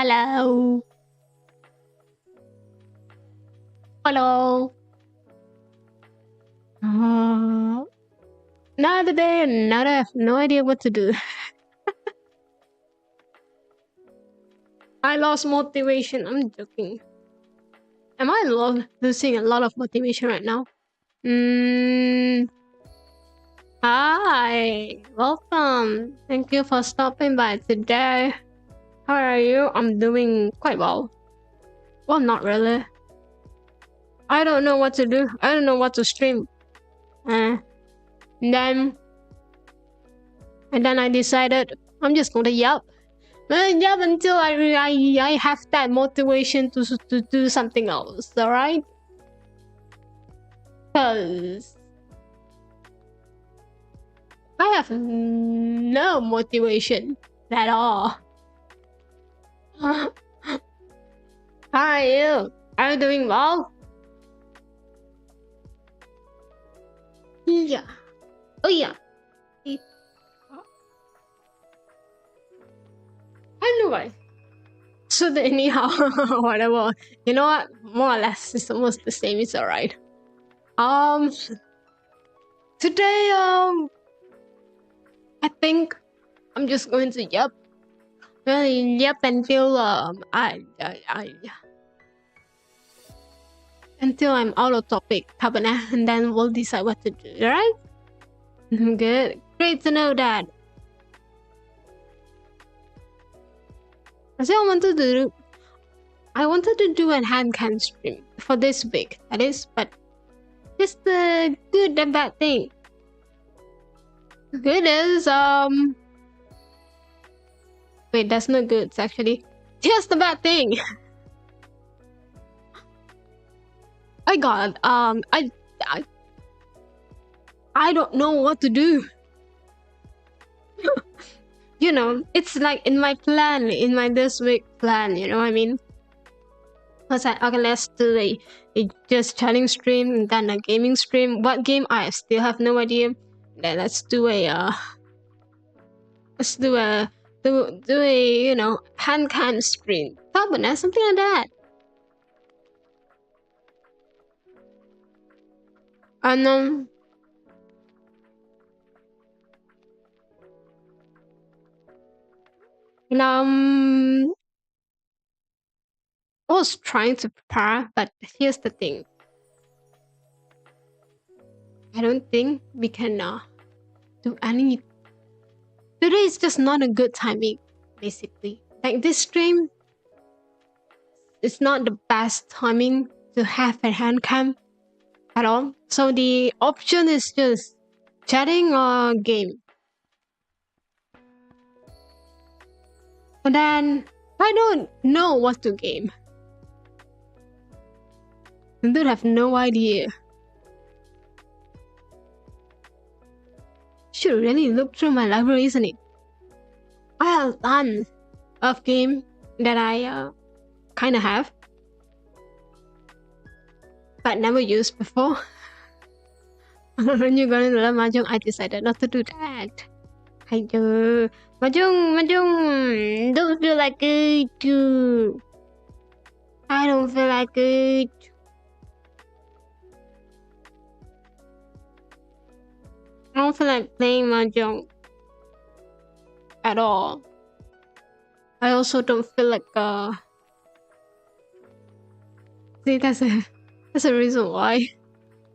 Hello. Hello. Another day, another. I have no idea what to do. I lost motivation. I'm joking. Am I losing a lot of motivation right now? Hi. Welcome. Thank you for stopping by today. How are you? I'm doing quite well. Well, not really. I don't know what to do. I don't know what to stream. And then I decided I'm just gonna yap. Yap until I have that motivation to do something else, alright? Because I have no motivation at all. How are you? Are you doing well? Yeah. Oh yeah. Anyway. So anyhow, whatever. You know what? More or less it's almost the same, it's alright. Today, I think I'm just going to yep. Well, yep until until I'm out of topic, and then we'll decide what to do, right? Good. Great to know that. So I wanted to do a hand cam stream for this week, that is, but just the good and bad thing. Good is wait, that's not good, it's actually just the bad thing. I don't know what to do. You know, it's like in my plan, in my this week plan, you know what I mean? I was like, okay, let's do a just chatting stream and then a gaming stream. What game? I still have no idea. Then let's do a you know, hand cam stream. Something like that. And I was trying to prepare, but here's the thing. I don't think we can do any. Today is just not a good timing, basically. Like this stream, it's not the best timing to have a hand cam at all. So the option is just chatting or game. But then I don't know what to game. I don't have no idea. Should really look through my library, isn't it? I have tons of game that I kind of have, but never used before. When you got into the mahjong, I decided not to do that. I do mahjong. Don't feel like it. I don't feel like it. I don't feel like playing mahjong at all. I also don't feel like see, that's a reason why.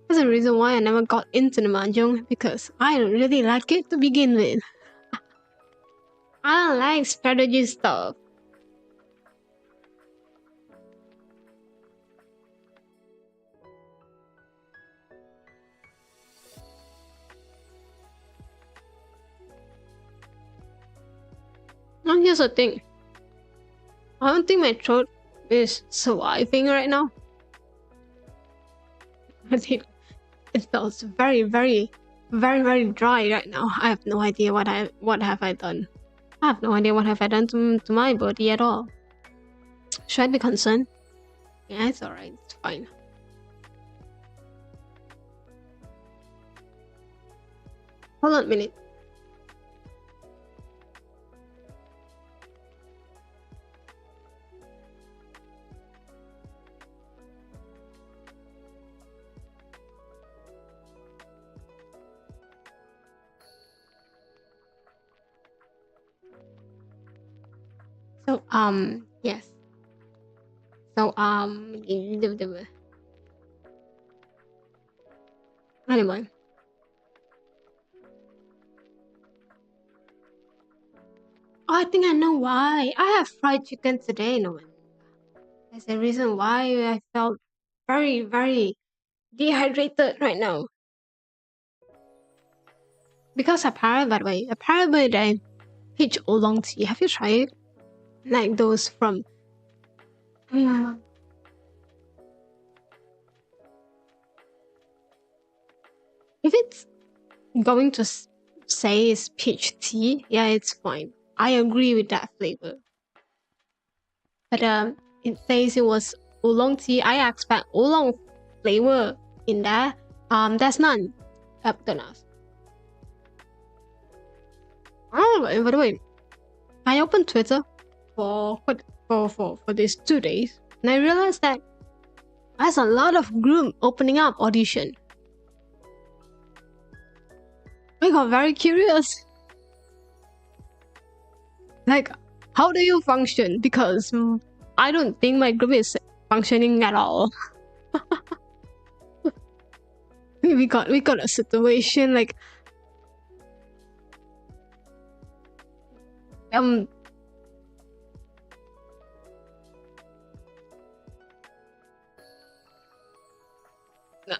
That's the reason why I never got into the mahjong, because I don't really like it to begin with. I don't like strategy stuff. And here's the thing. I don't think my throat is surviving right now. I think it feels very, very, very, very dry right now. I have no idea what have I done. I have no idea what have I done to my body at all. Should I be concerned? Yeah, it's alright. It's fine. Hold on a minute. So yes. So anyway. Oh, I think I know why. I have fried chicken today, no. That's the reason why I felt very, very dehydrated right now. Because apparently, by the way, apparently they peach oolong tea. Have you tried it? Like those from. Yeah. If it's going to say it's peach tea, yeah, it's fine. I agree with that flavor. But it says it was oolong tea. I expect oolong flavor in there. There's none. Don't ask. Oh, by the way, I opened Twitter for these 2 days, and I realized that there's a lot of group opening up audition. I got very curious. Like, how do you function? Because I don't think my group is functioning at all. we got a situation like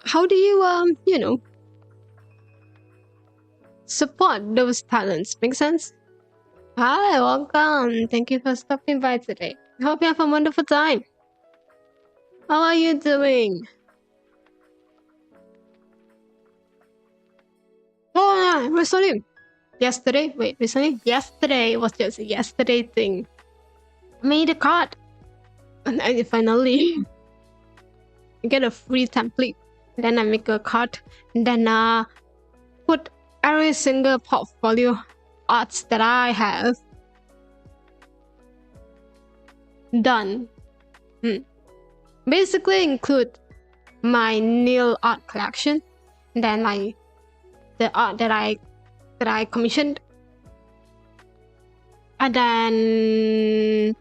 how do you support those talents? Make sense? Hi, welcome. Thank you for stopping by today. Hope you have a wonderful time. How are you doing? Oh, yeah, recently. Yesterday was just a yesterday thing. I made a card. And I finally get a free template. Then I make a card. And then put every single portfolio arts that I have done. Basically include my nail art collection. And then the art that I commissioned. And then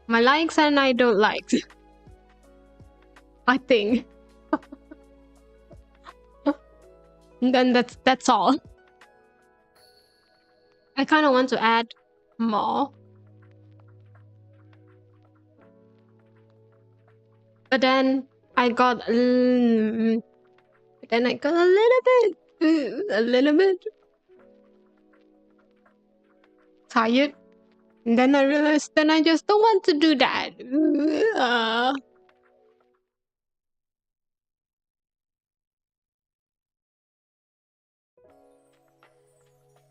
my likes and I don't like. I think. And then that's all. I kind of want to add more. But then I got a little bit tired. And then I realized then I just don't want to do that.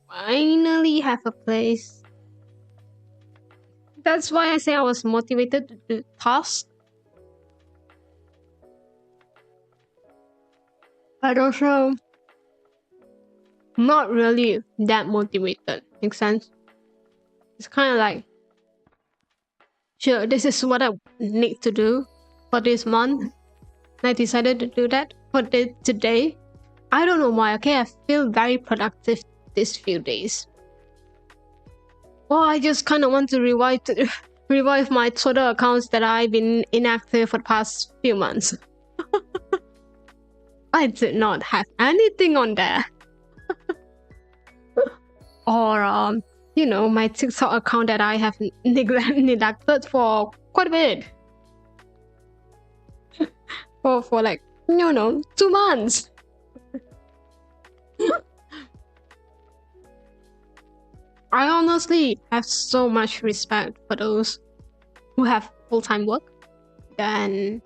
Finally have a place. That's why I say I was motivated to do tasks. But also not really that motivated. Make sense? It's kind of like, sure, this is what I need to do for this month. And I decided to do that for today. I don't know why, okay? I feel very productive these few days. Well, I just kind of want to revive my Twitter accounts that I've been inactive for the past few months. I did not have anything on there. Or my TikTok account that I have neglected for quite a bit. for like 2 months. I honestly have so much respect for those who have full-time work and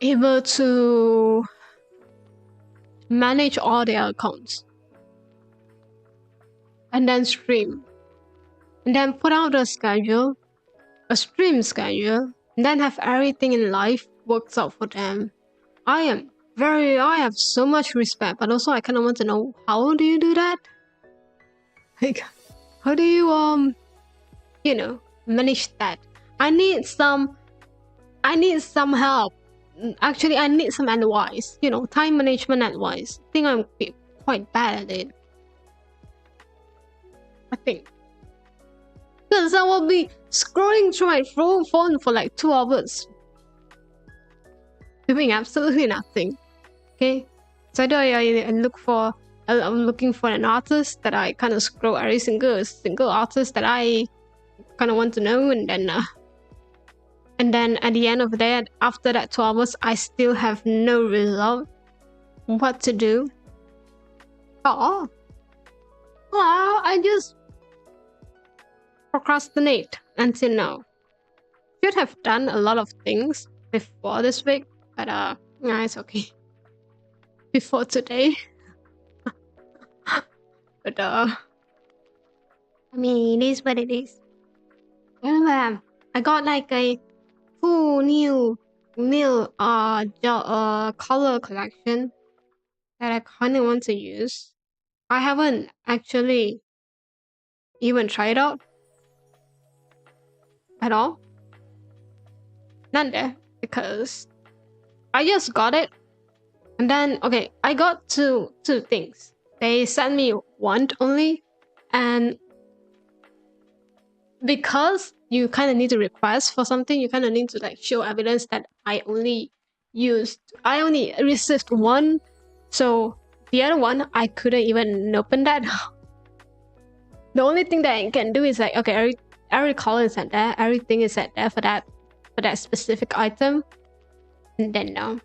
able to manage all their accounts and then stream and then put out a stream schedule, and then have everything in life works out for them. I have so much respect, but also I kind of want to know, how do you do that? Like, how do you manage that? I need some help. Actually, I need some advice, time management advice. I think I'm quite bad at it. I think. Because I will be scrolling through my phone for like 2 hours. Doing absolutely nothing. Okay? So I'm looking for an artist that I kind of scroll every single artist that I kind of want to know, and then at the end of the day, after that 2 hours, I still have no result. What to do? Oh, well, I just procrastinate until now. Should have done a lot of things before this week, but nah, it's okay. Before today. But I mean, it is what it is. And I got like a full new color collection that I kind of want to use. I haven't actually even tried out at all. Not there, because I just got it. And then, okay, I got two things. They sent me one only, and because you kind of need to request for something, you kind of need to like show evidence that I only received one. So the other one, I couldn't even open that. The only thing that I can do is like, okay, every color is set there, everything is set there for that specific item, and then now.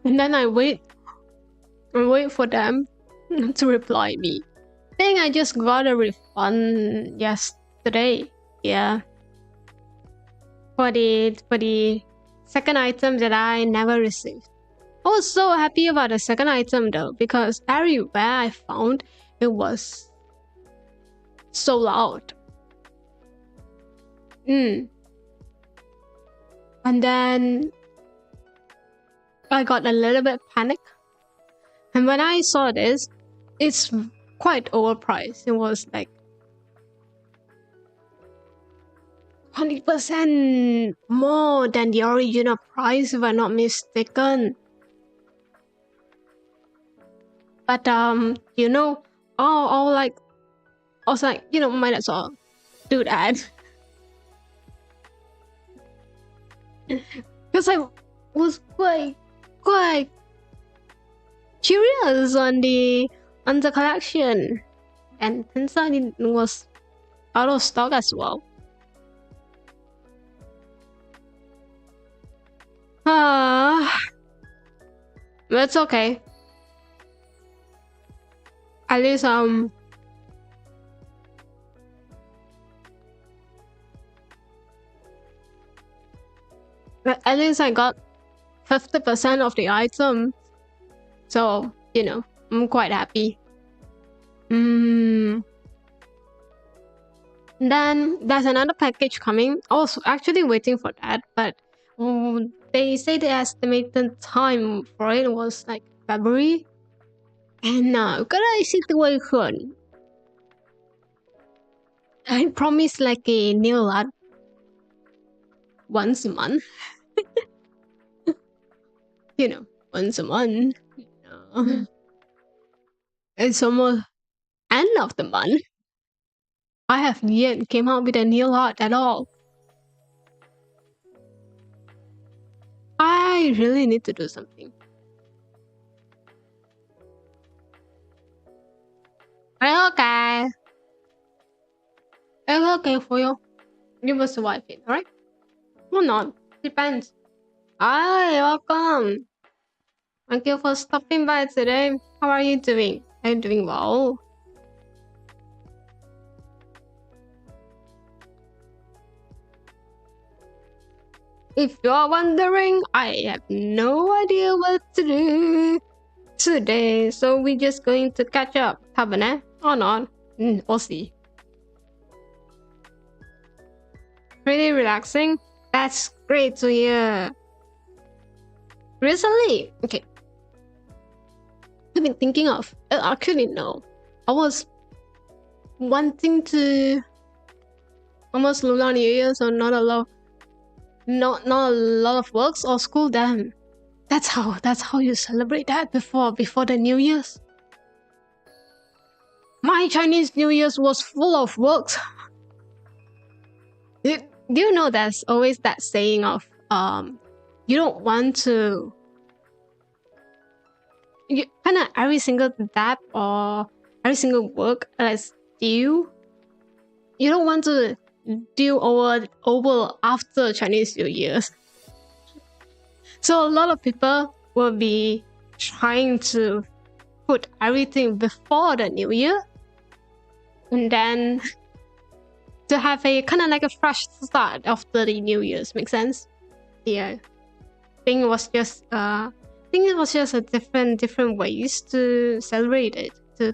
And then I wait for them to reply me. I think I just got a refund yesterday. Yeah. For the second item that I never received. I was so happy about the second item though, because everywhere I found it was sold out. And then I got a little bit panic. And when I saw this, it's quite overpriced. It was like 100% more than the original price, if I'm not mistaken. But you know, I was like, you know, might as well do that. Because I was quite curious on the collection, and turns out it was out of stock as well. That's okay. At least I got 50% of the item, so you know, I'm quite happy. Then there's another package coming. I was actually waiting for that, but they say the estimated time for it was like February, and cái situation. I promised like a nail art once a month. You know, once a month. You know. It's almost end of the month. I have yet came out with a nail art at all. I really need to do something. It's okay. It's okay for you. You will survive it, alright? Or not. Depends. Hi, welcome. Thank you for stopping by today. How are you doing? Are you doing well? If you are wondering, I have no idea what to do today, so we're just going to catch up. Tabane or not? We'll see. Pretty relaxing? That's great to hear. Recently, okay. I've been thinking of, actually no. I was wanting to almost Lunar New Year, so not a lot of works or school then. That's how you celebrate that before the New Year's. My Chinese New Year's was full of works. Do you know there's always that saying of you don't want to kind of every single dab or every single work as you don't want to do over after Chinese New Year's. So a lot of people will be trying to put everything before the New Year, and then to have a kind of like a fresh start after the New Year's. Make sense? Yeah. I think it was just a different ways to celebrate it, to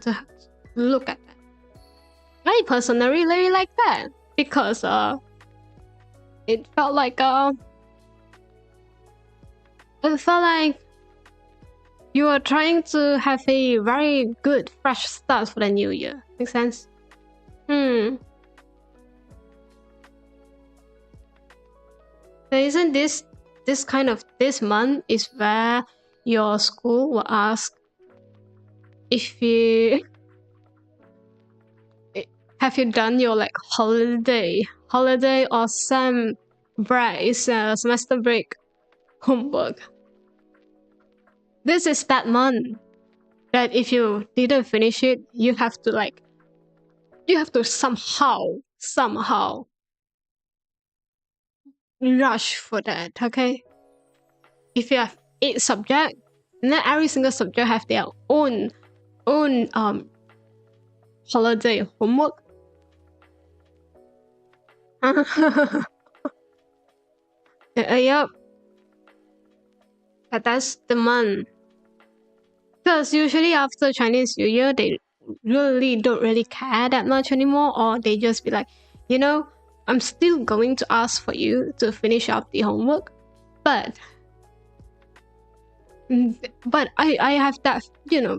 look at that. I personally really like that because it felt like you were trying to have a very good fresh start for the new year. Make sense? So isn't this month is where your school will ask if you have you done your like holiday or semester break homework? This is that month that if you didn't finish it, you have to somehow rush for that, okay? If you have 8 subjects, not every single subject have their own holiday homework. Yep. But that's the month. Because usually after Chinese New Year, they don't really care that much anymore, or they just be like, I'm still going to ask for you to finish up the homework, but I have that,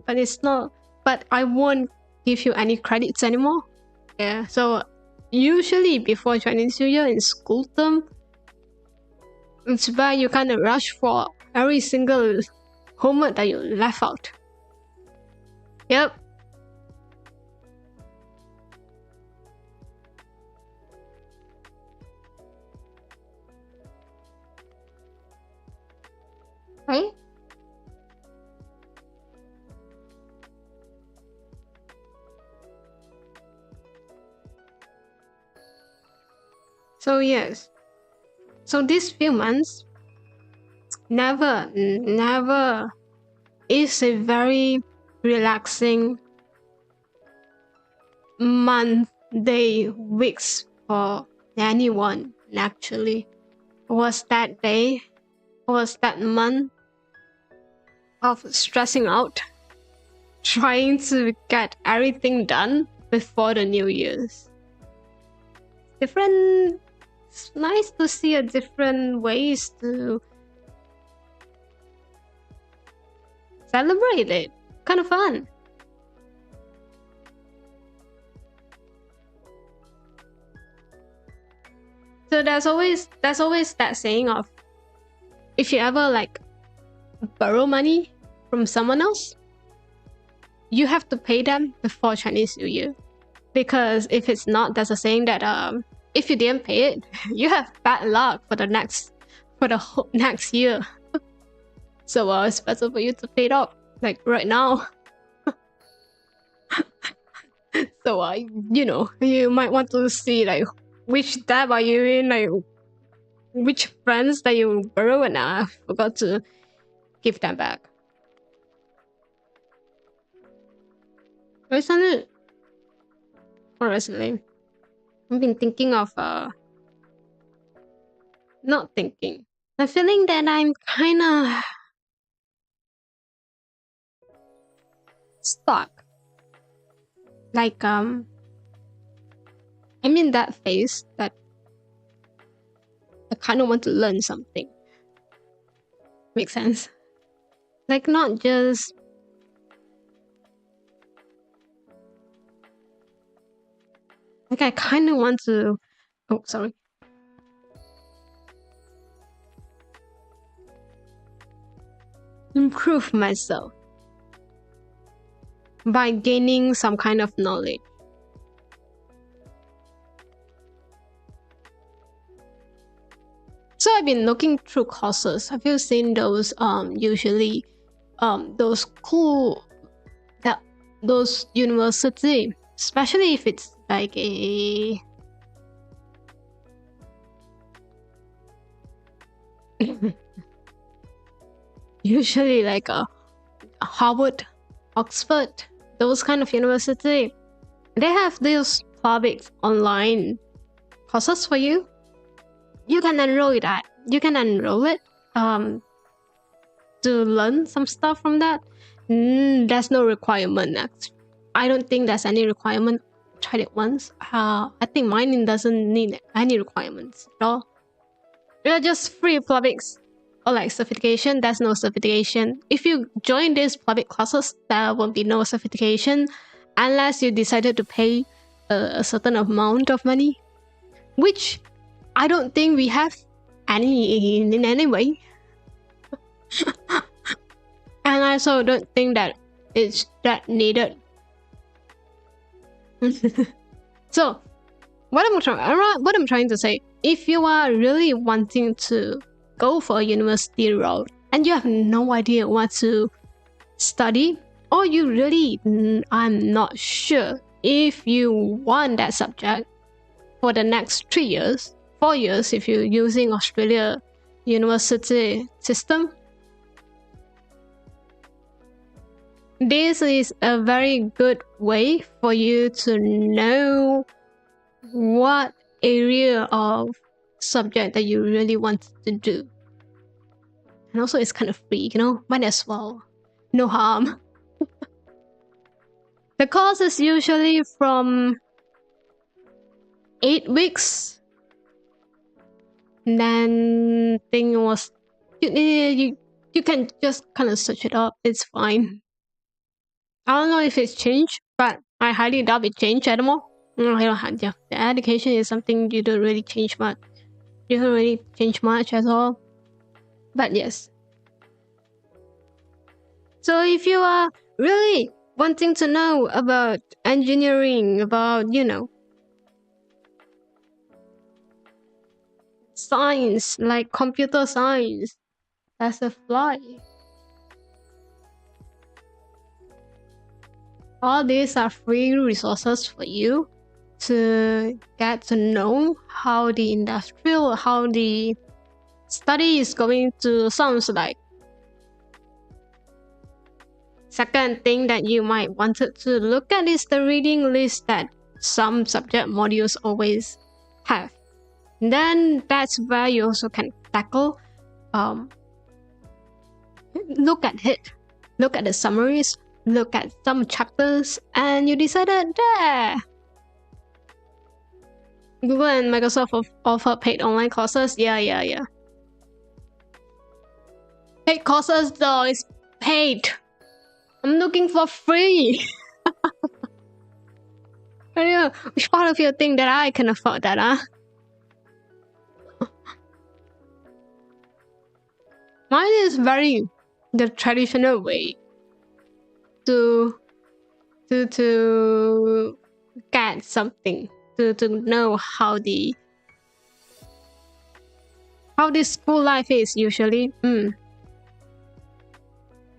but it's not, but I won't give you any credits anymore. Yeah, so usually before Chinese New Year in school term, it's where you kind of rush for every single homework that you left out. Yep. Right? So yes. So these few months never is a very relaxing month, day, weeks for anyone actually. Was that day, was that month of stressing out, trying to get everything done before the New Year's. It's nice to see a different ways to celebrate it. Kind of fun. So there's always that saying of, if you ever like borrow money from someone else, you have to pay them before Chinese New Year. Because if it's not, there's a saying that if you didn't pay it, you have bad luck for the whole next year. So it's better for you to pay it off, like right now. So you might want to see like which debt are you in, like which friends that you borrow, and I forgot to give them back. Recently, I've been thinking of not thinking. I'm feeling that I'm kind of stuck. Like I'm in that phase that I kind of want to learn something. Make sense? Like not just like I kind of want to. Oh, sorry. Improve myself. by gaining some kind of knowledge. So I've been looking through courses. Have you seen those usually those cool those university, especially if it's like a usually like a Harvard, Oxford, those kind of university, they have these public online courses for you. You can enroll that. You can enroll it to learn some stuff from that. There's no requirement. I don't think there's any requirement. I tried it once. I think mine doesn't need any requirements at all. They're just free publics or like certification. There's no certification. If you join these public classes, there won't be no certification unless you decided to pay a certain amount of money, which I don't think we have any in any way. And I also don't think that it's that needed. So what I'm trying to say, if you are really wanting to go for a university route and you have no idea what to study, or you really I'm not sure if you want that subject for the next 3 years, 4 years if you're using Australia university system, this is a very good way for you to know what area of subject that you really want to do. And also it's kind of free, might as well. No harm. The course is usually from 8 weeks. And then thing was you can just kind of search it up. It's fine. I don't know if it's changed, but I highly doubt it changed anymore. The education is something you don't really change much. You don't really change much at all. But yes. So if you are really wanting to know about engineering, about, science, like computer science, that's a fly. All these are free resources for you to get to know how the industrial, how the study is going to sounds like. Second thing that you might want to look at is the reading list that some subject modules always have. Then that's where you also can tackle, look at it, look at the summaries, look at some chapters, and you decided there. Google and Microsoft offer paid online courses. Yeah. Paid courses though, it's paid. I'm looking for free. Which part of you think that I can afford that, huh? Mine is very the traditional way to get something, to know how the school life is usually.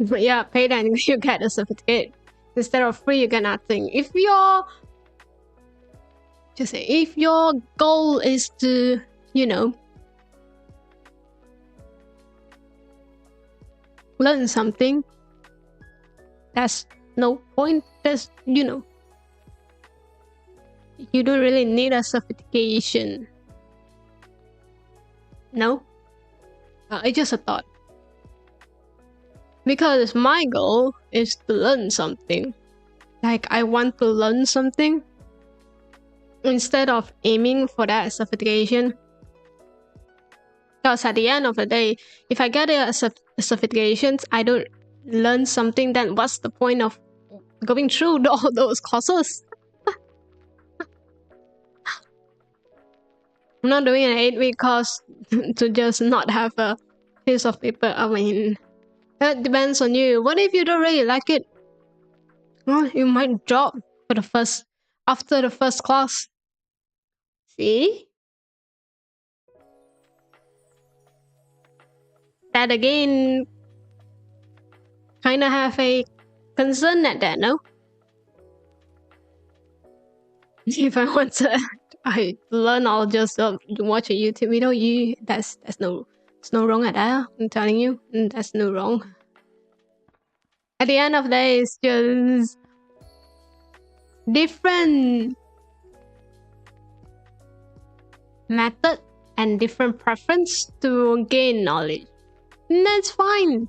But yeah, pay then you get a certificate. Instead of free, you get nothing. If your goal is to, learn something, that's no point. That's, you don't really need a certification. No? It's just a thought. Because my goal is to learn something. Like, I want to learn something instead of aiming for that certification. Because at the end of the day, if I get a certification, I don't learn something, then what's the point of going through all those courses? I'm not doing an 8-week course to just not have a piece of paper. I mean, that depends on you. What if you don't really like it? Well, you might drop for the first after the first class. See? That again kinda have a concern at that, no? If I want to I learn, I'll just watch a YouTube video. That's no wrong at all. I'm telling you, that's no wrong. At the end of the day, it's just different method and different preference to gain knowledge. And that's fine.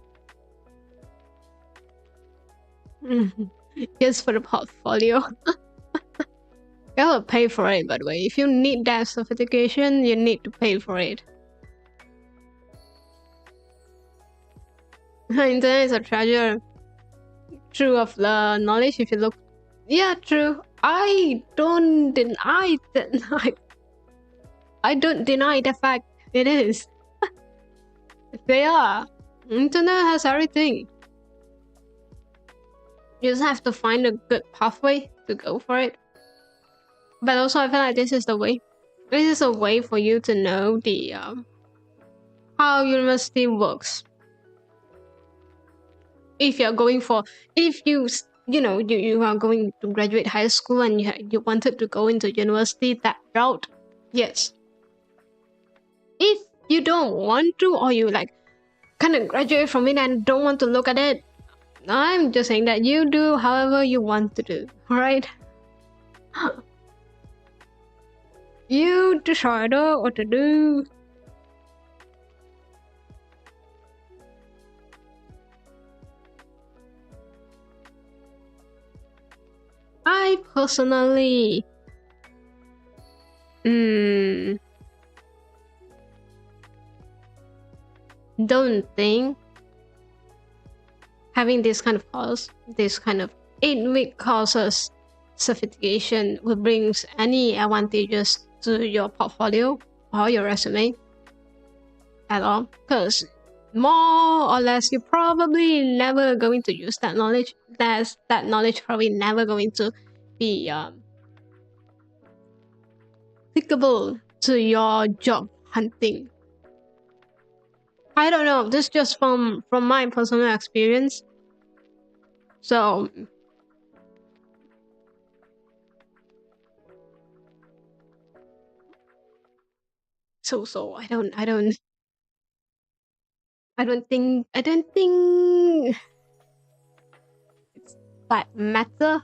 Just for the portfolio. You gotta pay for it, by the way. If you need that certification, you need to pay for it. Internet is a treasure. True of the knowledge, if you look. Yeah, true. I don't deny that. I don't deny the fact it is. They are. Internet has everything. You just have to find a good pathway to go for it. But also, I feel like this is the way. This is a way for you to know the how university works. If you're going for, if you are going to graduate high school and you wanted to go into university that route, yes. If you don't want to, or you like kind of graduate from it and don't want to look at it, I'm just saying that you do however you want to do, alright? You decide what to do. I personally don't think having this kind of course, this kind of 8-week courses certification will bring any advantages to your portfolio or your resume at all, because more or less you're probably never going to use that knowledge. That knowledge probably never going to be applicable to your job hunting. I don't know, this is just from my personal experience. So I don't think it's that matter.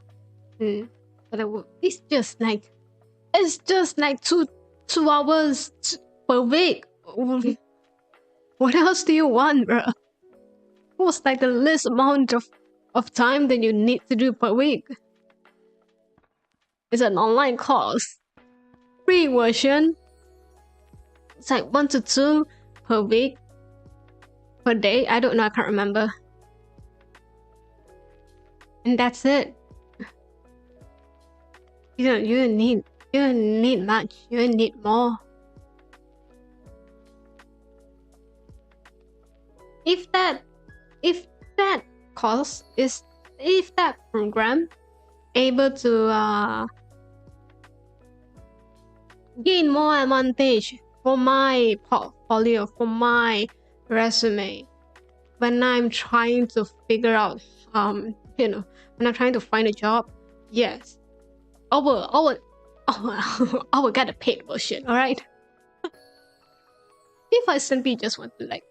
But it's just like two hours per week. What else do you want, bro? What's like the least amount of time that you need to do per week? It's an online course. Free version. It's like 1 to 2 per week. Per day. I don't know, I can't remember. And that's it. You don't need much. You don't need more. If that course is, if that program able to gain more advantage for my portfolio, for my resume, when I'm trying to figure out when I'm trying to find a job, yes, I will get a paid version, alright? If I simply just want to like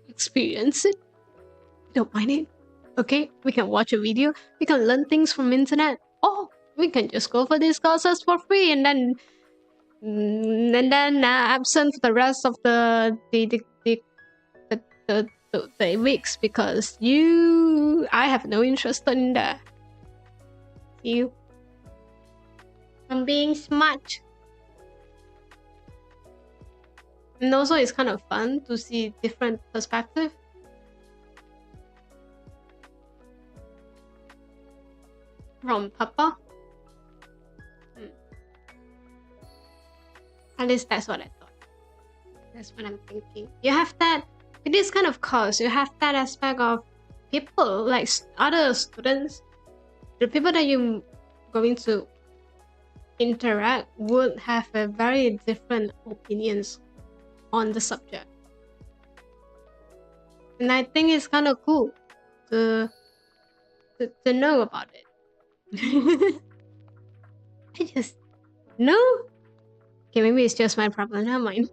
experience it, don't mind it. Okay, we can watch a video, we can learn things from internet, or we can just go for these courses for free and then absent for the rest of the weeks because I have no interest in that. I'm being smart. And also it's kind of fun to see different perspective. From Papa. At least that's what I thought. That's what I'm thinking. You have that With this kind of course, you have that aspect of people, like other students, the people that you going to interact would have a very different opinions on the subject. And I think it's kind of cool to to know about it. I just no. Okay, maybe it's just my problem. Never mind.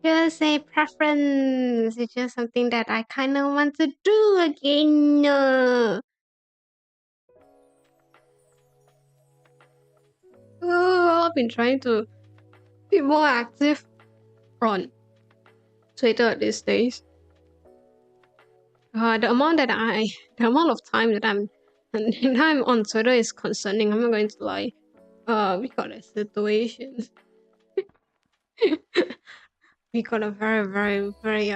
Just a preference. It's just something that I kind of want to do again. Oh, I've been trying to be more active on Twitter these days. The amount of time that I'm on Twitter is concerning. I'm not going to lie. We got a situation. We got a very, very, very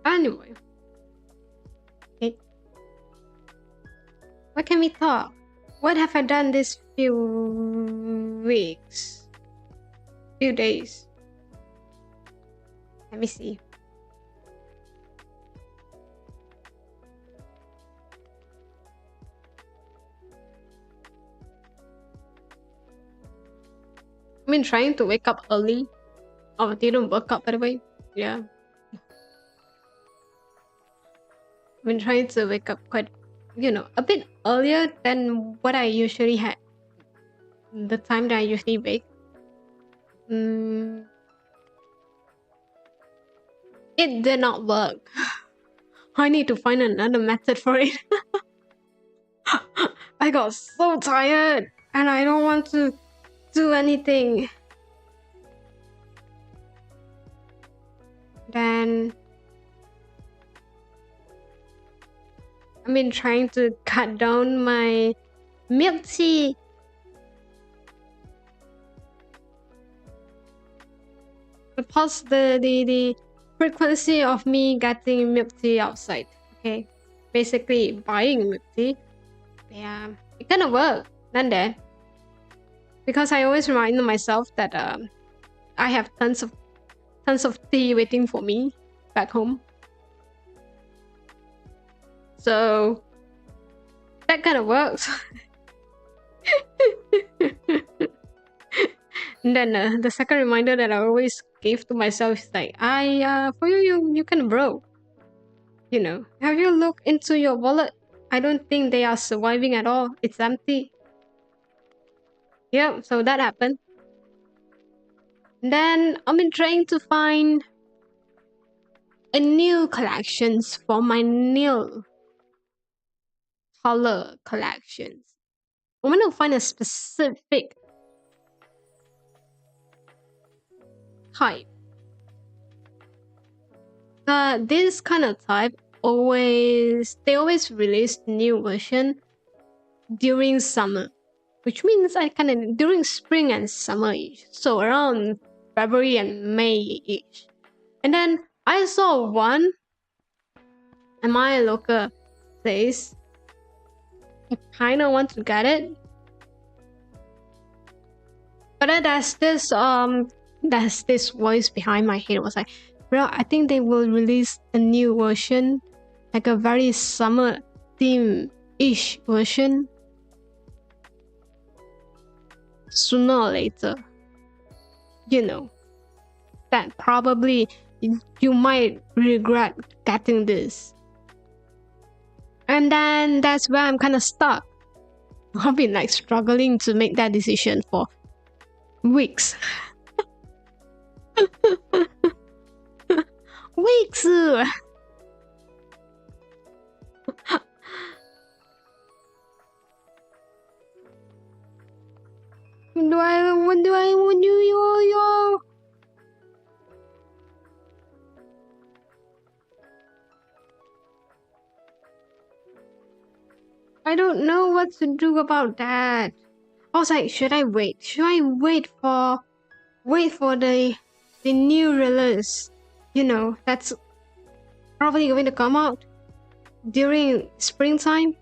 Anyway, okay. What can we talk? What have I done this few weeks? Few days? Let me see. I've been trying to wake up early. Oh, it didn't work out, by the way. Yeah. I've been trying to wake up quite, a bit earlier than what I usually had. The time that I usually wake. It did not work. I need to find another method for it. I got so tired and I don't want to do anything. Then I've been trying to cut down my milk tea. Plus the frequency of me getting milk tea outside. Okay, basically buying milk tea. Yeah, it kind of worked. Then there, because I always remind myself that I have tons of tea waiting for me back home. So that kind of works. And then the second reminder that I always give to myself is like, for you can bro. Have you looked into your wallet? I don't think they are surviving at all. It's empty. Yep, so that happened. Then I've been trying to find a new collections for my nail color collections. I want to find a specific type. This kind of type they always release new version during summer, which means during spring and summer ish, so around February and May ish. And then I saw one in my local place. I kind of want to get it, but then there's this voice behind my head. It was like, bro, I think they will release a new version, like a very summer theme-ish version, sooner or later. That probably you might regret getting this. And then that's where I'm kind of stuck. I've been struggling to make that decision for weeks. Weeks. What do I want you? I don't know what to do about that. I was like, should I wait? Should I wait for the new release? You know, that's probably going to come out during springtime,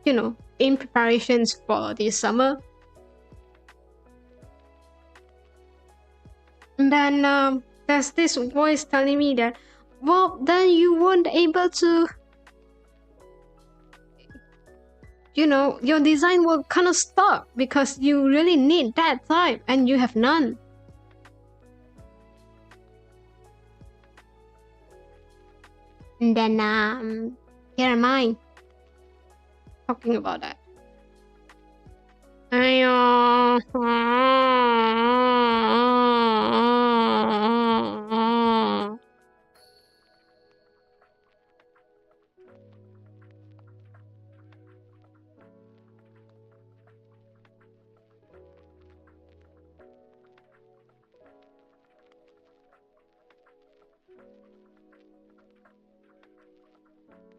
you know, in preparations for the summer. And then there's this voice telling me that, well, then you weren't able to, you know, your design will kind of stop because you really need that type and you have none. And then here am I talking about that.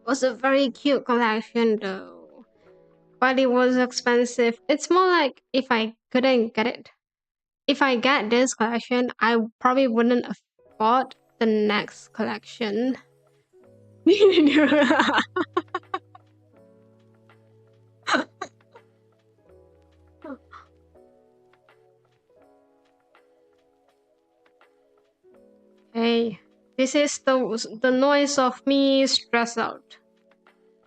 Was a very cute collection though, but it was expensive. It's more like if I couldn't get it, if I get this collection, I probably wouldn't afford the next collection. Hey, this is the noise of me stressed out.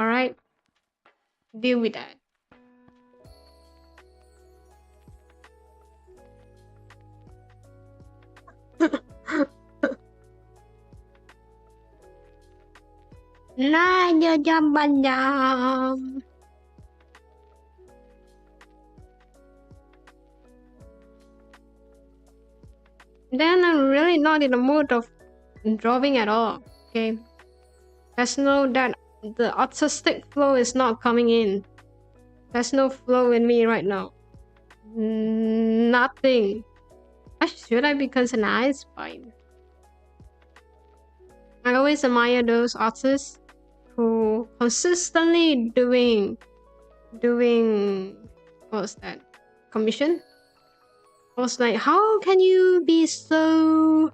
All right, deal with that. Nah, jam. Then I'm really not in the mood of drawing at all. Okay, there's no that the artistic flow is not coming in. There's no flow in me right now. Nothing. Should I be concerned? Fine. I always admire those artists who consistently doing what's that? Commission? I was like, how can you be so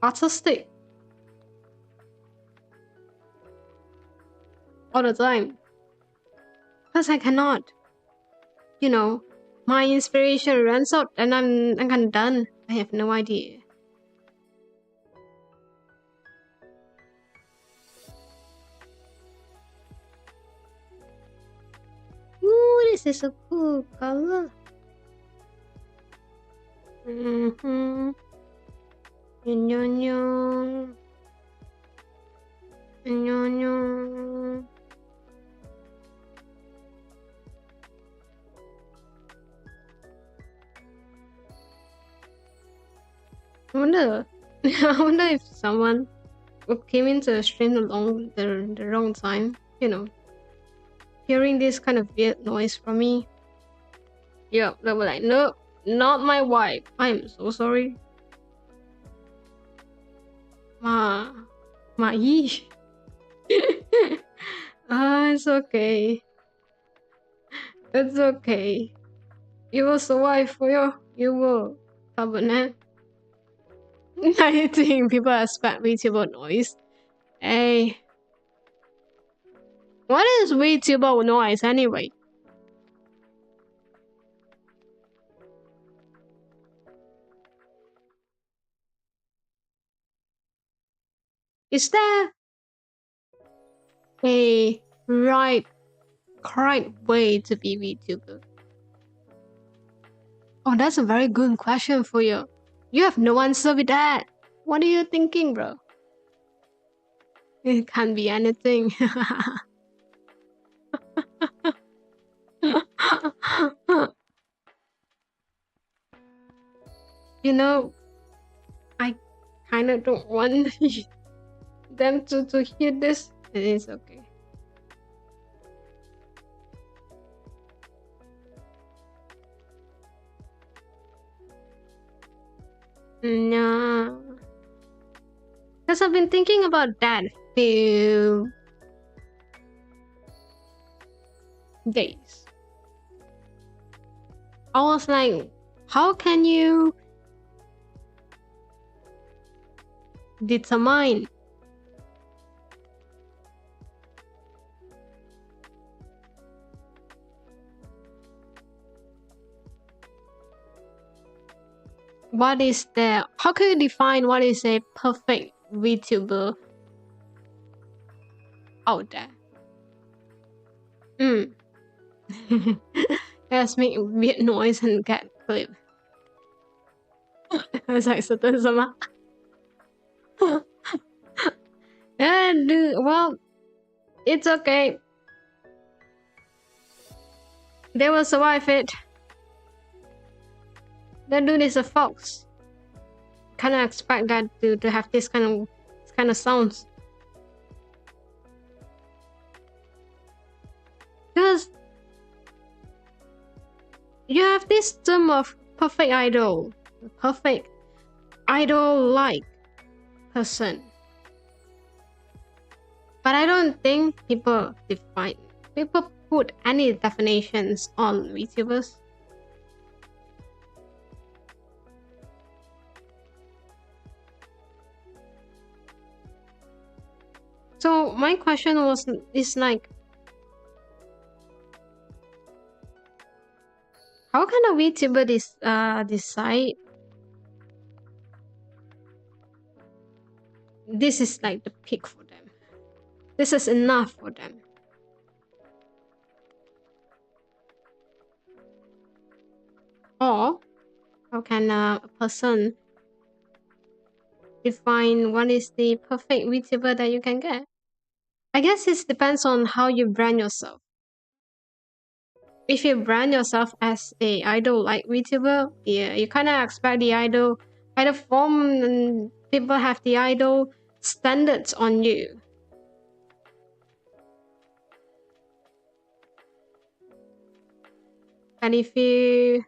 artistic all the time? Because I cannot. You know, my inspiration runs out and I'm kind of done. I have no idea. Ooh, this is a cool color. Mm-hmm. Nyo. I wonder if someone came into the stream along the wrong time, you know, hearing this kind of weird noise from me. Yeah, they were like, no, not my wife. I'm so sorry. Yi. It's okay. It's okay. You will survive, Fuyo. You will. Stubborn. I think people expect VTuber noise. Hey. What is VTuber noise anyway? Is there a correct way to be VTuber? Oh, that's a very good question for you. You have no answer with that. What are you thinking, bro? It can be anything. You know, I kind of don't want them to hear this. It is okay. No. Because I've been thinking about that days. I was like, how can you determine how can you define what is a perfect VTuber out there? Let's make weird noise and get clip. Well, it's okay. They will survive it. That dude is a fox. Kind of expect that to have this kind of sounds. Because you have this term of perfect idol like person. But I don't think people put any definitions on VTubers. So my question is like, how can a VTuber decide this is like the peak for them? This is enough for them. Or how can a person define what is the perfect VTuber that you can get? I guess it depends on how you brand yourself. If you brand yourself as a idol like VTuber, yeah, you kind of expect the idol form, and people have the idol standards on you. And if you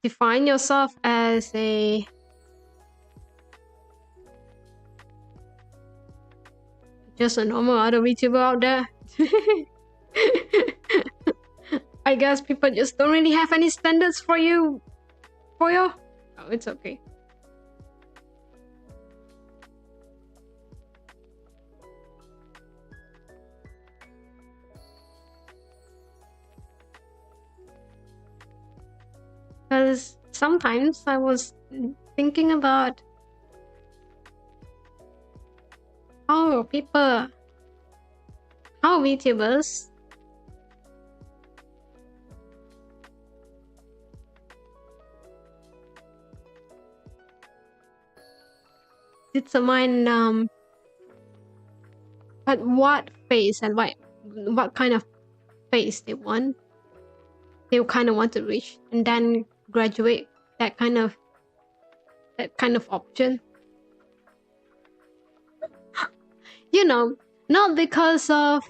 define yourself as just a normal other VTuber out there, I guess people just don't really have any standards for you. Oh, it's okay. Because sometimes I was thinking about how VTubers determine at what phase and what kind of phase they kind of want to reach, and then graduate that kind of option. Not because of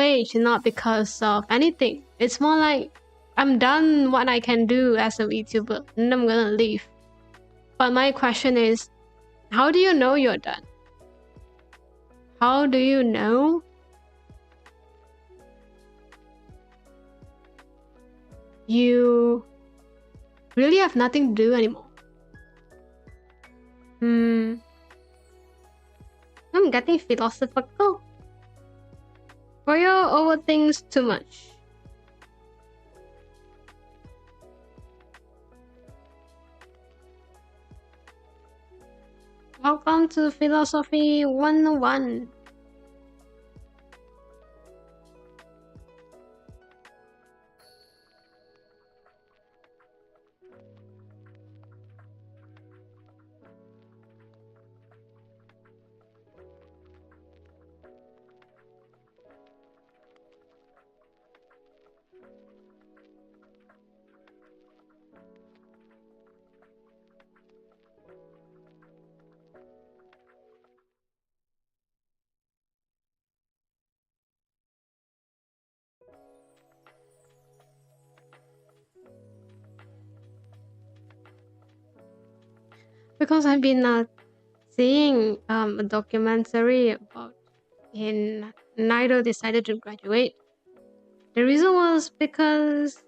age, not because of anything. It's more like, I'm done what I can do as a VTuber and I'm gonna leave. But my question is, how do you know you're done? How do you know you really have nothing to do anymore? I'm getting philosophical. Fuyo overthinks too much. Welcome to Philosophy 101. Because I've been seeing a documentary about in Naito decided to graduate. The reason was because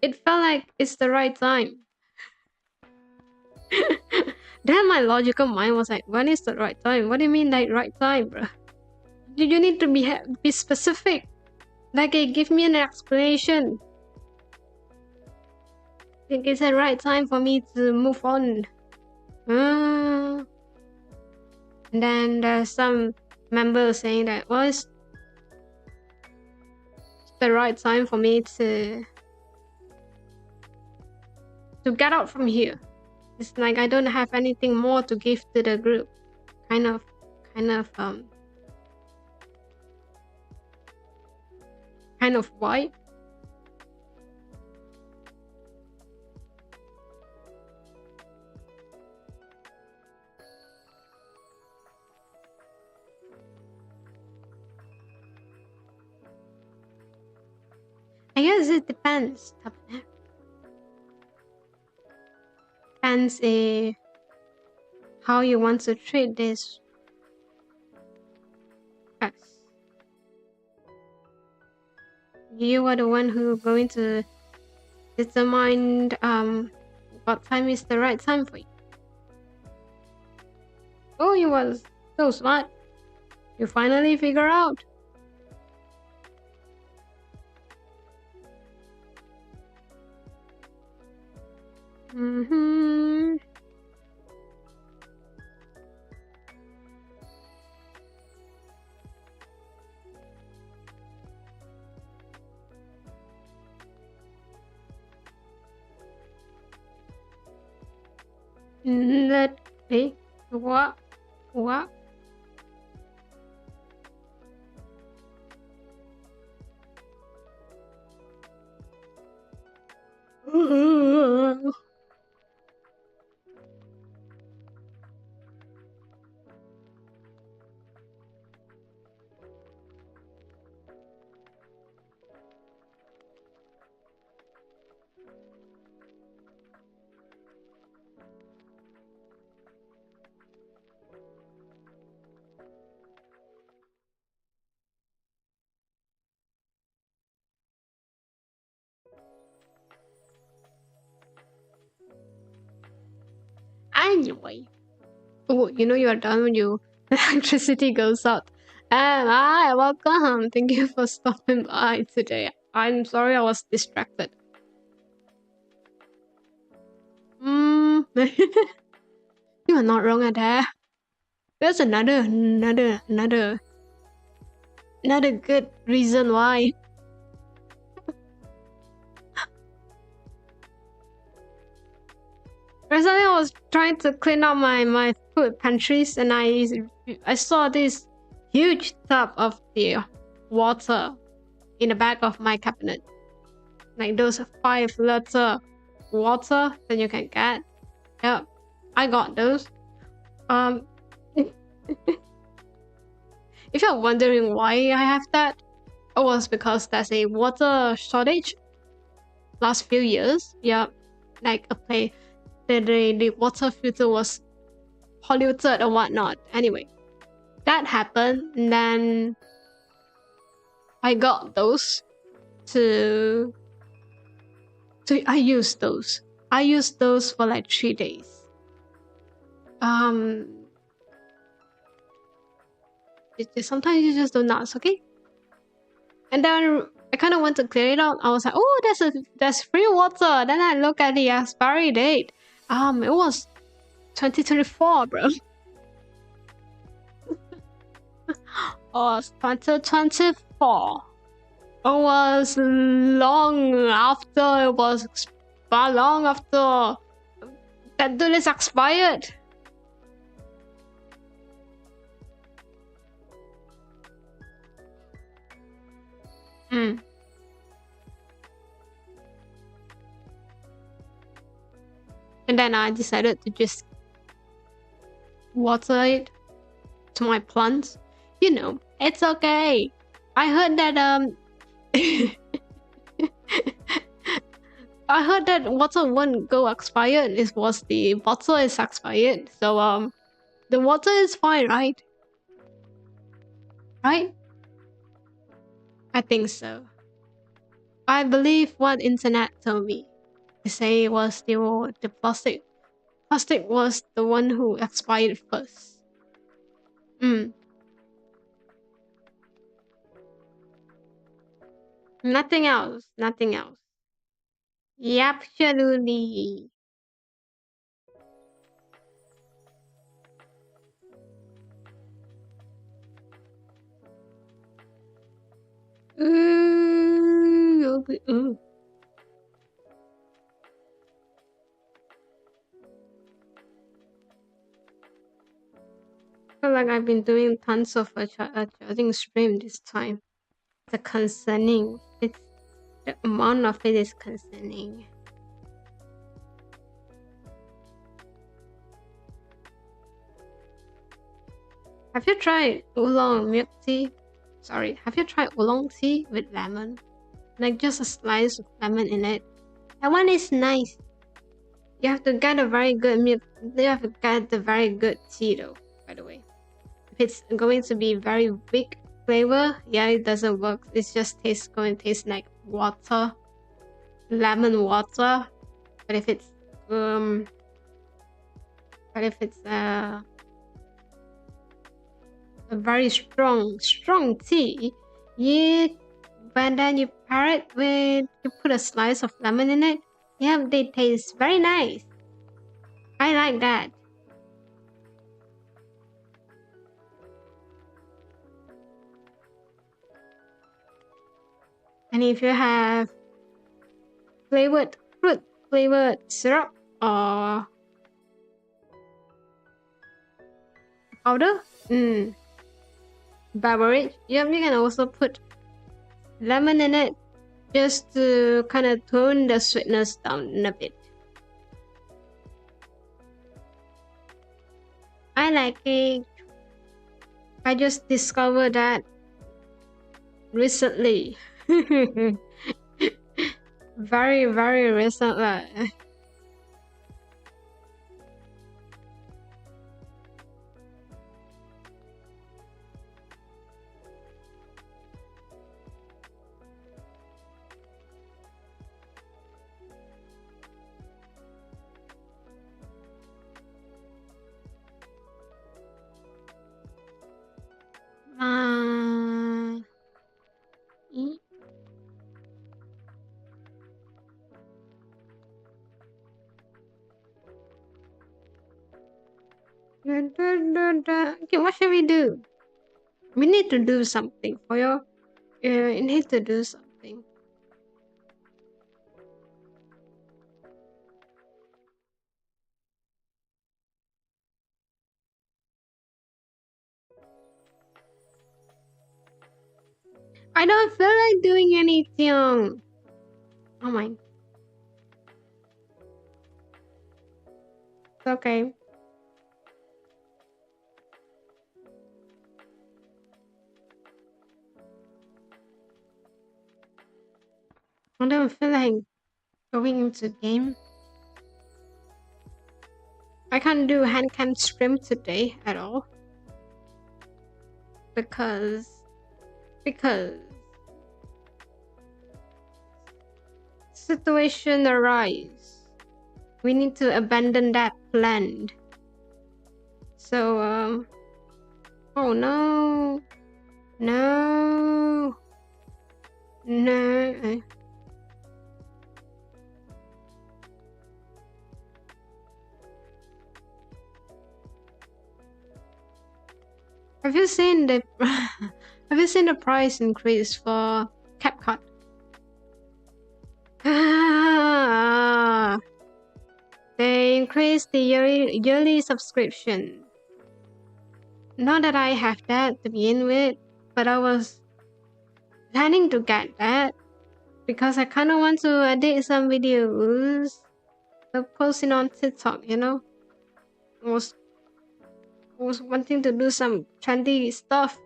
it felt like it's the right time. Then my logical mind was like, when is the right time? What do you mean like right time, bro? You need to be specific. Like, give me an explanation. Think it's the right time for me to move on. And then there's some member saying that, well, it's the right time for me to get out from here. It's like I don't have anything more to give to the group. Kind of vibe. I guess it depends. Depends how you want to treat this. Yes. You are the one who going to determine what time is the right time for you. Oh, you was so smart. You finally figure out. Let me what? Anyway. Oh, you know you are done when your electricity goes out. Hi, welcome. Thank you for stopping by today. I'm sorry I was distracted. You are not wrong at that. There's another good reason why. Recently, I was trying to clean up my food pantries, and I saw this huge tub of the water in the back of my cabinet, like those 5-liter water that you can get. Yeah, I got those. If you're wondering why I have that, it was because there's a water shortage last few years. Yeah, like the water filter was polluted or whatnot. Anyway, that happened, and then I got those I used those. I used those for like 3 days. Sometimes you just do nuts, okay? And then I kind of want to clear it out. I was like, oh, there's free water. Then I look at the expiry date. It was 2024, bro. Oh, 2024. It was long after that dude is expired. And then I decided to just water it to my plants. You know, it's okay. I heard that I heard that water won't go expired. It was the bottle is expired. So the water is fine, right? Right? I think so. I believe what internet told me. They say it was the plastic. Plastic was the one who expired first. Mm. Nothing else. Nothing else. Yep, absolutely. Okay. Feel like I've been doing tons of chatting stream this time. The concerning. It's the amount of it is concerning. Have you tried oolong milk tea? Sorry, have you tried oolong tea with lemon? Like just a slice of lemon in it. That one is nice. You have to get a very good milk. You have to get the very good tea though, by the way. If it's going to be very weak flavor, yeah, it doesn't work. It's just going to taste like water, lemon water. But if it's um, but if it's a very strong tea, you and then you pair it with you put a slice of lemon in it. Yeah, they taste very nice. I like that. And if you have flavored fruit flavored syrup or powder, beverage, yeah, you can also put lemon in it just to kind of tone the sweetness down a bit. I like it. I just discovered that recently. Very, very recently. Uh, mm, Okay, what should we do? We need to do something for you. You need to do something. I don't feel like doing anything. Oh my. It's okay. I don't feel like going into game. I can't do hand cam stream today at all. Because situation arise. We need to abandon that plan. So oh no. No. No. Have you seen the have you seen the price increase for CapCut? They increased the yearly subscription. Not that I have that to begin with, but I was planning to get that because I kind of want to edit some videos, posting on TikTok. You know, I was wanting to do some trendy stuff.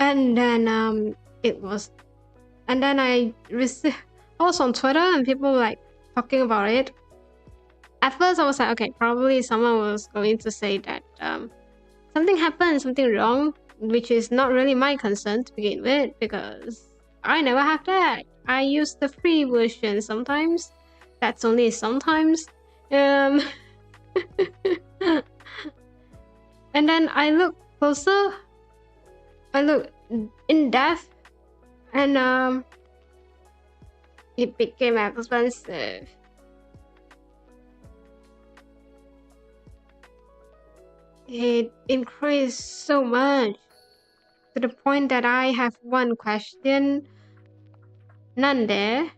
And then it was, and then I was on Twitter and people like talking about it. At first, I was like, okay, probably someone was going to say that something happened, something wrong, which is not really my concern to begin with because I never have that. I use the free version sometimes. That's only sometimes. And then I look closer. I look in depth, and it became expensive. It increased so much to the point that I have one question, none there,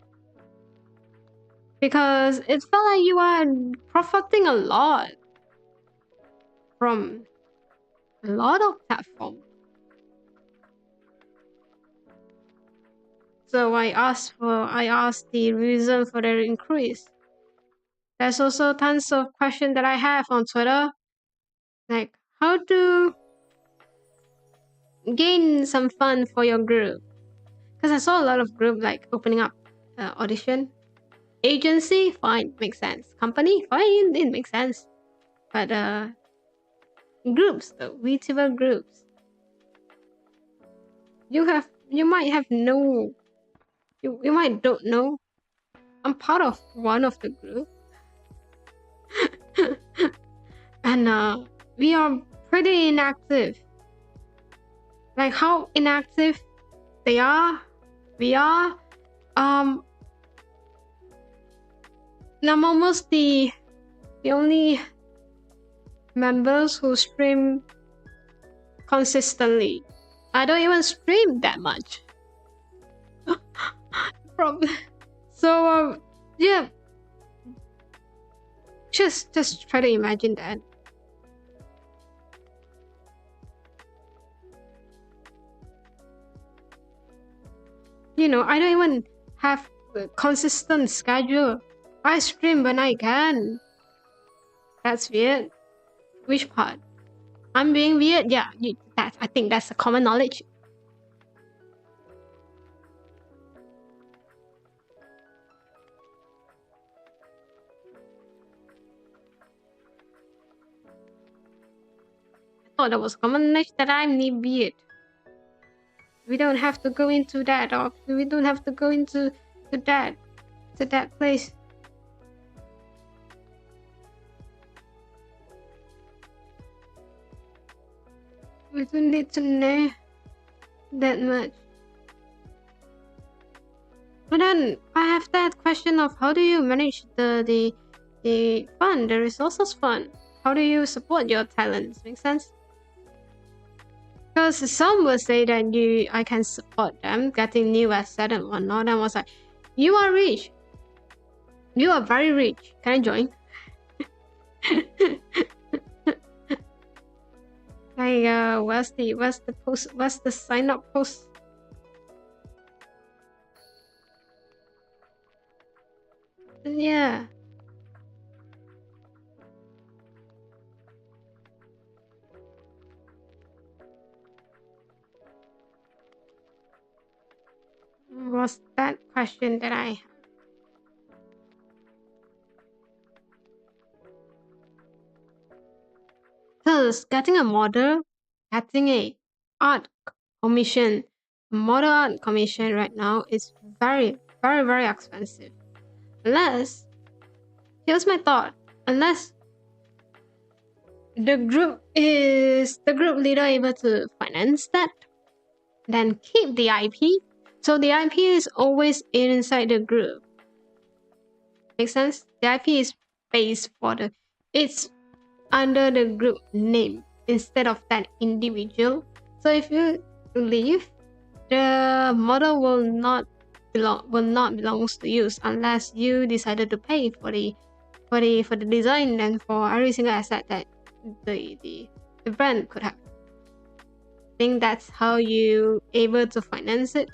because it felt like you are profiting a lot from a lot of platforms. So I asked the reason for the increase. There's also tons of questions that I have on Twitter, like how to gain some fun for your group. Because I saw a lot of group like opening up audition. Agency, fine, makes sense. Company, fine, it makes sense. But groups though, vtuber groups. You might have no, you might don't know. I'm part of one of the group. And we are pretty inactive. Like how inactive they are, we are. I'm almost the only members who stream consistently. I don't even stream that much. So yeah, just try to imagine that. I don't even have a consistent schedule. I stream when I can. That's weird. Which part? I'm being weird? Yeah, I think that's a common knowledge. I thought that was common knowledge that I'm weird. We don't have to go into that, or we don't have to go into that place. We don't need to know that much. But then I have that question of how do you manage the fund, the resources fund? How do you support your talents? Make sense? Because some will say that I can support them getting new asset and whatnot. And I was like, you are rich. You are very rich. Can I join? Like what's the post? What's the sign up post? Yeah. Was that question that I have? Because getting a model, getting a art commission, model art commission right now is very, very, very expensive. Unless, here's my thought, unless the group leader able to finance that, then keep the IP. So the IP is always inside the group. Make sense? The IP is based it's under the group name instead of that individual. So if you leave, the model will not belongs to you unless you decided to pay for the design and for every single asset that the brand could have. I think that's how you able to finance it.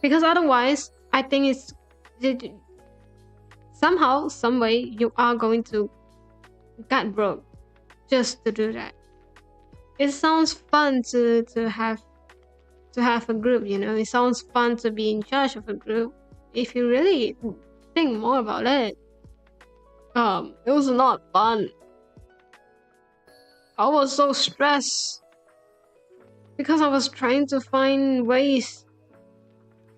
Because otherwise, I think somehow, some way, you are going to get broke just to do that. it sounds fun to have a group, you know. It sounds fun to be in charge of a group. If you really think more about it, it was not fun. I was so stressed because I was trying to find ways.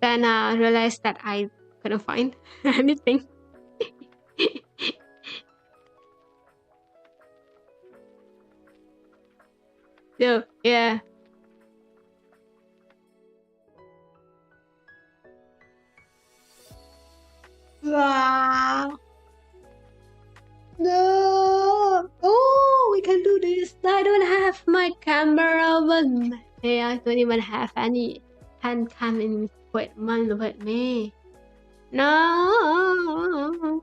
Then I realized that I couldn't find anything. So yeah. Wow. No. Oh, we can do this. I don't have my camera with me. Hey, I don't even have any hand cam in equipment with me. No.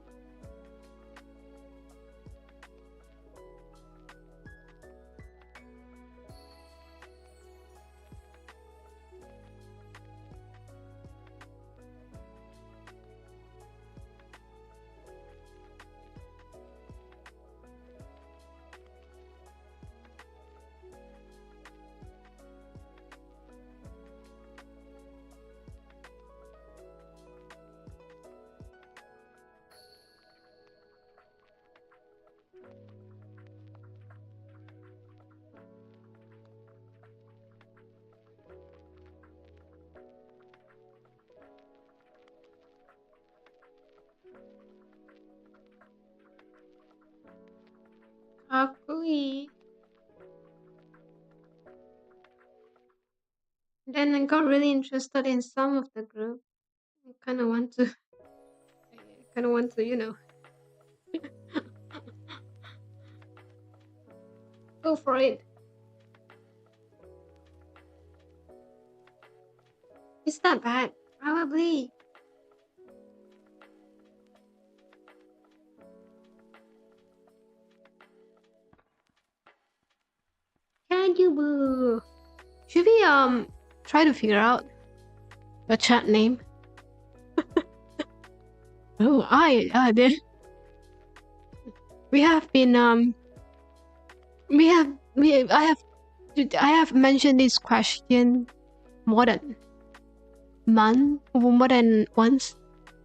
Kakui. Then I got really interested in some of the group. I kind of want to, you know, go for it. Is that bad? Probably. Can you boo? Should we try to figure out a chat name? Oh, I did. We have been I have mentioned this question more than once.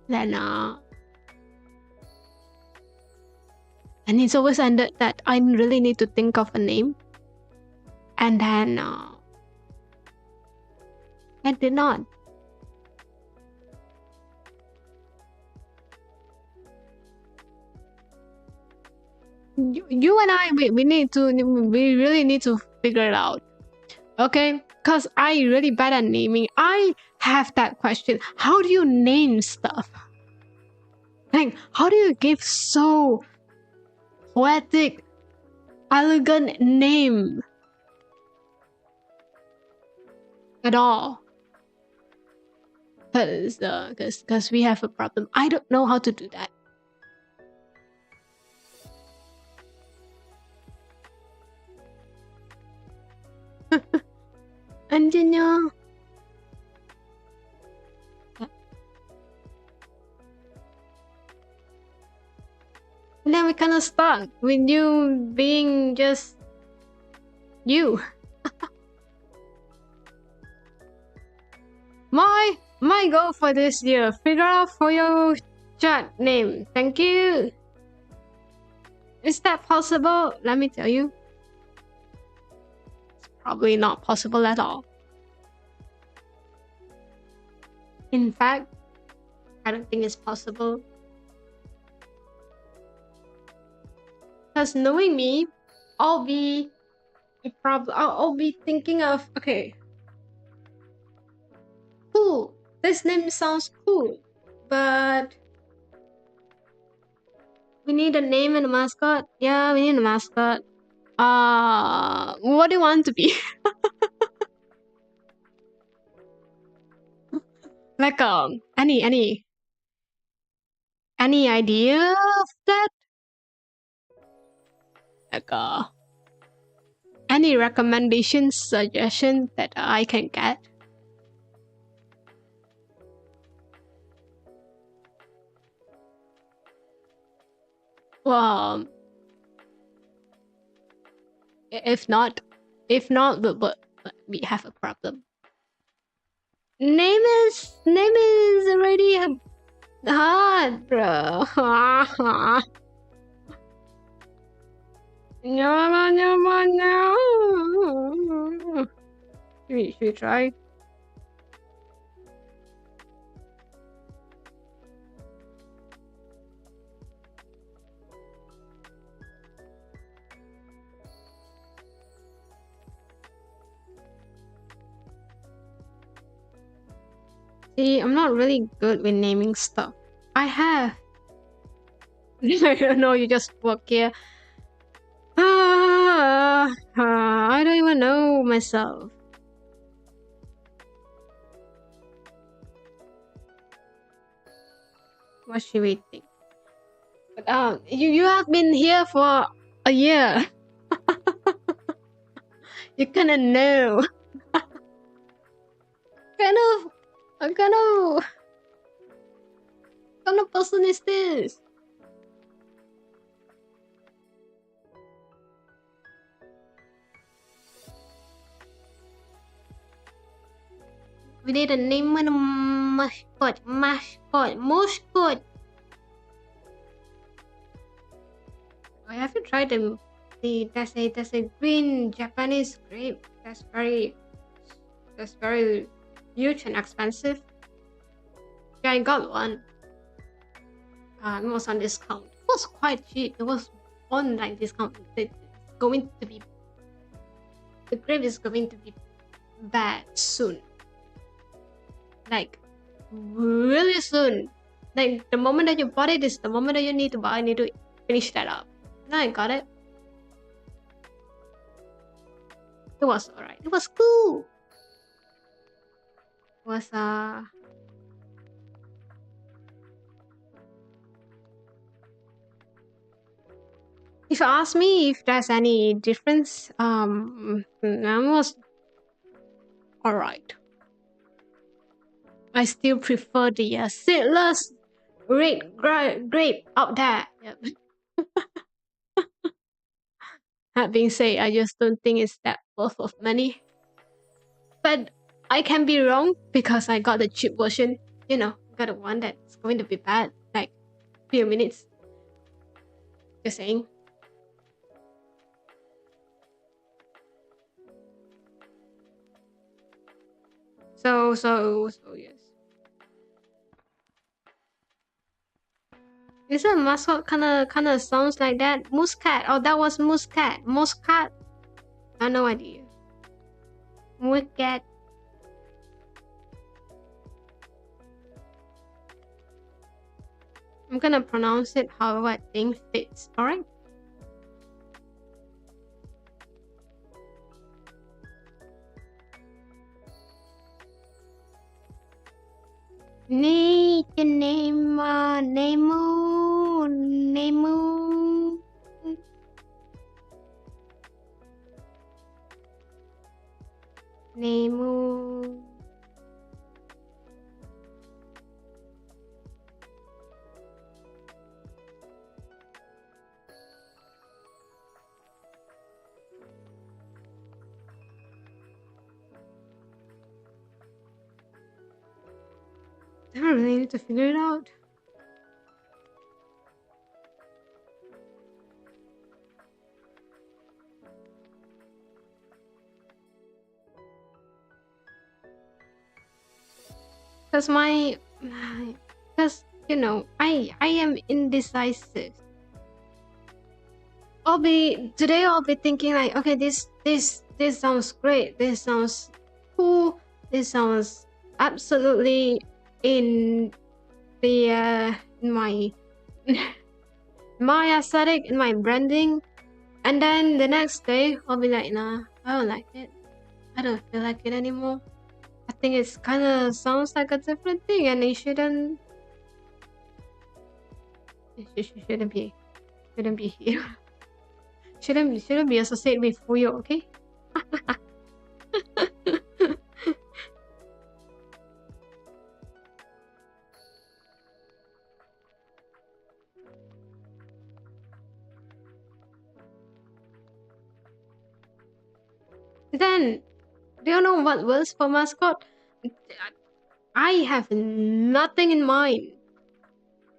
Then and it's always ended that I really need to think of a name, and then I did not. You and I, we really need to figure it out, okay? Because I really bad at naming. I have that question. How do you name stuff? Like, how do you give so poetic, elegant name at all? Because we have a problem. I don't know how to do that. Anjanya. And then we kind of stuck with you being just you. My goal for this year, figure out for your chat name. Thank you. Is that possible? Let me tell you. It's probably not possible at all. In fact, I don't think it's possible. Because knowing me, I'll be thinking of, okay, cool. This name sounds cool, but we need a name and a mascot. Yeah, we need a mascot. What do you want to be? Like any idea of that? Like any recommendations, suggestions that I can get? Well, if not, If not, but we have a problem. Name is already hard, bro. No, no, no, no. Should we try? See, I'm not really good with naming stuff. I have. No, you just work here. I don't even know myself. What should we think? But you have been here for a year. You kind of know. kind of, what kind of person is this? We need a name and a mascot. I haven't tried them. There's a green Japanese grape. That's very huge and expensive. Yeah, I got one. It was on discount. It was quite cheap. It was on like discount. The grape is going to be bad soon. Like really soon. Like the moment that you bought it is the moment that you need to buy. I need to finish that up. Now I got it. It was alright. It was cool. It was if you ask me if there's any difference, it was alright. I still prefer the seedless red grape out there. Yep. That being said, I just don't think it's that worth of money. But I can be wrong because I got the cheap version. You know, got the one that's going to be bad like few minutes. Just saying. So yes. Is it mascot kinda sounds like that? Muscat. Oh, that was Muscat. Muscat. I have no idea. Muscat. I'm gonna pronounce it however I think fits. Alright. Name Nemu. I really need to figure it out. Because you know, I am indecisive. I'll be thinking like, okay, this sounds great. This sounds cool. This sounds absolutely in the in my my aesthetic, in my branding. And then the next day, I'll be like, nah, I don't like it. I don't feel like it anymore. I think it's kind of sounds like a different thing, and it shouldn't be here. shouldn't be associated with Fuyo, okay? Then, do you know what works for mascot? I have nothing in mind.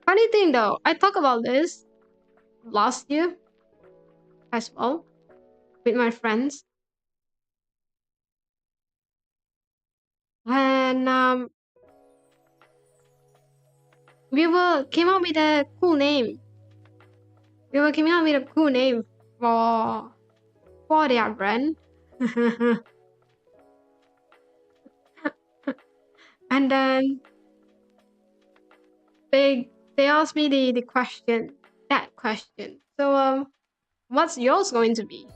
Funny thing though, I talked about this last year as well with my friends, and we were came up with a cool name. We were coming up with a cool name for their brand. And then they asked me the question, that question. So what's yours going to be?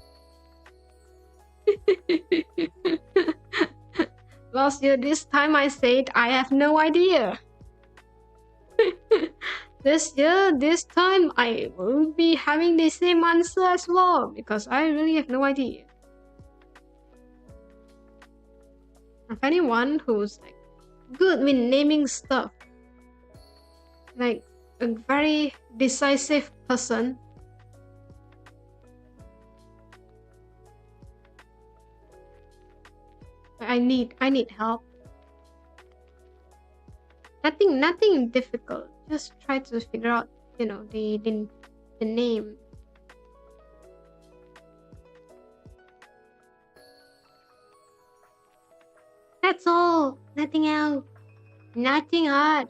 Last year, this time I said I have no idea. This year, this time I will be having the same answer as well because I really have no idea. If anyone who's like good with naming stuff, like a very decisive person, I need help. Nothing difficult. Just try to figure out, the name. That's all. Nothing else. Nothing hard.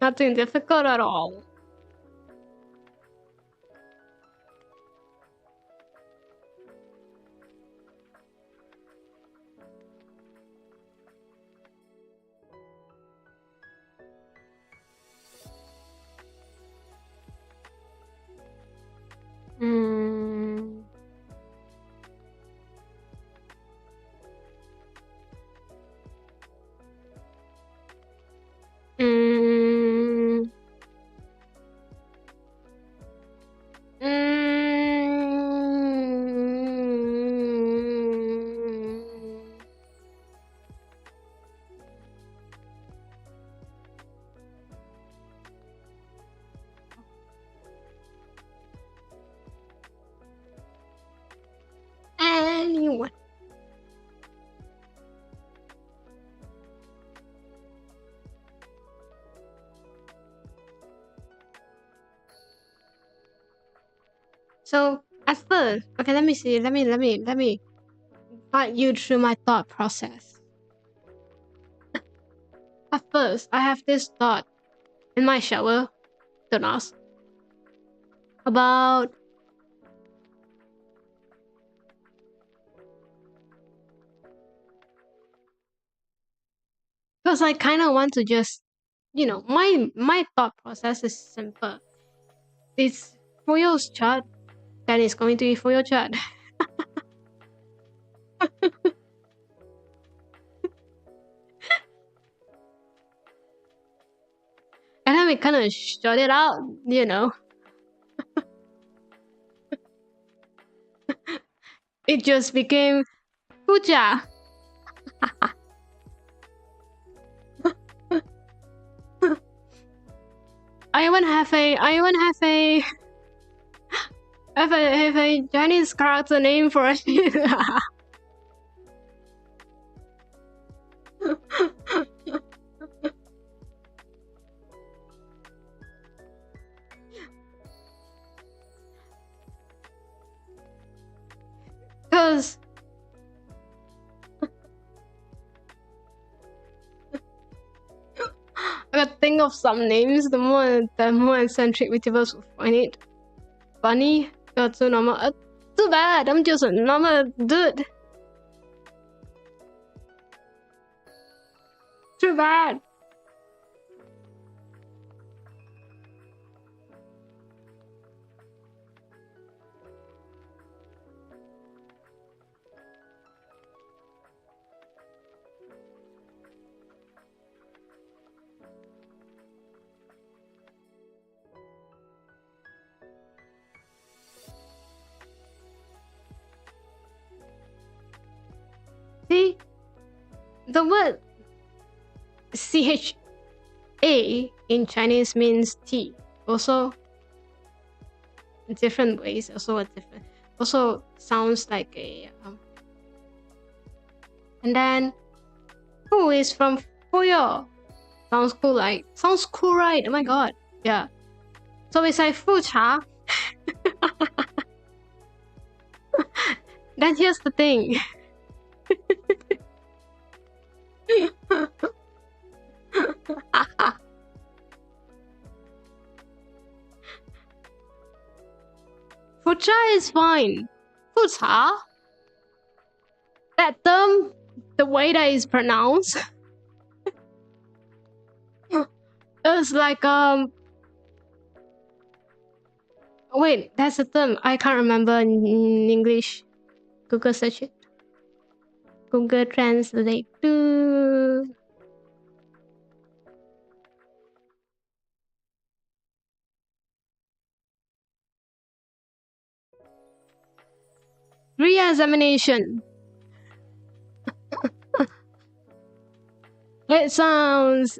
Nothing difficult at all. Mm. Mm. Mm. Anyone. So at first, okay, let me see. Let me guide you through my thought process. At first, I have this thought in my shower, don't ask, about because I kind of want to just, my thought process is simple. It's Fuyo's chat, then it's going to be Fuyo chat. And then we kind of shut it out, It just became Fuja. I even have a Chinese character name for it. Because I could think of some names, the more eccentric VTubers will find it funny. So normal. Too bad, I'm just a normal dude. Too bad. See, the word CHA in Chinese means tea. Also, in different ways, also a different. also sounds like a and then Fu is from Fuyo. Sounds cool, sounds cool, right? Oh my god. Yeah. So it's like Fu Cha. Then here's the thing. Fu Cha is fine. Fu Cha? That term, the way that it's pronounced, it's like wait, that's a term. I can't remember in English. Google search it. Google translate to re-examination. It sounds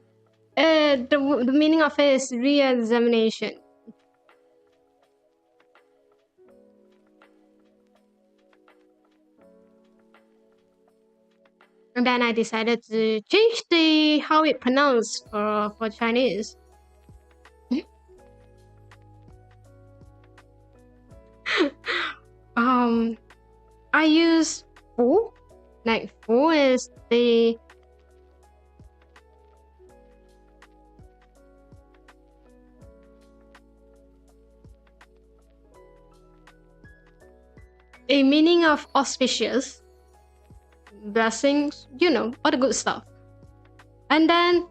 the meaning of it is re-examination. And then I decided to change the how it pronounced for Chinese. I use fu. Like fu is the a meaning of auspicious, blessings, you know, all the good stuff. And then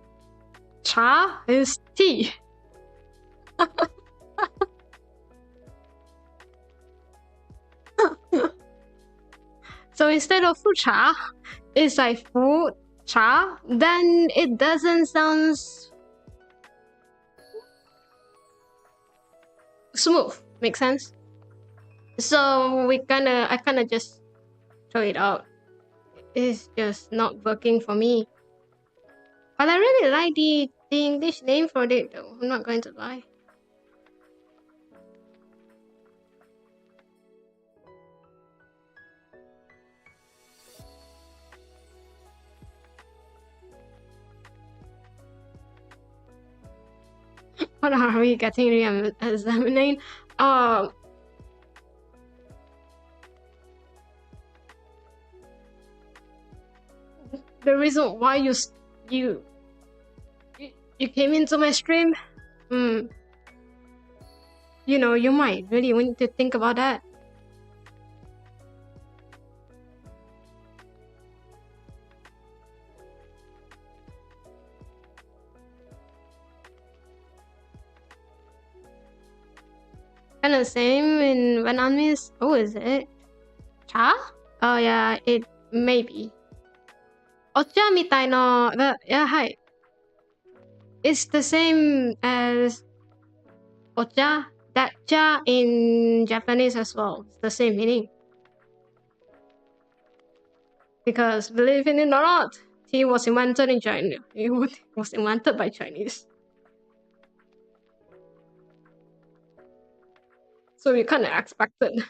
cha is tea. So instead of fu cha, it's like fu cha. Then it doesn't sound smooth. Make sense? So I kinda just throw it out. It's just not working for me. But I really like the English name for it though. I'm not going to lie. What are we getting re-examining? The reason why you came into my stream, you know, you might really want to think about that. Kind of same in Vietnamese. Oh, is it? Cha? Oh yeah, it may be. Ocha mitai no, yeah, hi. It's the same as ocha. That cha in Japanese as well. It's the same meaning. Because believe it or not, tea was invented in China. It was invented by Chinese. So we kind of expected.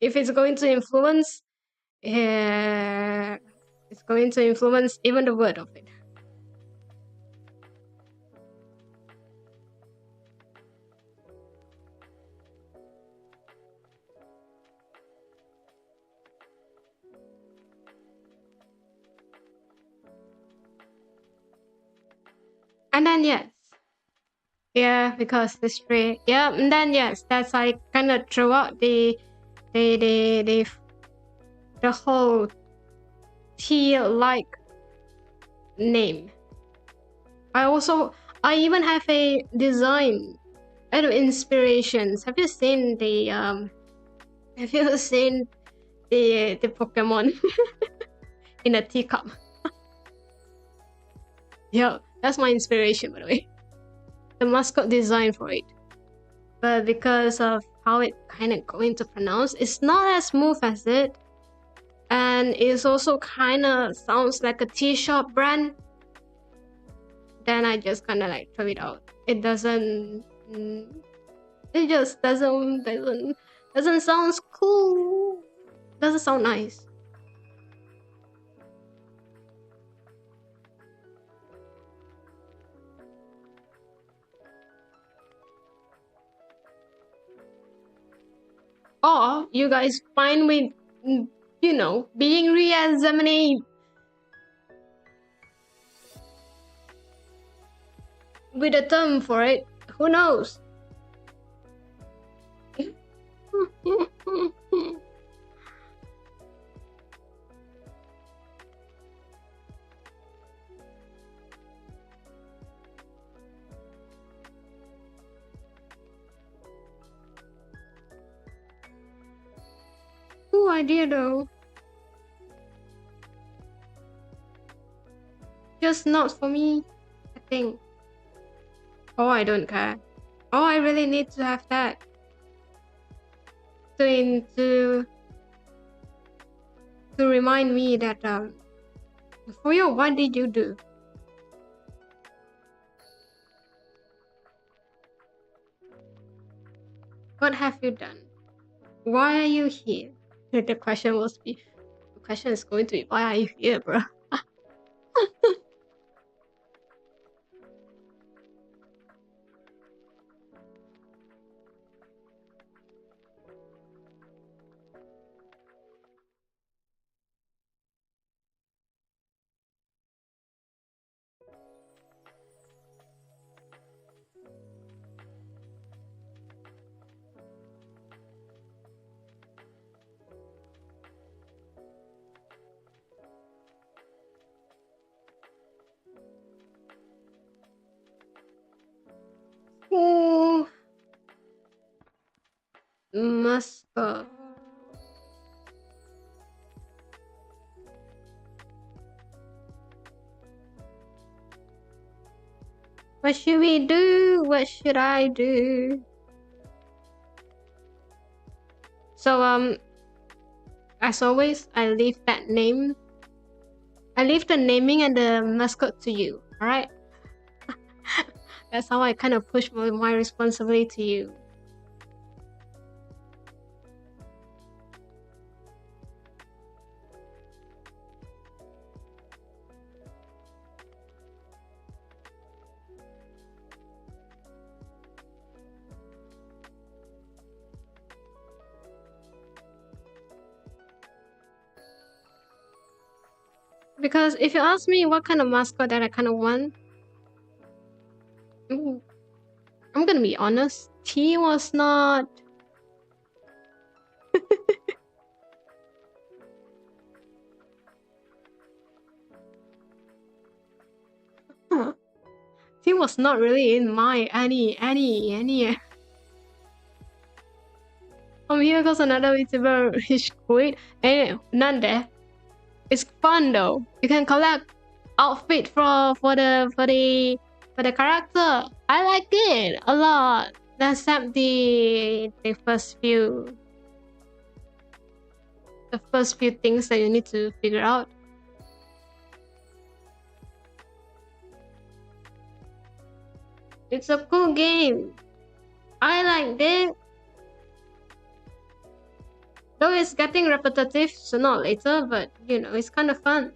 If it's going to influence, it's going to influence even the word of it. And then yes, yeah, because the stray, yeah, and then yes, that's like kind of throw out the whole tea-like name. I even have a design out of inspirations. Have you seen the Pokemon in a teacup? Yeah, that's my inspiration, by the way. The mascot design for it. But because of how it kind of going to pronounce, it's not as smooth as it. And it's also kind of sounds like a tea shop brand. Then I just kind of like throw it out. It doesn't. It just doesn't Doesn't sound cool. Doesn't sound nice. Or you guys fine with, you know, being re-examined with a term for it. Who knows? Cool idea though. Just not for me, I think. Oh, I don't care. Oh, I really need to have that. To remind me that Fuyo, what did you do? What have you done? Why are you here? The question is going to be, why are you here, bro? Oh, mascot. What should we do? What should I do? So as always, I leave the naming and the mascot to you. All right. That's how I kind of push my responsibility to you. Because if you ask me what kind of mascot that I kind of want, I'm gonna be honest. He was not. He was not really in my any. Here goes another vtuber. He's great. Eh, none. It's fun though. You can collect outfit for the character. I like it a lot. Except the first few things that you need to figure out. It's a cool game. I like it. Though it's getting repetitive sooner or later, but you know, it's kind of fun.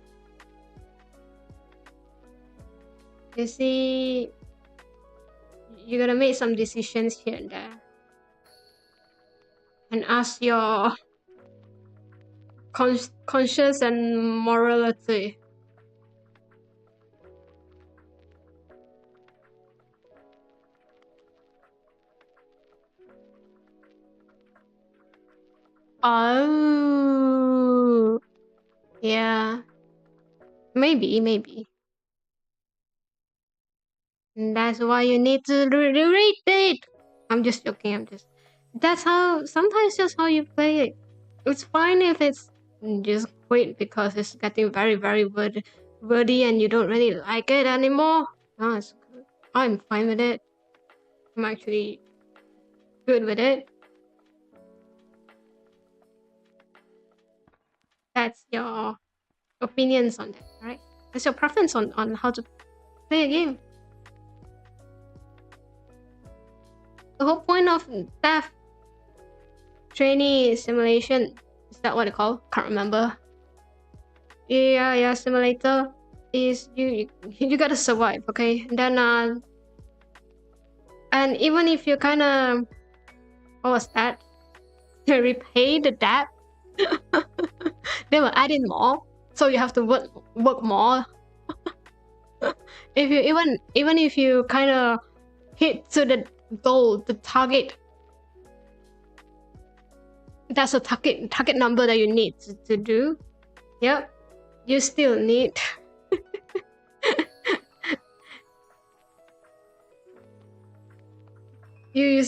You see, you gotta make some decisions here and there. And ask your conscience and morality. Oh, yeah. Maybe. That's why you need to read it. I'm just joking. That's how. Sometimes just how you play it. It's fine if it's just quit because it's getting very, very wordy and you don't really like it anymore. No, it's good. I'm fine with it. I'm actually good with it. That's your opinions on that, right? That's your preference on how to play a game. The whole point of death trainee simulation. Is that what it called? Can't remember. Yeah, simulator is you gotta survive, okay? Then and even if you kind of what was that? Repay the debt, they will add in more, so you have to work more. If you even if you kind of hit to the goal, the target, that's a target number that you need to do. Yep, you still need. you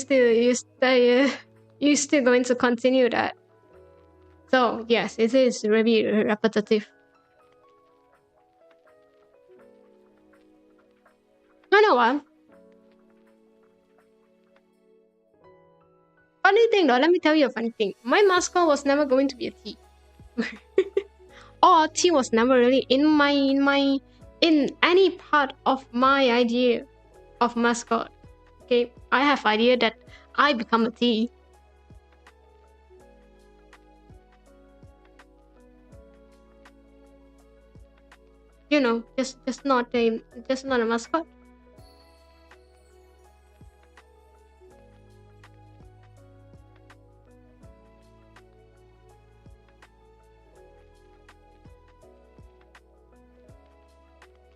still going to continue that. So yes, it is really repetitive. I know what. Funny thing though, let me tell you a funny thing. My mascot was never going to be a T. Or T was never really in any part of my idea of mascot. Okay, I have idea that I become a T. You know, just not a mascot.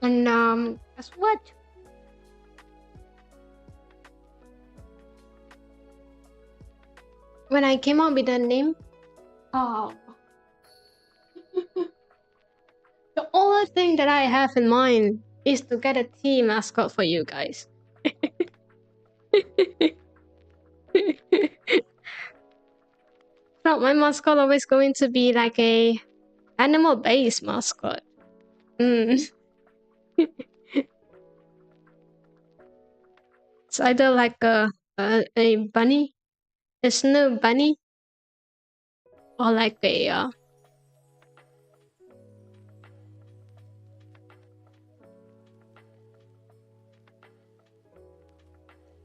And guess what? When I came up with the name, oh, the only thing that I have in mind is to get a T mascot for you guys. So my mascot always going to be like a animal-based mascot. It's either like a bunny, a snow bunny, or like a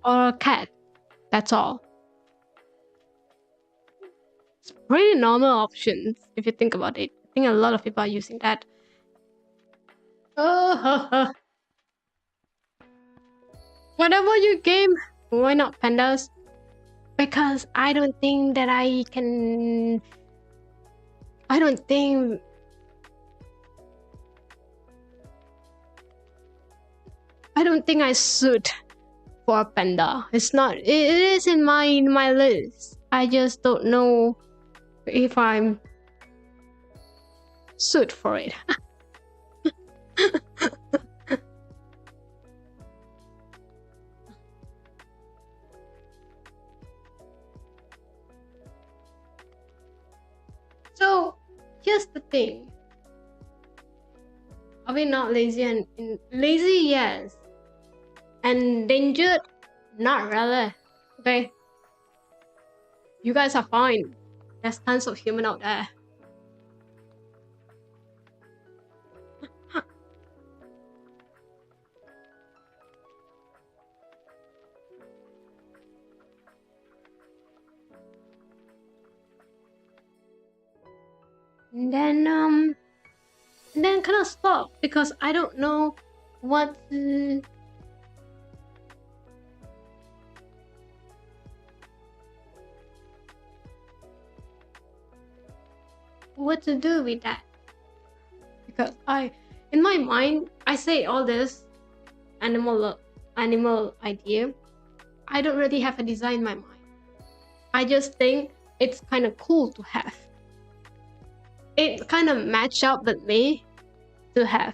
or a cat. That's all. It's pretty normal options if you think about it. I think a lot of people are using that. Oh, whatever you game, why not pandas? Because I don't think that I can. I don't think. I don't think I suit for a panda. It's not. It is in my list. I just don't know if I'm suit for it. So here's the thing. Are we not lazy? And lazy, yes. Endangered, not really. Okay. You guys are fine. There's tons of human out there. And then kind of stop because I don't know what to do with that, because in my mind I say all this animal idea. I don't really have a design in my mind. I just think it's kind of cool to have. It kind of match up with me to have.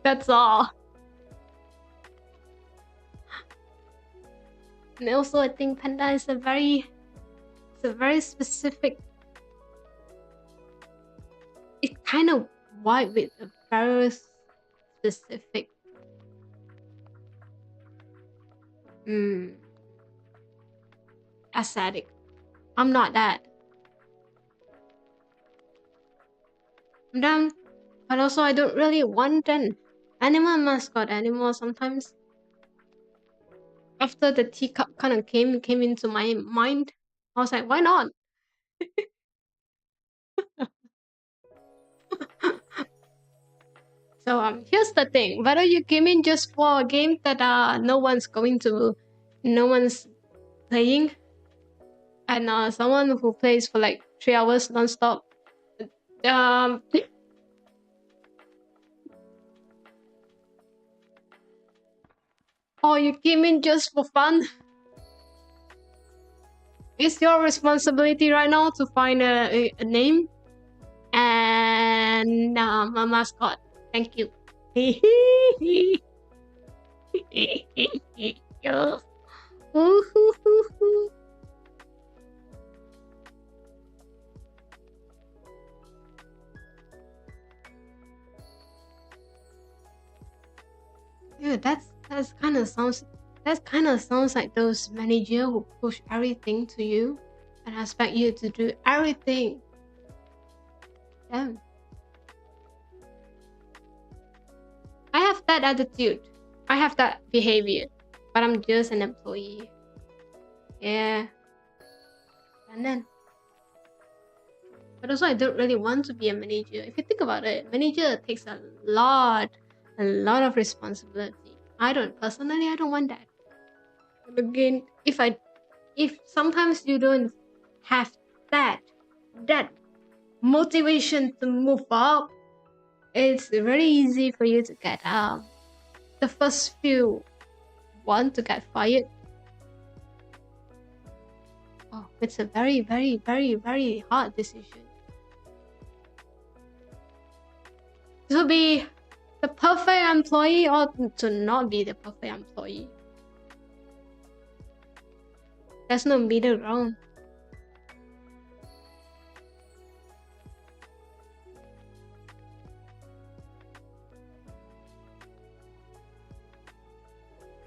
That's all. And also I think panda is a very specific. It's kind of wide with a very specific aesthetic. I'm not that. I'm done. But also I don't really want an animal mascot anymore sometimes. after the teacup kind of came into my mind, I was like, why not? So here's the thing: whether you came in just for a game that no one's playing, and someone who plays for like 3 hours non-stop, um, or you came in just for fun, it's your responsibility right now to find a name and a mascot. Thank you. Yeah, that's kind of sounds like those manager who push everything to you and expect you to do everything. Damn. I have that attitude. I have that behavior, but I'm just an employee. Yeah. And then, but also I don't really want to be a manager. If you think about it, manager takes a lot of responsibility. I don't want that. But again, if sometimes you don't have that motivation to move up, it's very easy for you to get the first few want to get fired. Oh, it's a very, very, very, very hard decision. To be the perfect employee or to not be the perfect employee. There's no middle ground.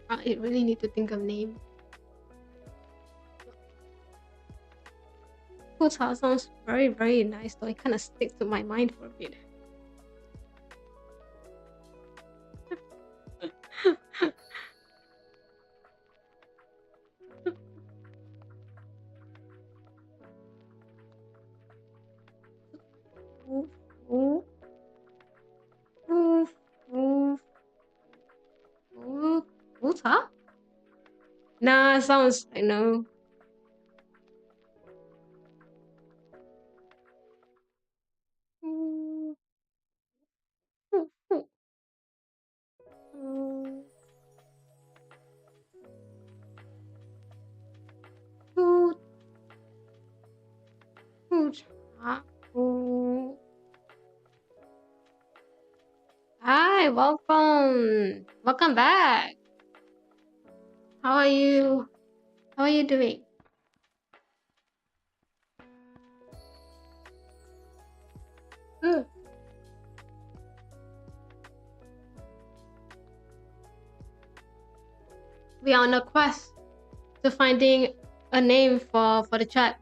I really need to think of name. Hotel sounds very, very nice, though it kind of sticks to my mind for a bit. Hotel? Nah, sounds I know. Hi, welcome. Welcome back. How are you? How are you doing? We are on a quest to finding a name for the chat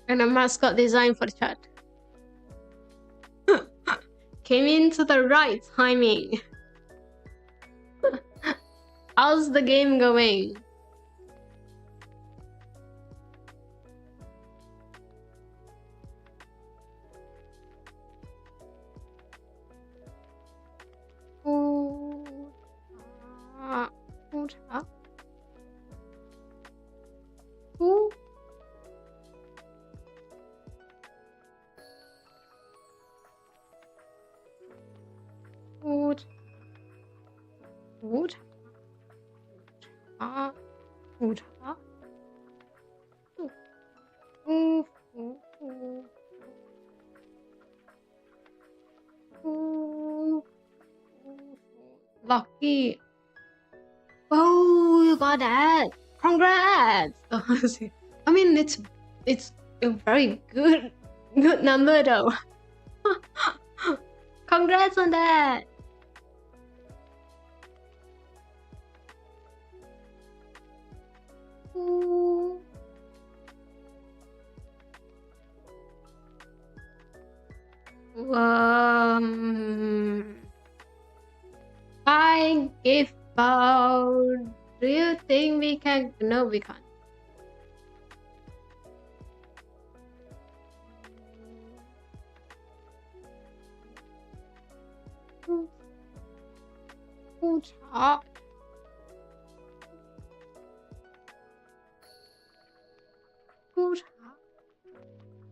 and a mascot design for the chat. Came into the right timing. How's the game going? Lucky. Oh, you got that. Congrats. I mean, it's a very good number though. Congrats on that. I give out Do you think we can? No, we can't.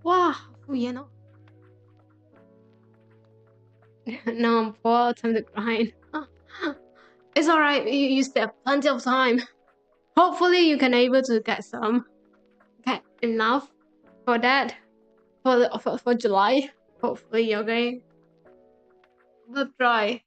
Wow, you know. No, I'm poor. Time to grind. It's alright. You still have plenty of time. Hopefully, you can able to get enough for that for July. Hopefully, okay. We'll try.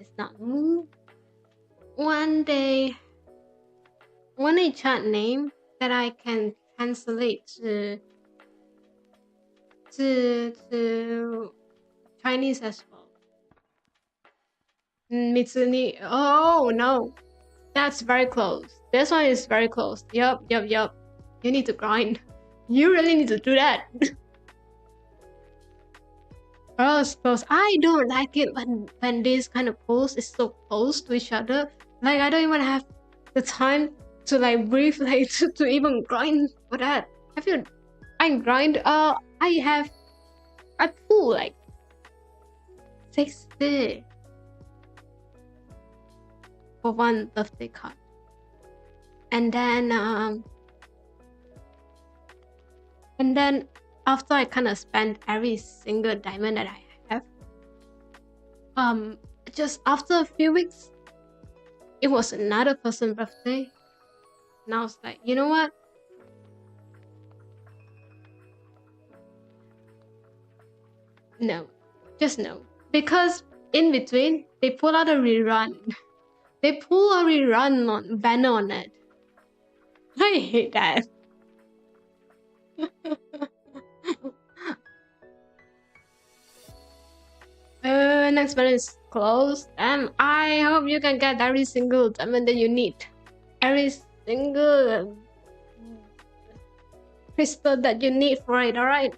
It's not move. One day, one chat name that I can translate to Chinese as well. Mitsuni. Oh no, that's very close. This one is very close. Yup. You need to grind. You really need to do that. Close. I don't like it when this kind of post is so close to each other. Like I don't even have the time to like breathe, like to even grind for that. I grind. I have I pull like 60 for one birthday card, and then after I kind of spend every single diamond that I have, just after a few weeks, it was another person's birthday, and I was like, you know what? No, just no, because in between they pull out a rerun. They pull a rerun on banner on it. I hate that. Next one is closed. I hope you can get every single diamond that you need. Every single crystal that you need for it, alright?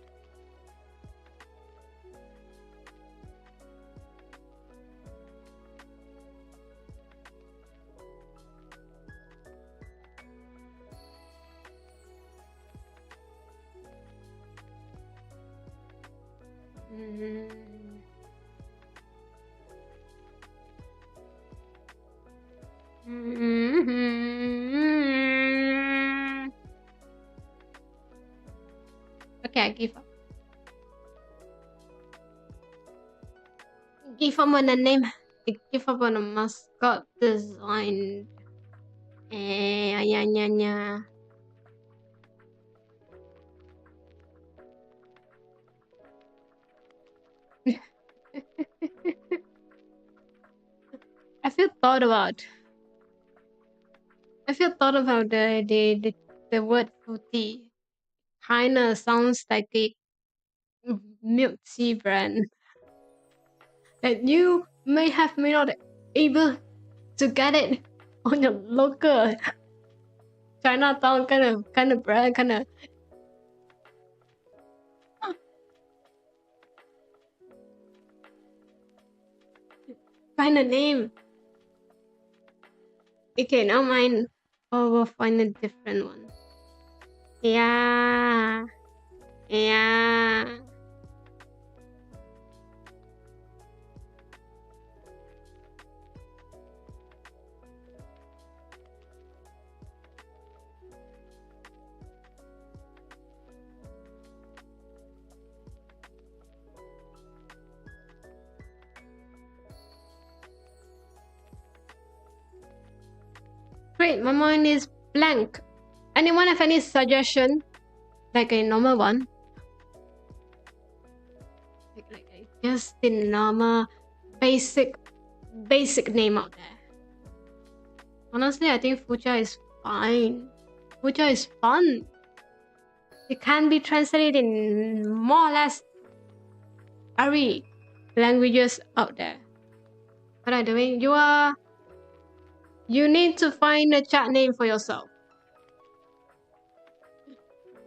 Okay, I give up. Give up on the name. Give up on the mascot design. Yeah. I feel thought about the word fruity. Kinda sounds like a milk tea brand that you may not able to get it on your local Chinatown kind of brand kind of name. Okay, now mine. Oh, we'll find a different one. Yeah. Great, my mind is blank. Anyone have any suggestion? Like a normal one? Like just the normal basic name out there. Honestly, I think Fuja is fine. Fuja is fun. It can be translated in more or less every languages out there. What are you doing? You need to find a chat name for yourself.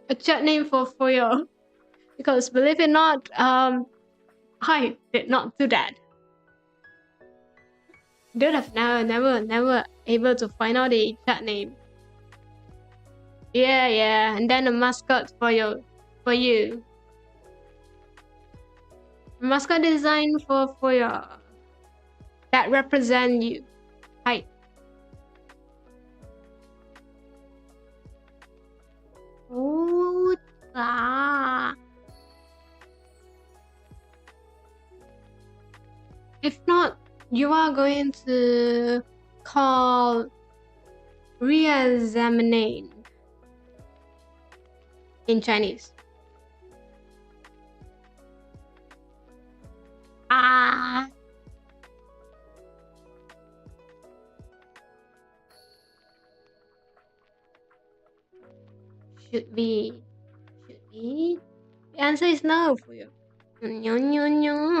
a chat name for Fuyo. Because believe it or not, I did not do that. Don't have never able to find out the chat name. Yeah, and then a mascot for you. Mascot design for your that represent you. Hi. Ooh, if not, you are going to call re-examine in Chinese. Should be. The answer is no for you. No.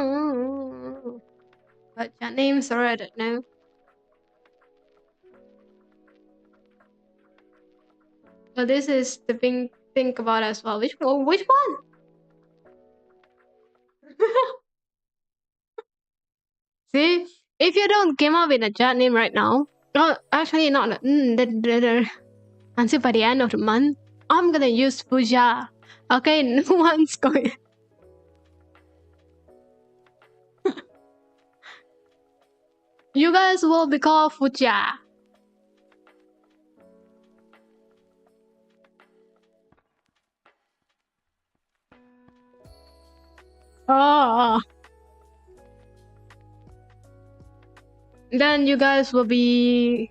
But your name, sorry, I don't know. So this is the thing think about as well. Which one? See, if you don't came up with a chat name right now, no, actually not. The until by the end of the month, I'm gonna use Fuja. Okay, no one's going. You guys will be called Fuja. Oh. Then you guys will be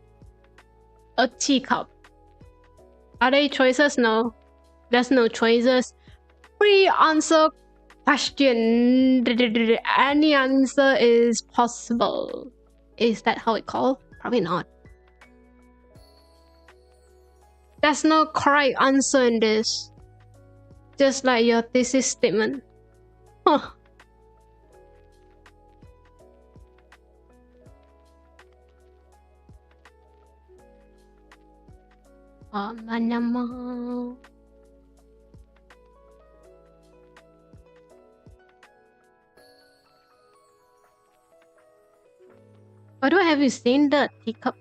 a teacup. Are there choices? No. There's no choices. Free answer question. Any answer is possible. Is that how it called? Probably not. There's no correct answer in this. Just like your thesis statement. Huh. Although, have you seen the teacup?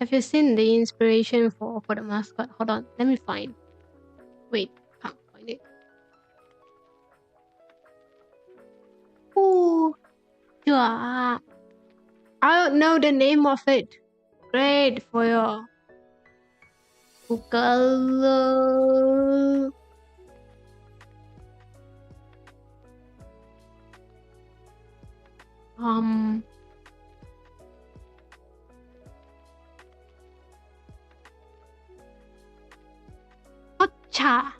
Have you seen the inspiration for the mascot? Hold on, let me find. Wait, can't find it. Ooh, yeah. I don't know the name of it. Great for your Google. Hotcha.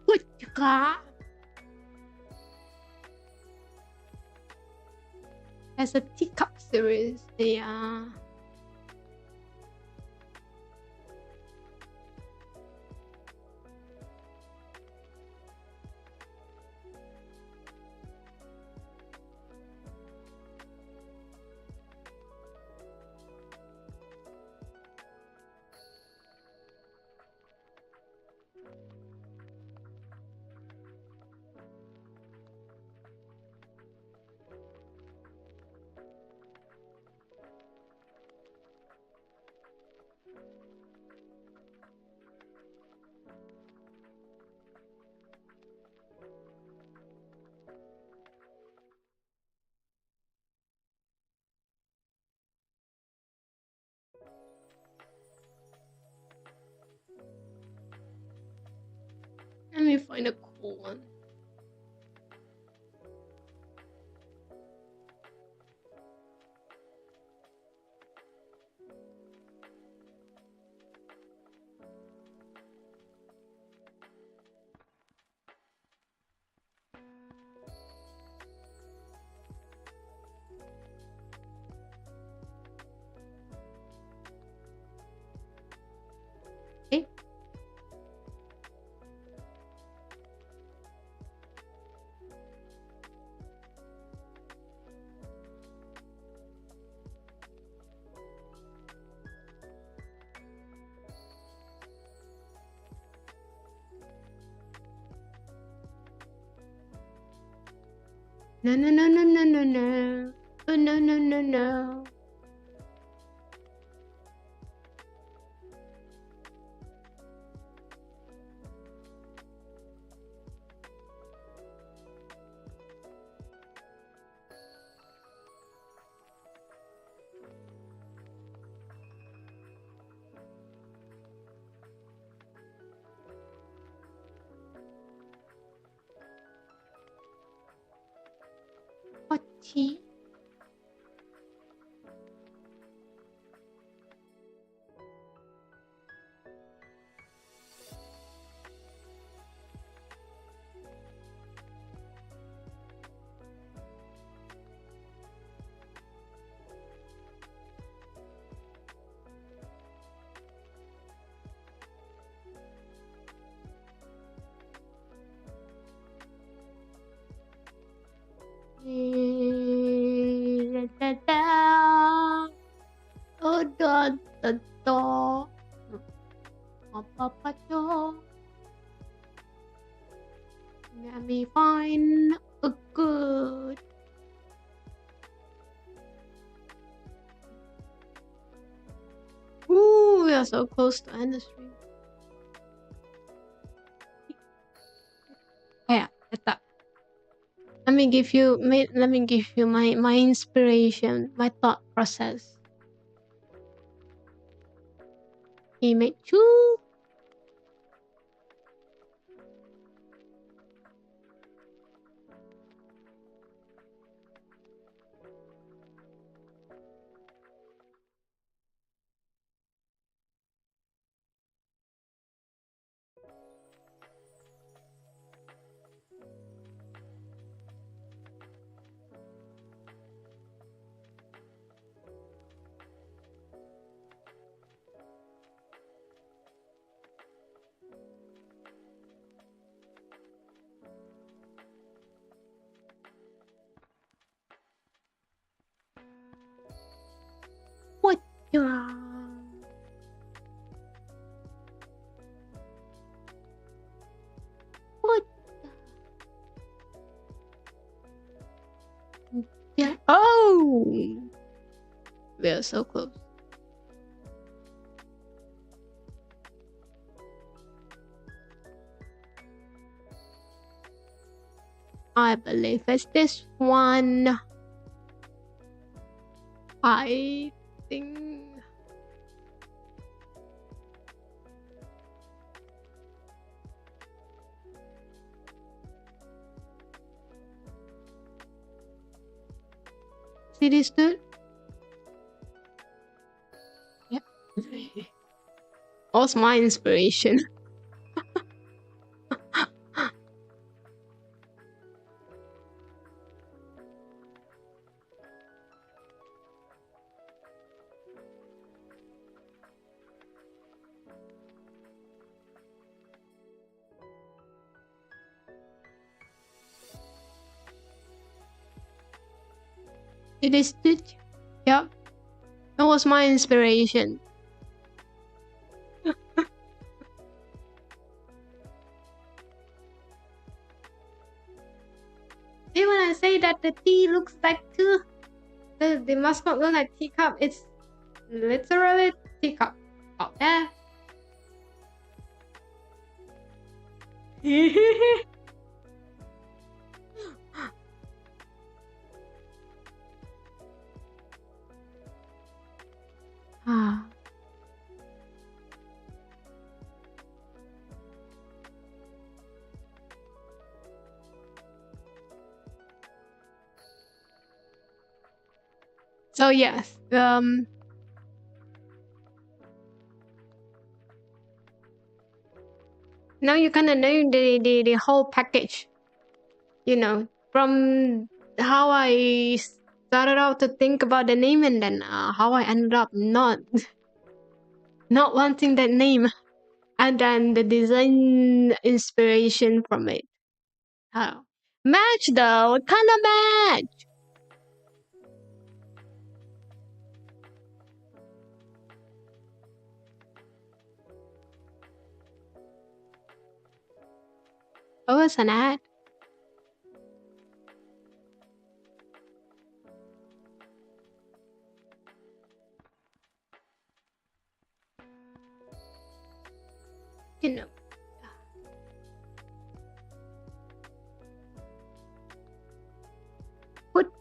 Hotcha. As a teacup series, yeah. Let me find a cool one. Okay. No, no, no, no, no, no, no. Oh, no, no, no, no. Pochi. Da, da, da. Oh, da, da, da. Let me find a good. Ooh, we are so close to end the stream. Yeah, that. Let me give you my inspiration, my thought process. Imechu. What? What? Yeah. Oh, we are so close. I believe it's this one. I think. See this dude? Yep. What's my inspiration? See this dude? Yep. That was my inspiration. See, when I say that the tea looks like the mascot looks like teacup, it's literally teacup out there. Ah. So yes, now you kind of know the whole package, you know, from how I started out to think about the name, and then how I ended up not wanting that name, and then the design inspiration from it. Oh, match though, what kind of match? Oh, it's an ad. you know. Put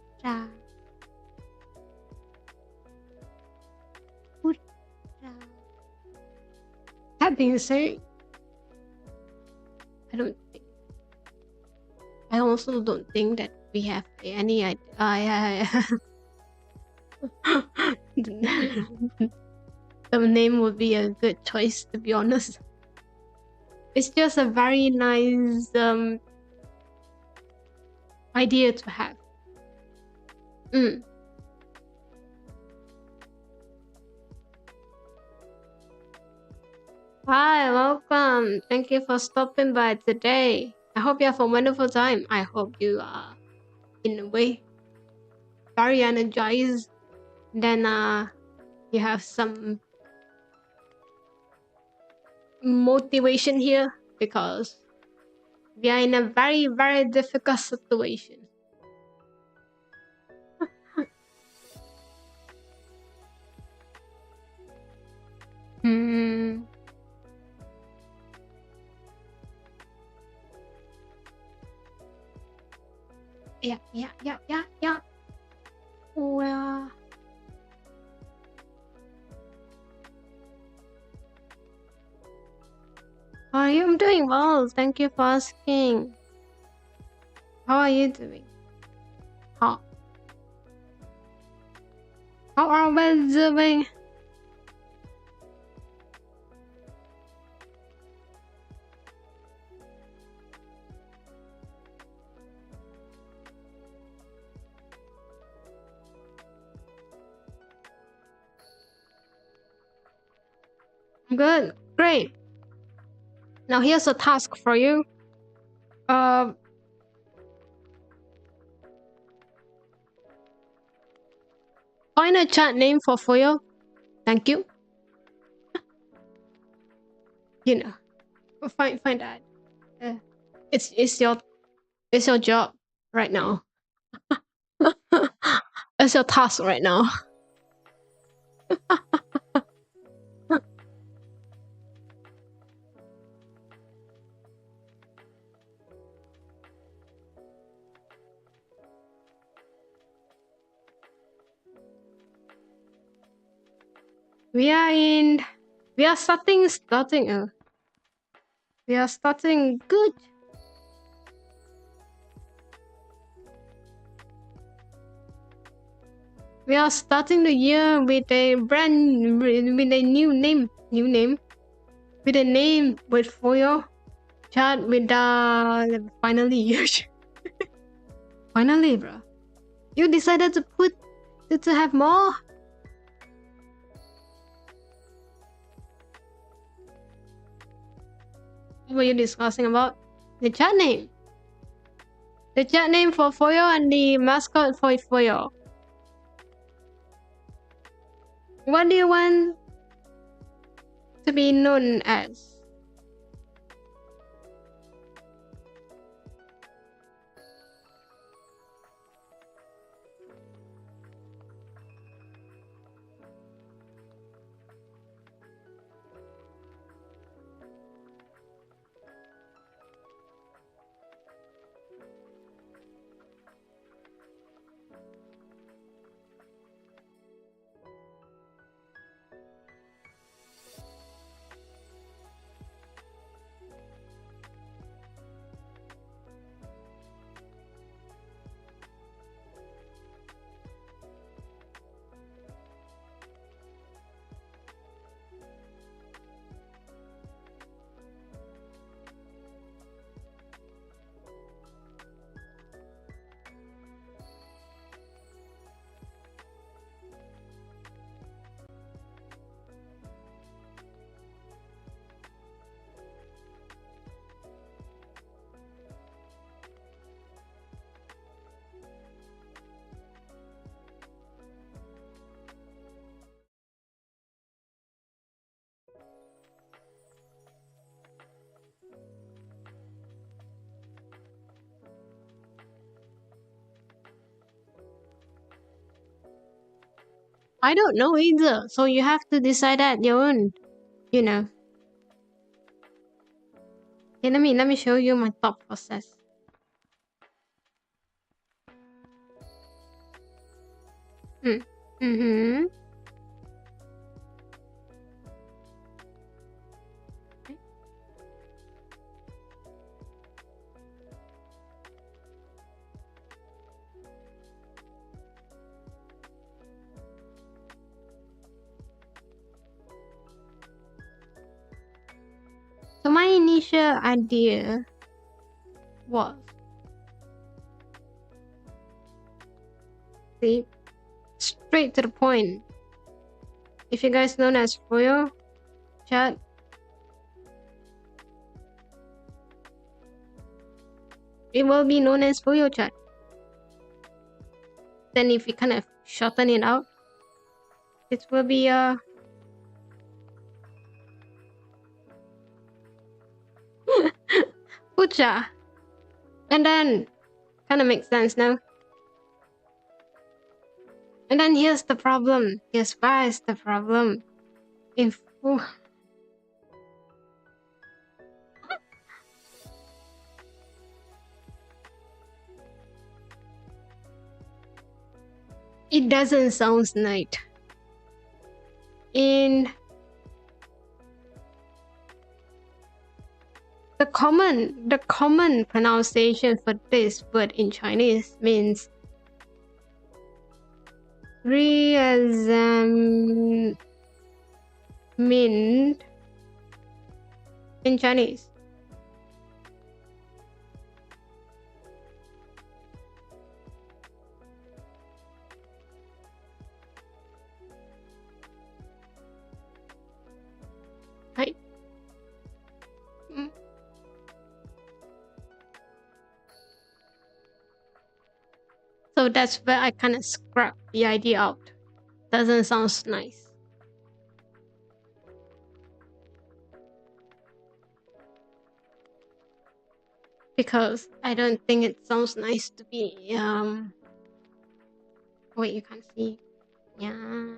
put That being said, I also don't think that we have any idea. The name would be a good choice, to be honest. It's just a very nice idea to have. Hi, welcome. Thank you for stopping by today. I hope you have a wonderful time. I hope you are, in a way, very energized. Then you have some motivation here because we are in a very, very difficult situation. Yeah. Well, I am doing well. Thank you for asking. How are you doing? How are we doing? Good. Great. Now here's a task for you. Find a chat name for Fuyo. Thank you. You know, find that. It's your job right now. It's your task right now. We are starting. We are starting good. We are starting the year with a new name, with a name with Fuyo. Chat with finally, finally, bro. You decided to have more. What were you discussing about? The chat name. The chat name for Fuyo and the mascot for Fuyo. What do you want to be known as? I don't know either, so you have to decide that your own, you know. Okay, let me show you my thought process. Mm-hmm. So my initial idea was, see, straight to the point. If you guys know as Fuyo chat, it will be known as Fuyo chat. Then if you kind of shorten it out, it will be Fucha. And then kind of makes sense now. And then here's the problem. Here's why is the problem. In Fu, it doesn't sound nice. In the common pronunciation for this word in Chinese means reexamine in Chinese. Right? So that's where I kind of scrap the idea out. Doesn't sound nice. Because I don't think it sounds nice to be wait, you can't see. Yeah.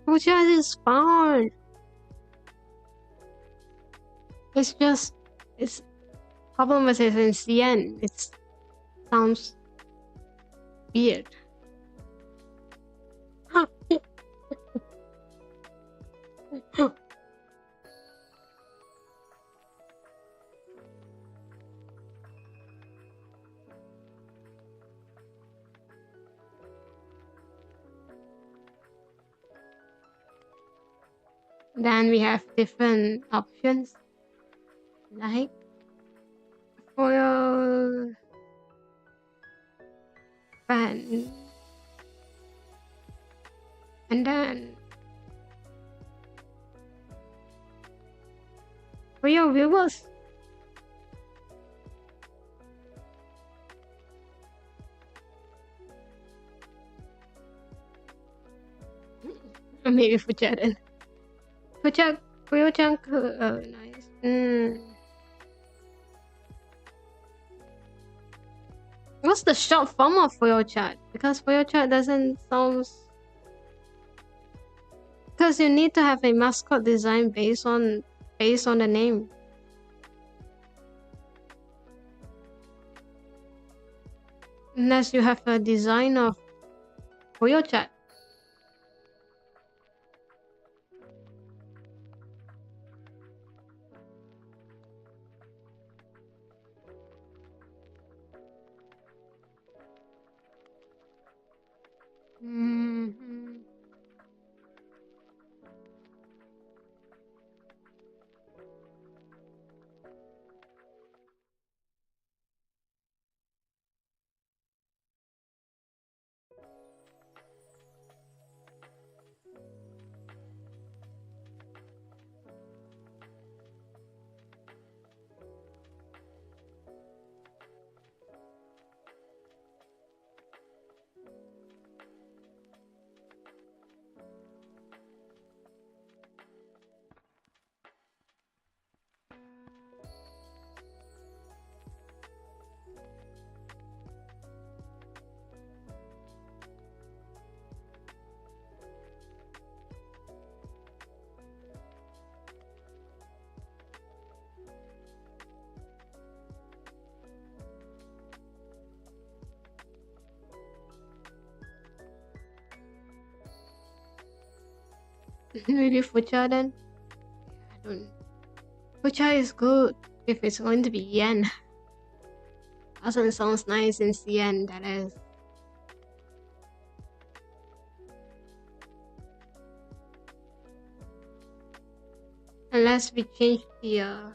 Which is fun. It's just it's problem with it is the end. It sounds weird. Then we have different options like foil fan, and then for your viewers, maybe for Jaden. For your chunk, oh nice. What's the short form of for your chat? Because for your chat doesn't sound. Because you need to have a mascot design based on the name. Unless you have a design of for your chat. Maybe fucha then? I don't. Fucha is good if it's going to be yen. Doesn't sounds nice in CN, that is. Unless we change the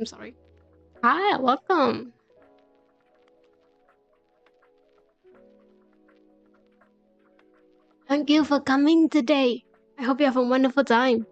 I'm sorry. Hi, welcome. Thank you for coming today. I hope you have a wonderful time.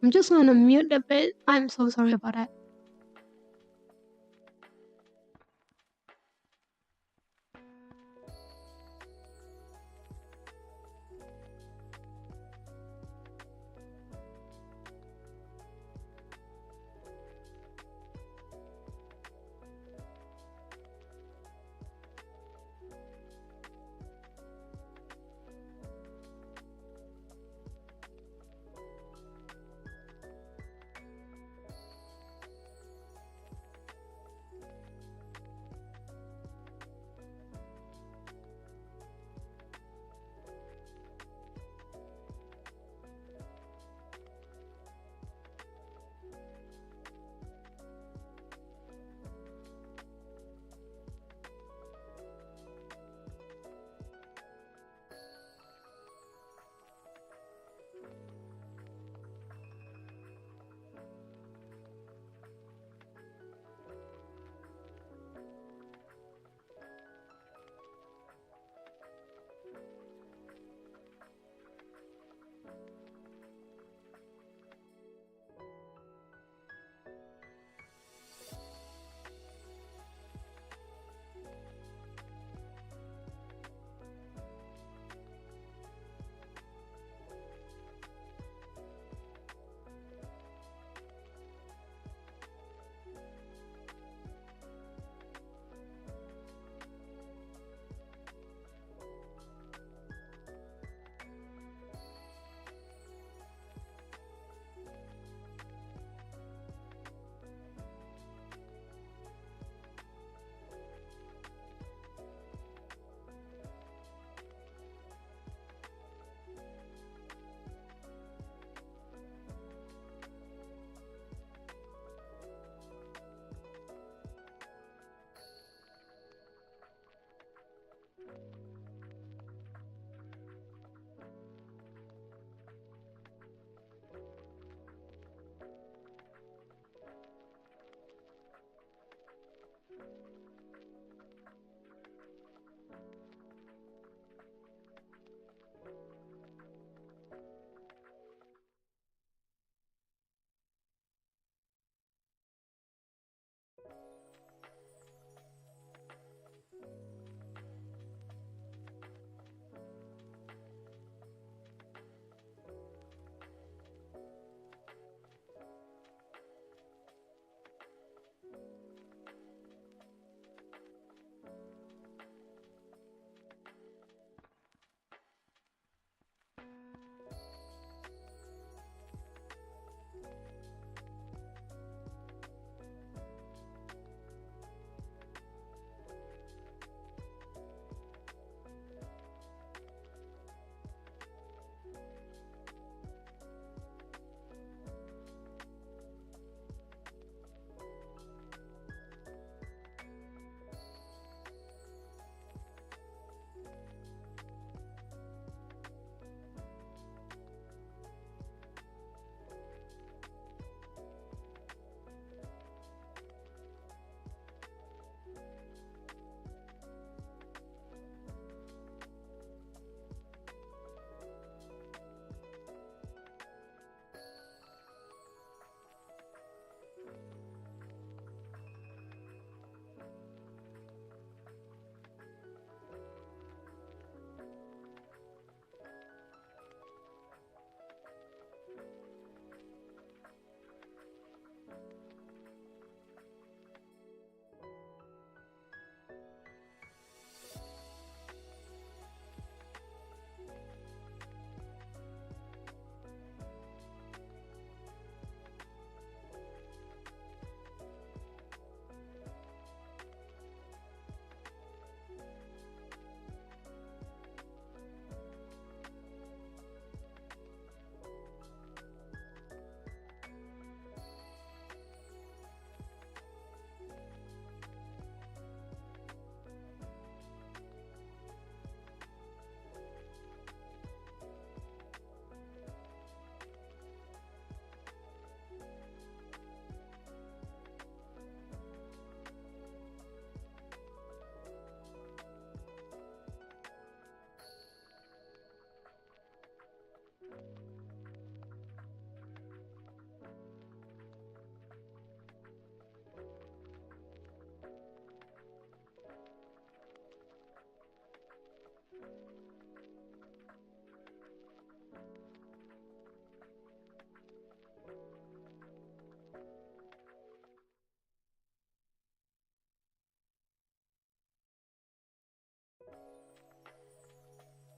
I'm just gonna mute a bit. I'm so sorry about that.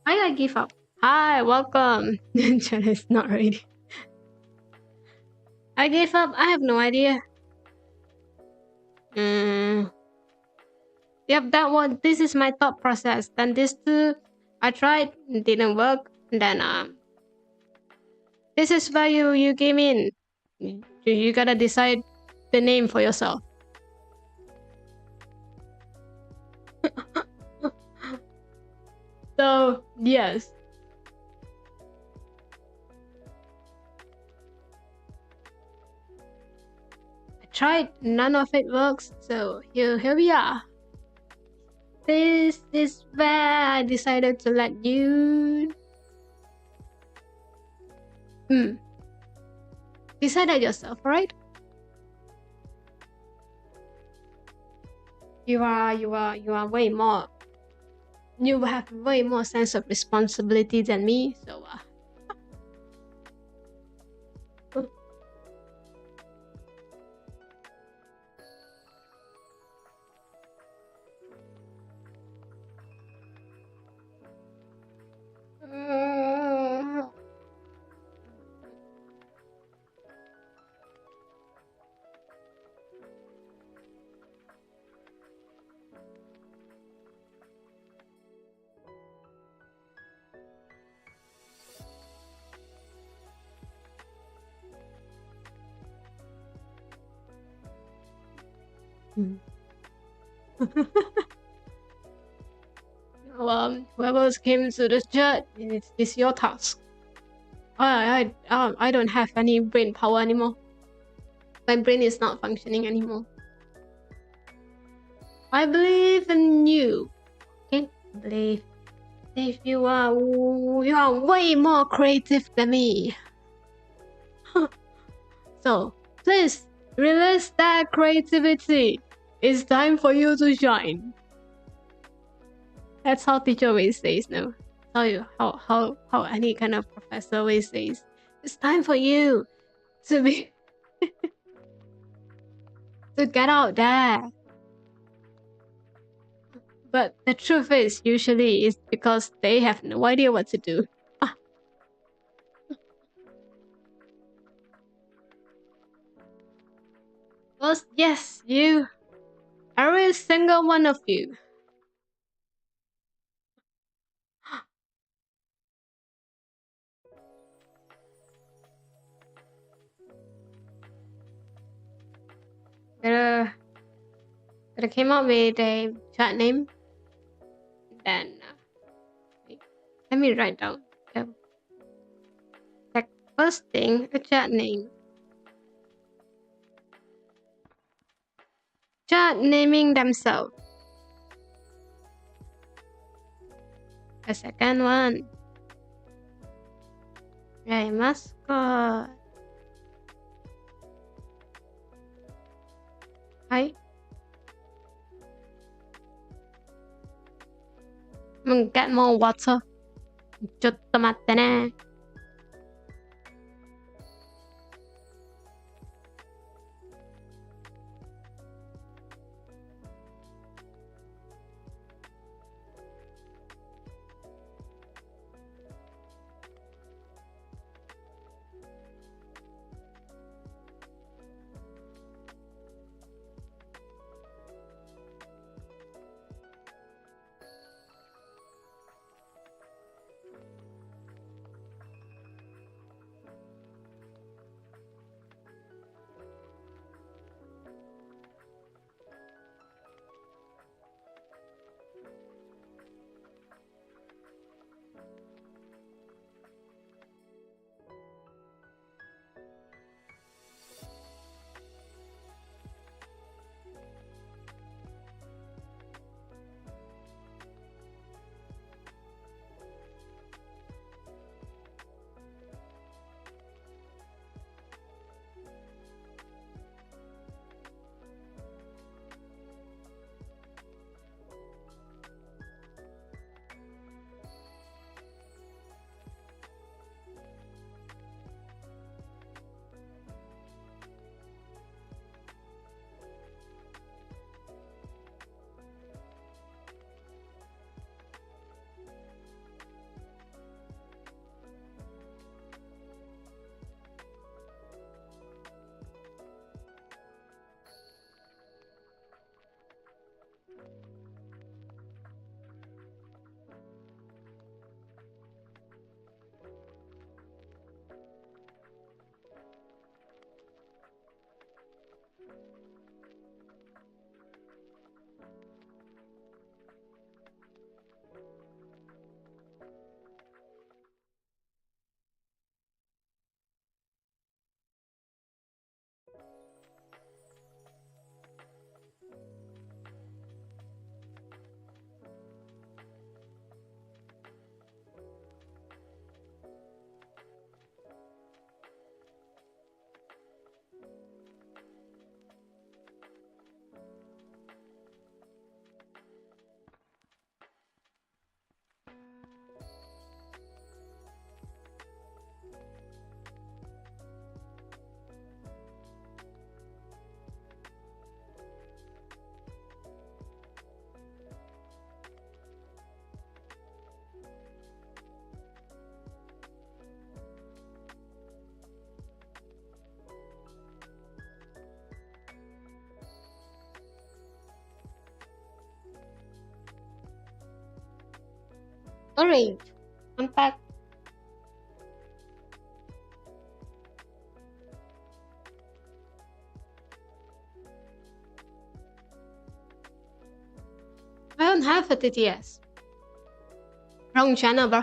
I give up. Hi, welcome. Chat is not ready. I gave up. I have no idea. Mm. Yep, that one. This is my thought process. Then this two, I tried, didn't work. Then this is where you came in. You gotta decide the name for yourself. So yes, I tried. None of it works. So here we are. This is where I decided to let you. Decide that yourself, right? You are way more. You have way more sense of responsibility than me. So whoever came to this chat, it's your task. I don't have any brain power anymore. My brain is not functioning anymore. I believe in you. Okay, believe. If you are way more creative than me. So please release that creativity. It's time for you to shine. That's how teacher always says, no? How any kind of professor always says. It's time for you to be to get out there. But the truth is, usually it's because they have no idea what to do. Well, yes, you. Every single one of you. Gotta, gotta came up with a chat name. Then, let me write down. The first thing, a chat name. Chat naming themselves. The second one. A mascot. Hi. Get more water. ちょっと待ってね。Alright, I'm back. I don't have a TTS. Wrong channel, bro.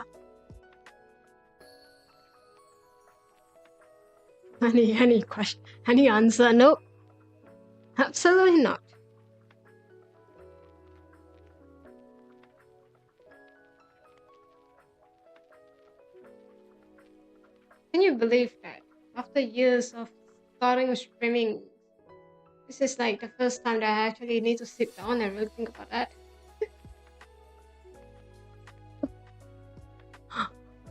Any question? Any answer? No. Absolutely not. Can you believe that after years of starting streaming, this is like the first time that I actually need to sit down and really think about that?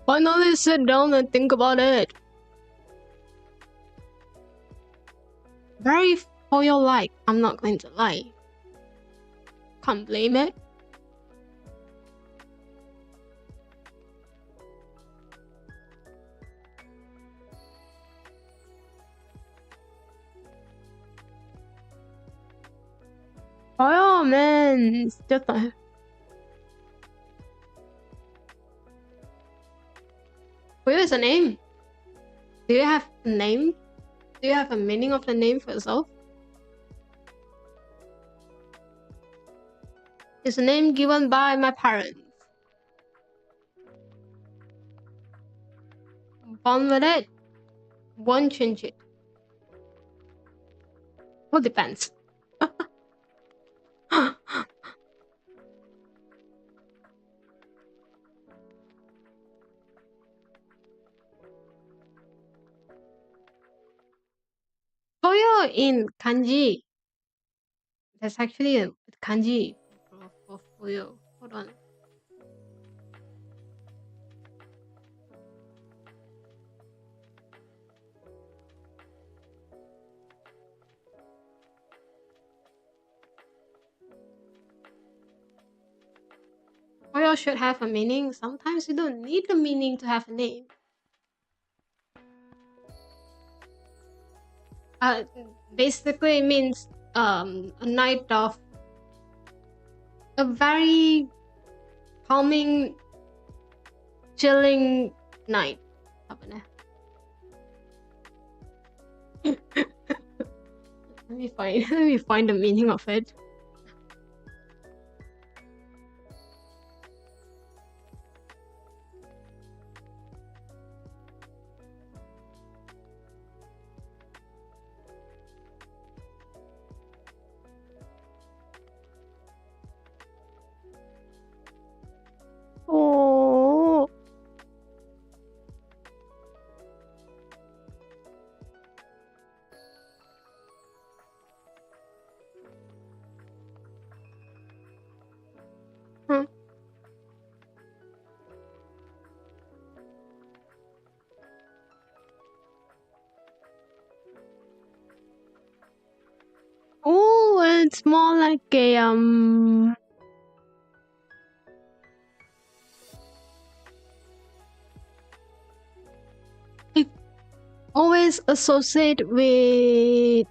Finally sit down and think about it. Very Fuyo-like, I'm not going to lie. Can't blame it. Oh man, it's just a... Fuyo is a name. Do you have a name? Do you have a meaning of the name for yourself? It's a name given by my parents. Born with it. Won't change it. Well, depends. Fuyo in kanji. There's actually a kanji for Fuyo. Hold on. Fuyo should have a meaning. Sometimes you don't need a meaning to have a name. Basically it means a night of a very calming, chilling night. Apa na? let me find the meaning of it. Oh. Huh. Oh, it's more like a it always associate with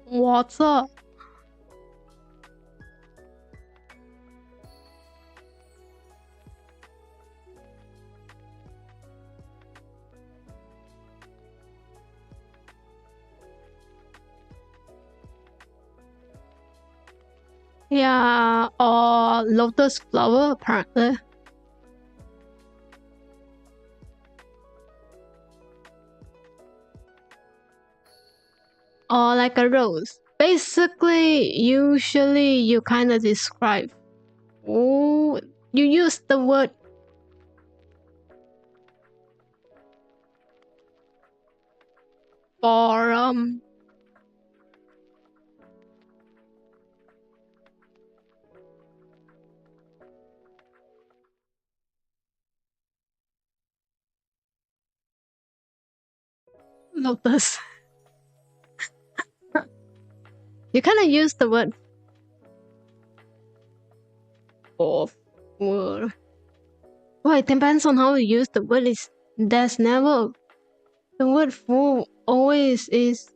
water. Yeah, or lotus flower apparently. Or like a rose. Basically, usually you kind of describe. Oh, you use the word for lotus. You kind of use the word for. Well, it depends on how you use the word. There's never The word for always is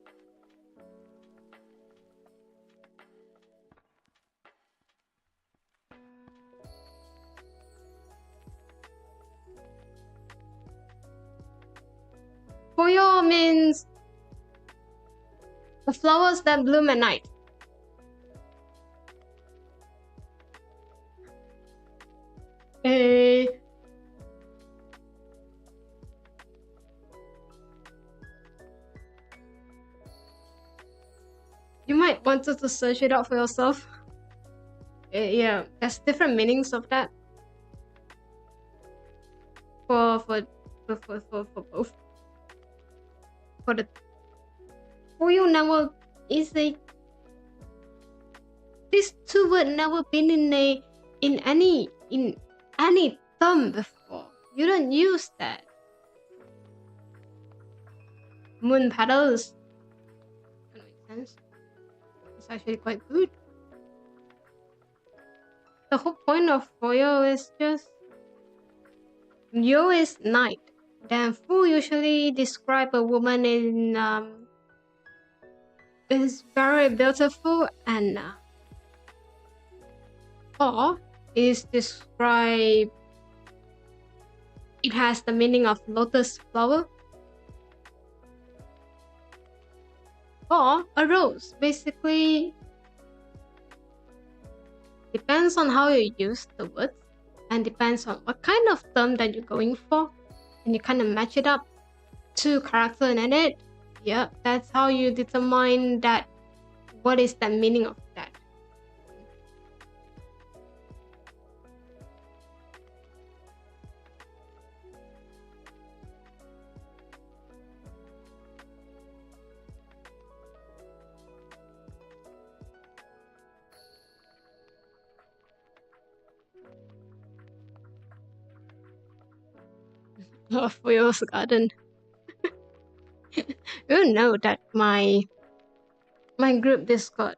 Fuyo means the flowers that bloom at night. Eh, you might want to search it out for yourself. Yeah, there's different meanings of that for both. For the Fuyo never is a these two words never been in any term before. You don't use that. Moon petals. That makes sense. It's actually quite good. The whole point of Fuyo is just Yo is night. Then Fu usually describe a woman in is very beautiful, and or is describe it has the meaning of lotus flower or a rose. Basically depends on how you use the words and depends on what kind of term that you're going for, and you kind of match it up to character in it. Yeah, that's how you determine that what is the meaning of that. Fuyo's garden. You know that my group Discord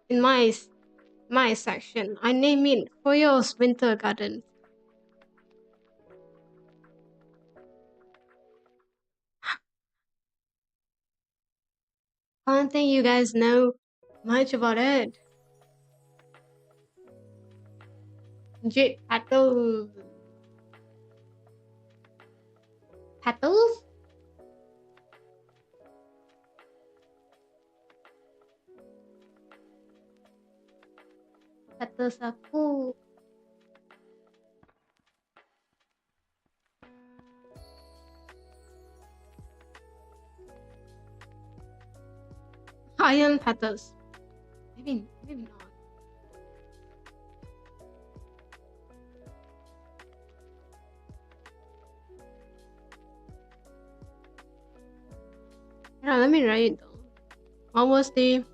in my section, I name it Fuyo's winter garden. I don't think you guys know much about it. Jade petals. Petals? Petals aku. Iron petals. Maybe not. Yeah, let me write it down. What was the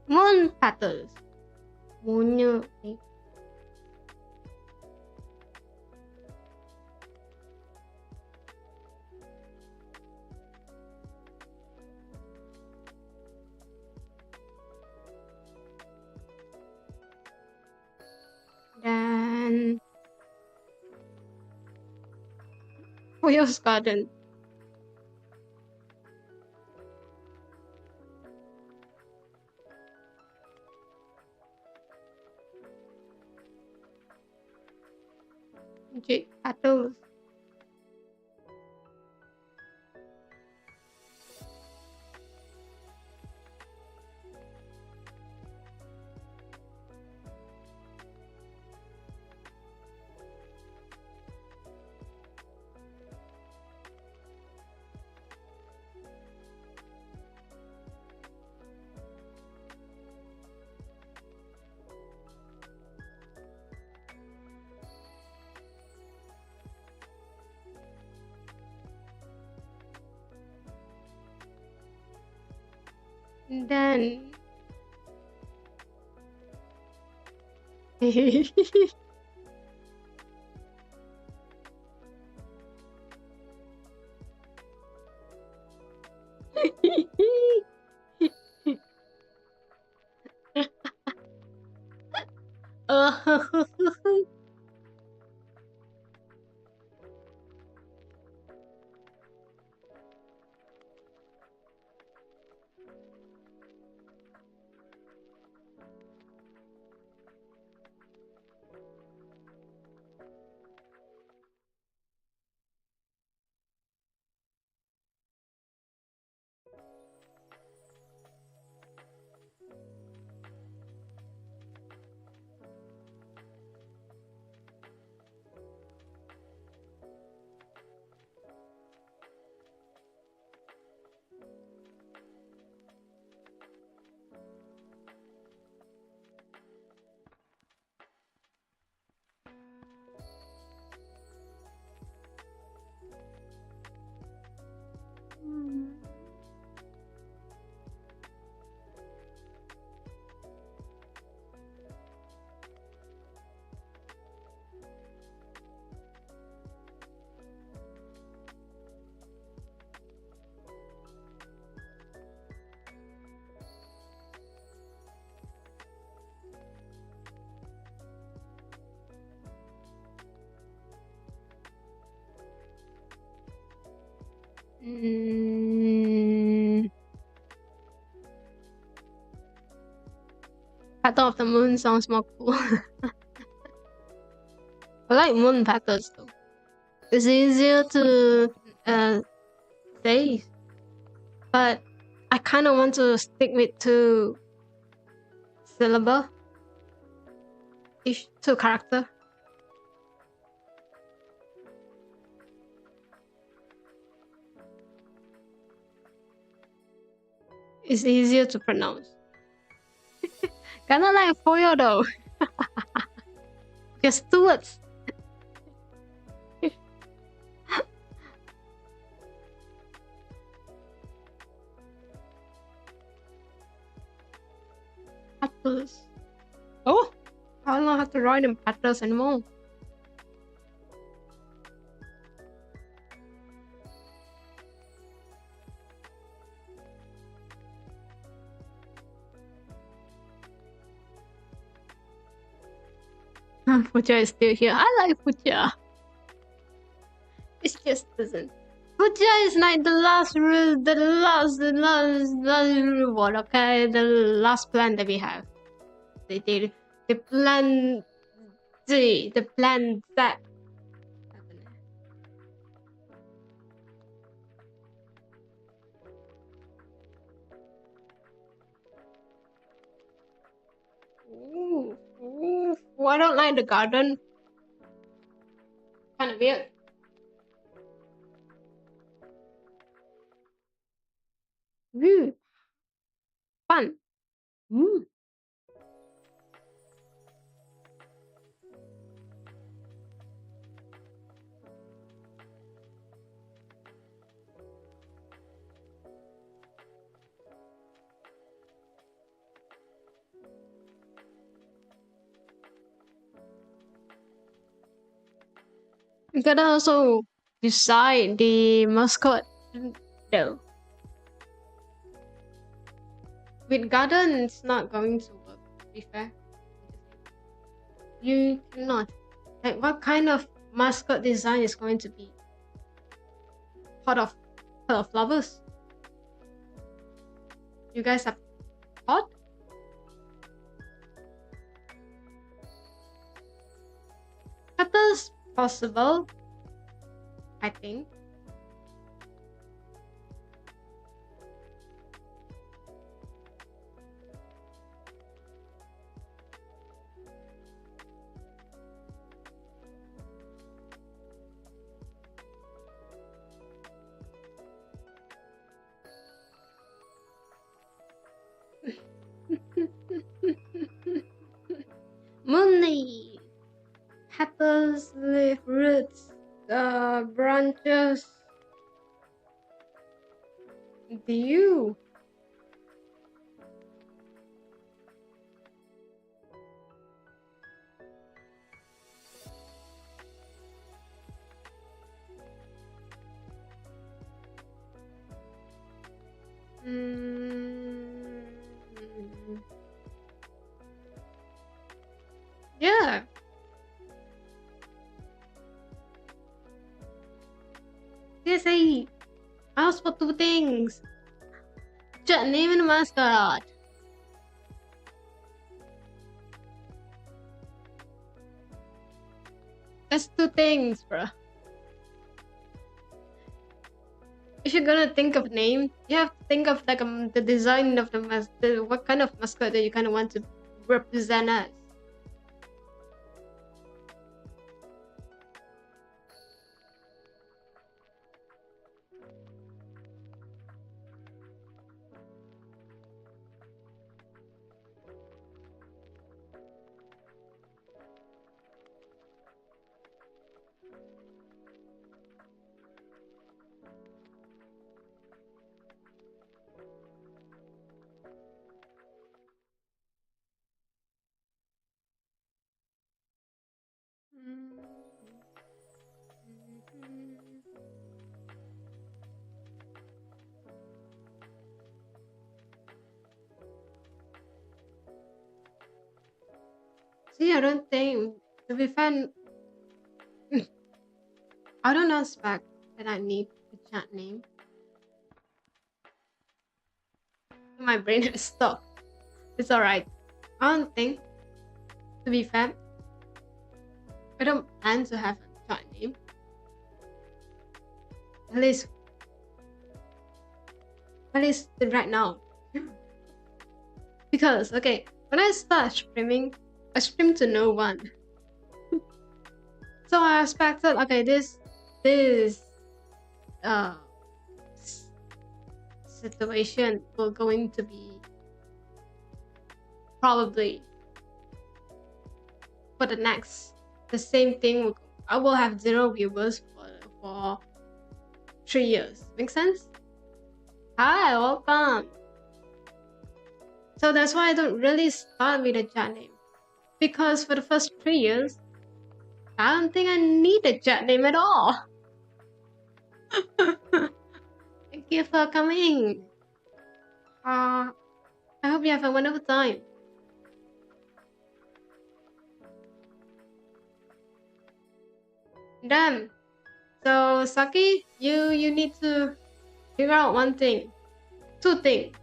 moon petals? Moon. Then Fuyo's garden. Jade petals. Then Pattern of the Moon sounds more cool. I like moon patterns though. It's easier to say, but I kind of want to stick with 2 syllable each 2 character. It's easier to pronounce. Kinda like Fuyo though. Just 2 words. Patterns. Oh! I don't know how to write in patterns anymore. Fuja is still here. I like Fuja. It just doesn't. Fuja is like the last reward, okay? The last plan that we have. The plan Z, the plan Z. Ooh, I don't like the garden. Kind of weird. Ooh, fun. Ooh. You gotta also decide the mascot though. With garden, it's not going to work, to be fair. You cannot. Like, what kind of mascot design is going to be? Pot of flowers? You guys have pot? Petals possible, I think. Moonleaf, petals, leaf, roots, branches, dew. Yeah. Yes, I asked for two things. Chat name and mascot. That's two things, bro. If you're gonna think of name, you have to think of like the design of what kind of mascot that you kind of want to represent as. See, I don't think, to be fair, I don't expect that I need a chat name. My brain has stopped. It's alright. I don't think, to be fair, I don't plan to have a chat name. At least right now. Because, okay, when I start streaming, I stream to no one. So I expected, okay, this situation will going to be probably for the same thing. I will have 0 viewers for 3 years. Make sense? Hi, welcome. So that's why I don't really start with a chat name, because for the first 3 years, I don't think I need a chat name at all. Thank you for coming. I hope you have a wonderful time. Damn. So Saki, you need to figure out one thing. 2 things.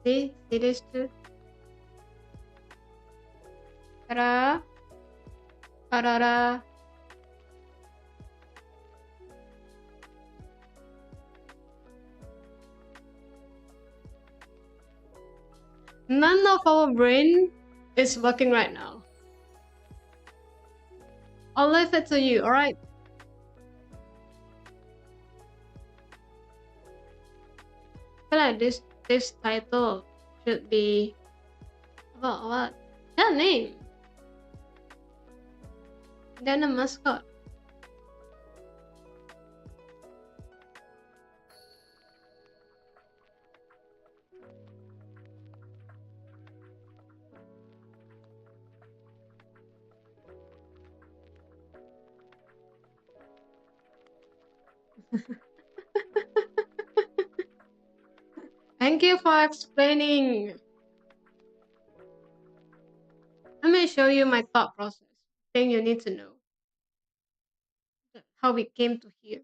See this too? Ta-da. Ta-da-da. None of our brain is working right now. I'll leave it to you, alright? I feel like this title should be about what? That name. Then a mascot. Thank you for explaining. Let me show you my thought process. Thing you need to know. How we came to here.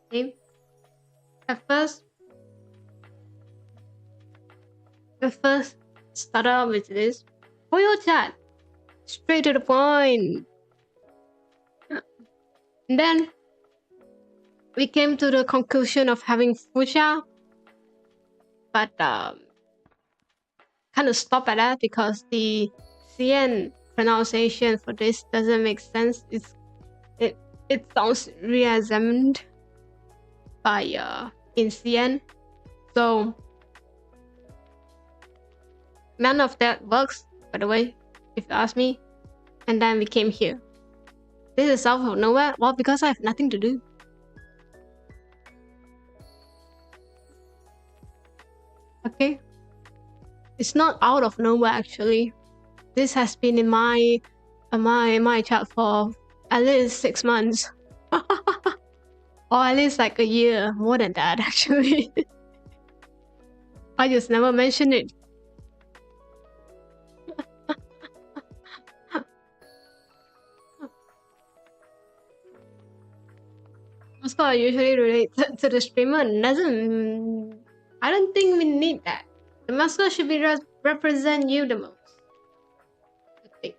Okay? At first start out with this. Fuyo chat. Straight to the point. And then we came to the conclusion of having fucha, but kind of stop at that because the CN pronunciation for this doesn't make sense. It sounds reexamined by in CN, so none of that works, by the way, if you ask me. And then we came here. This is out of nowhere. Well, because I have nothing to do. Okay, it's not out of nowhere actually. This has been in my chat for at least 6 months. Or at least like a year, more than that actually. I just never mentioned it. mascot usually relate to the streamer. Doesn't. I don't think we need that. The mascot should be represent you the most. I think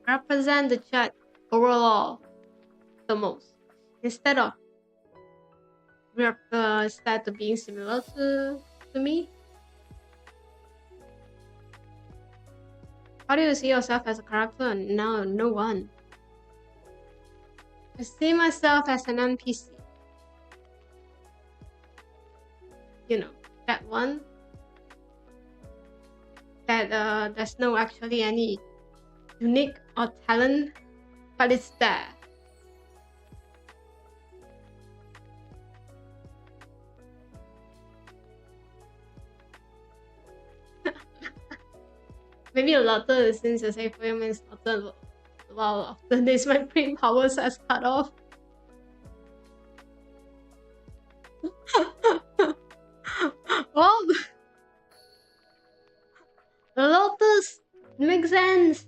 represent the chat overall the most instead of being similar to me. How do you see yourself as a character? No, no one. I see myself as an NPC. You know, that one that there's no actually any unique or talent, but it's there. Maybe a lot of since I say Fuyo means slaughter. Well, after this my brain powers has cut off. Well, the lotus makes sense.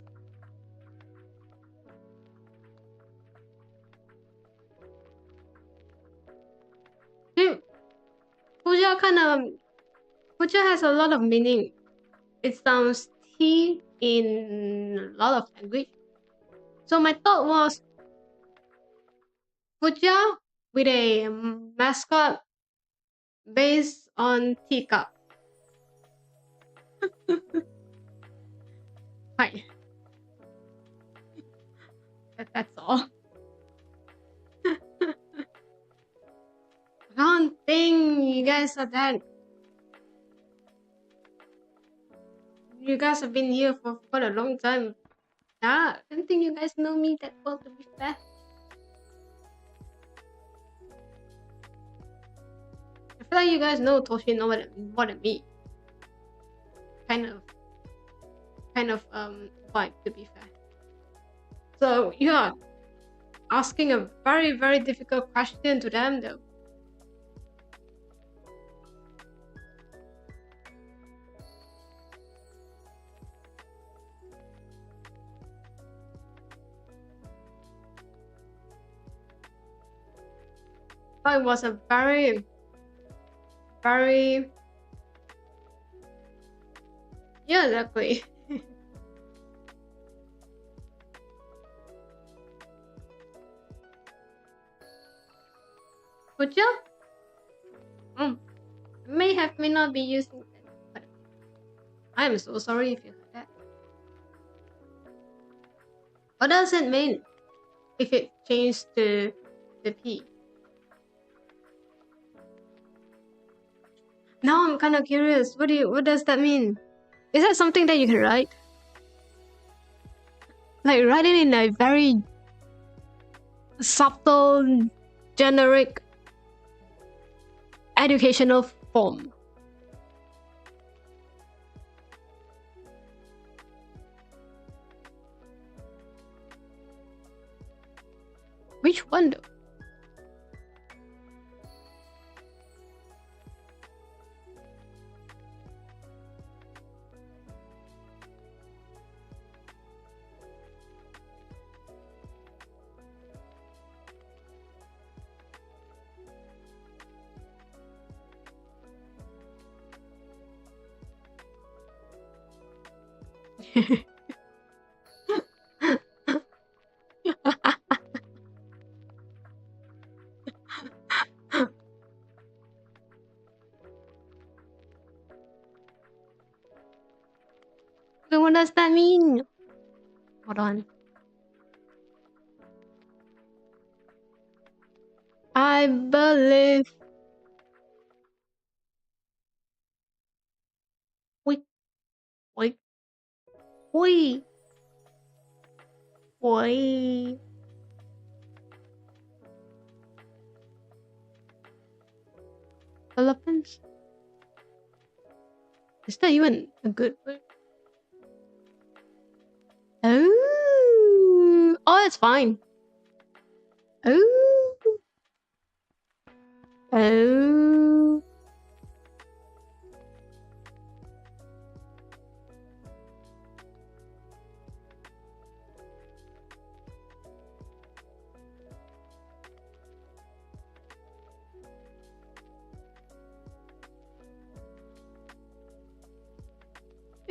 Puja has a lot of meaning. It sounds T in a lot of language. So my thought was Puja with a mascot based on teacup. Fine. That's all. I don't think you guys are that. You guys have been here for quite a long time. Yeah, I don't think you guys know me that well, to be fair. I feel like you guys know Toshi know what I mean. Kind of vibe, to be fair. So you are asking a very, very difficult question to them though. But it was a very, very, yeah, exactly. Would you? May not be using that, but I am so sorry if you heard that. What does it mean if it changed to the P? Now I'm kind of curious. What does that mean? Is that something that you can write? Like write it in a very subtle, generic, educational form. Which one though? So what does that mean? Hold on. I believe. Wait. Wait. Wait. Wait. Philippines? Is that even a good word? Oh. Oh, it's fine. Oh. Oh.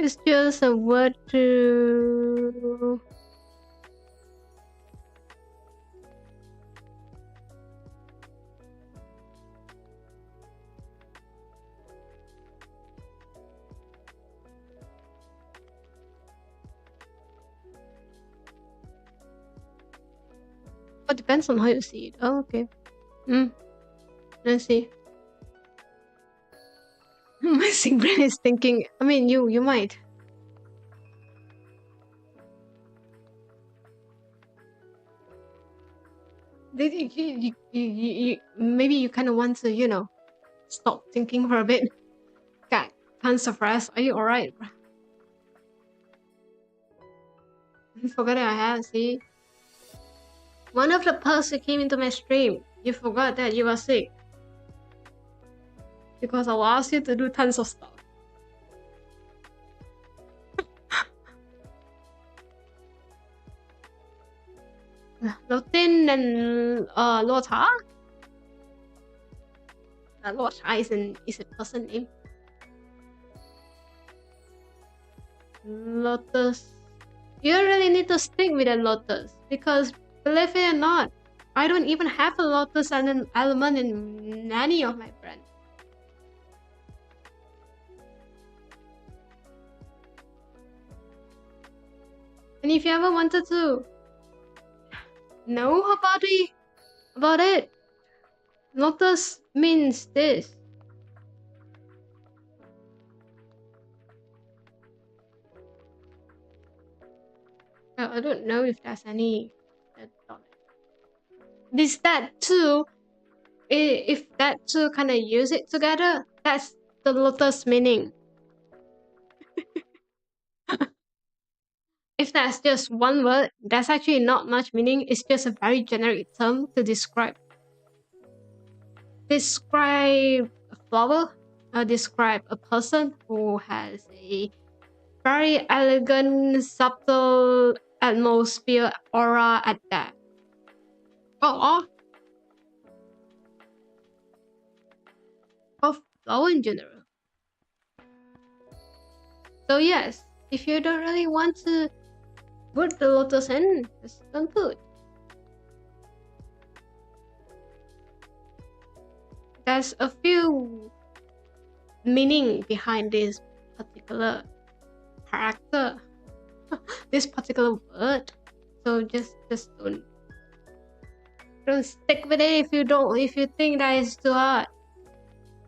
It's just a word to. It depends on how you see it. Oh, okay. Let's see. My sick brain is thinking. I mean, you might. Maybe you kind of want to, stop thinking for a bit. Got tons of rest. Are you alright? Forgot I had. See, one of the perks who came into my stream, you forgot that you were sick because I will ask you to do tons of stuff. Lotin and Lota. Lota is a person name. Lotus. You really need to stick with a lotus because believe it or not, I don't even have a lotus and an element in any of my brands. And if you ever wanted to know about it, lotus means this. I don't know if there's any. This that too. If that two kind of use it together, that's the lotus meaning. If that's just one word, that's actually not much meaning. It's just a very generic term to describe a flower, or describe a person who has a very elegant, subtle atmosphere aura at that. Or of flower in general. So yes, if you don't really want to put the lotus in, just don't put. There's a few meaning behind this particular character, this particular word. So just don't stick with it if you think that is too hard.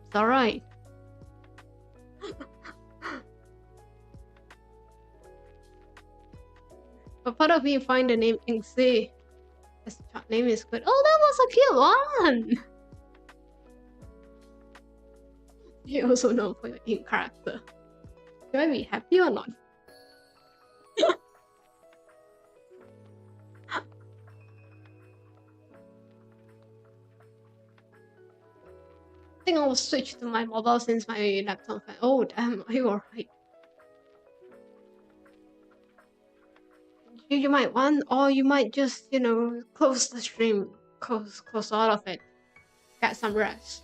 It's alright. But part of me find the name Ingsi. His name is good. Oh, that was a cute one. You're also known for your ink character. Should I be happy or not? I think I will switch to my mobile since my laptop. Oh damn, are you alright? You might want, or you might just close the stream, close all of it, get some rest,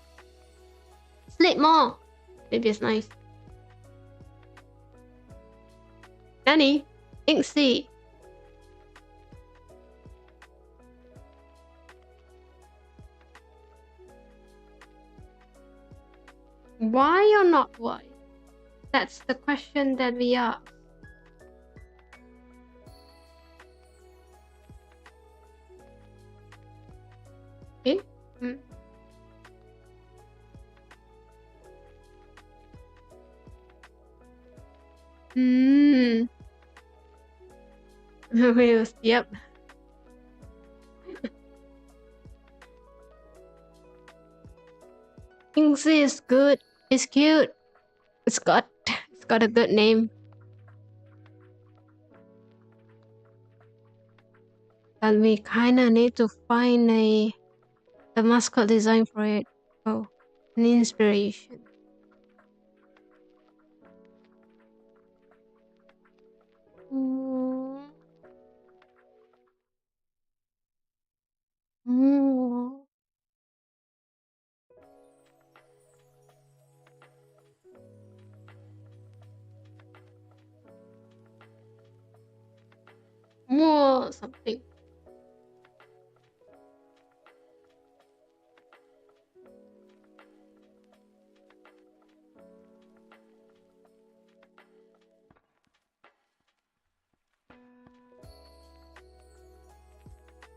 sleep more. Maybe it's nice. Danny, Inksy. Why or not why? That's the question that we ask. Okay? Yep. Inksy is good. It's cute. It's got a good name. But we kinda need to find a mascot design for it. Oh, an inspiration. or something.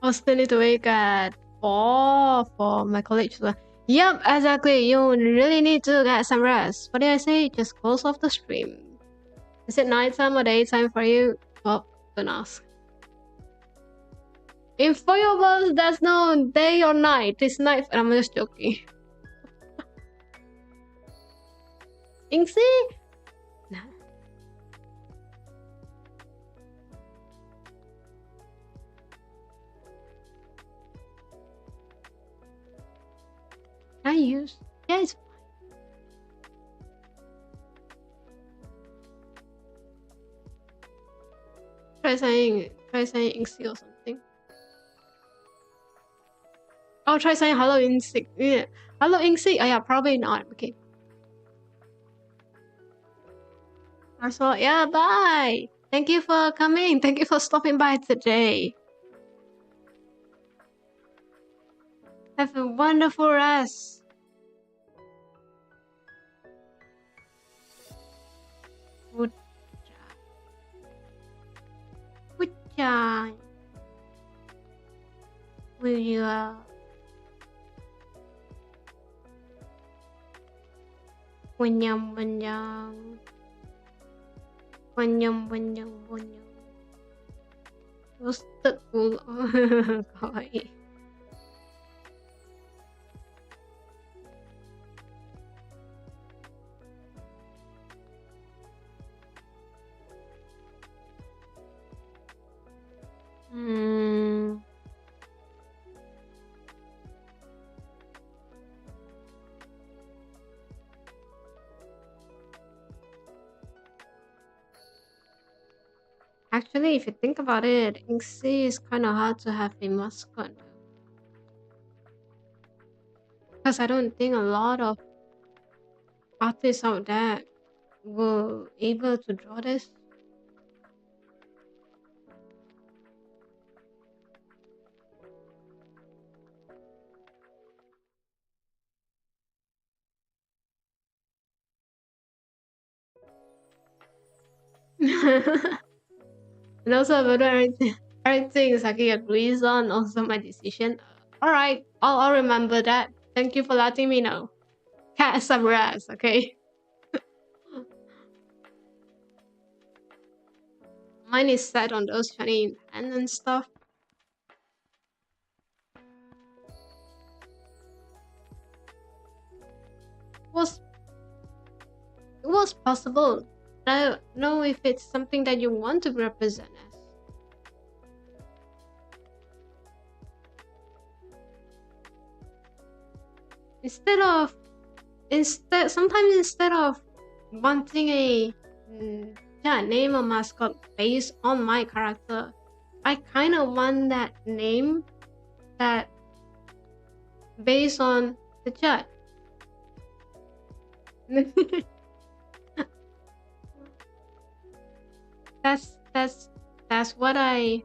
I still need to wake at 4 for my college. Yep, exactly. You really need to get some rest. What did I say? Just close off the stream. Is it nighttime or daytime for you? Well, don't ask. In Fuyo world, there's no day or night. It's night. I'm just joking. Inxi? Nah. I use. Yeah, it's fine. Try saying Inxi or something. I'll try saying hello Inxi. Yeah. Hello Inxi. Oh yeah, probably not. Okay. So yeah, bye. Thank you for coming. Thank you for stopping by today. Have a wonderful rest. Good job. Good job. Will you Wanyam wanyam. Wanyam wanyam wanyam. Roasted full. Kawaii. Actually, if you think about it, Inxi is kind of hard to have a mascot. Because I don't think a lot of artists out there were able to draw this. And also, whether everything Saki agrees on, also my decision. Alright, I'll remember that. Thank you for letting me know. Cat some rest, okay? Mine is set on those funny pens and stuff. It was possible. I don't know if it's something that you want to represent as. Sometimes instead of wanting a name or mascot based on my character, I kind of want that name that based on the chat. That's what I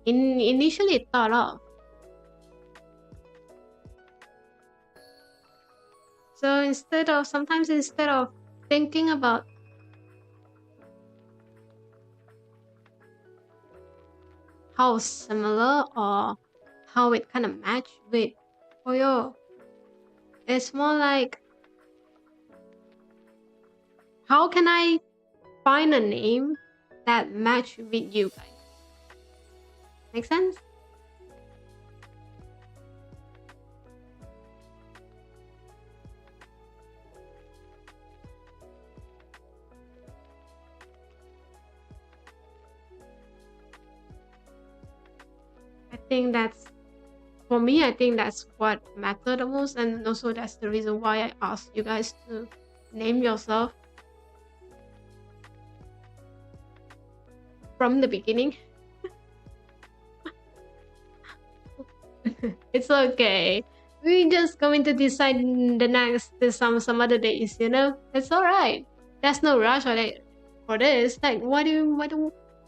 initially thought of. So sometimes instead of thinking about how similar or how it kind of match with Fuyo, it's more like, how can I find a name that match with you guys? Make sense? For me, I think that's what mattered the most, and also that's the reason why I asked you guys to name yourself from the beginning. It's okay. We're just going to decide the next some other days, you know? It's alright. There's no rush for this. Like, why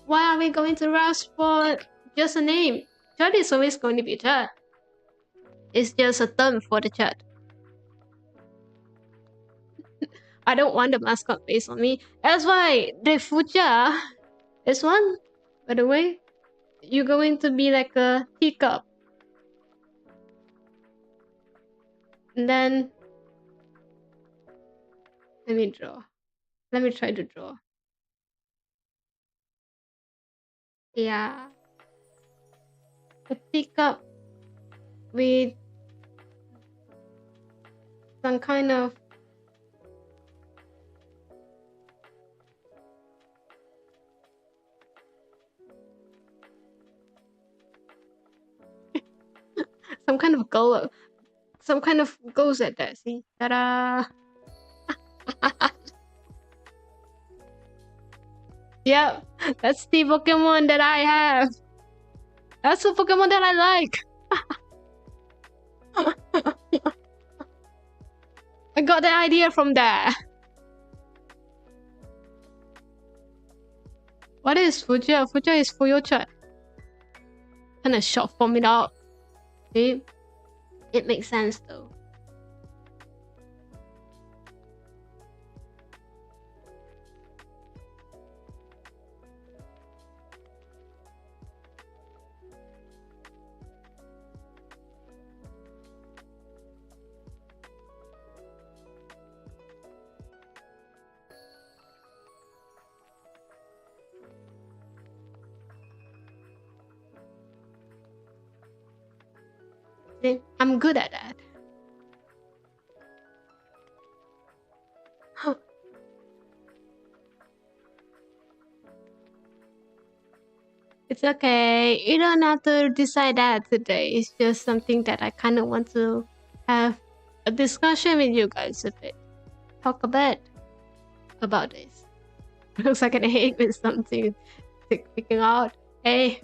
are we going to rush for just a name. Chat is always going to be chat. It's just a term for the chat. I don't want the mascot based on me. That's why the fuja, this one, by the way, you're going to be like a teacup. And then, let me draw. Let me try to draw. Yeah. A teacup with some kind of some kind of goes at that. See, ta-da! Yep, that's the Pokemon that I have. That's the Pokemon that I like. I got the idea from there. What is Fuja? Fuja is Fuyo chat. Kind of short form it out. See? It makes sense though. See? I'm good at that. It's okay. You don't have to decide that today. It's just something that I kind of want to have a discussion with you guys a bit. Talk a bit about this. Looks like an egg with something sticking out. Hey.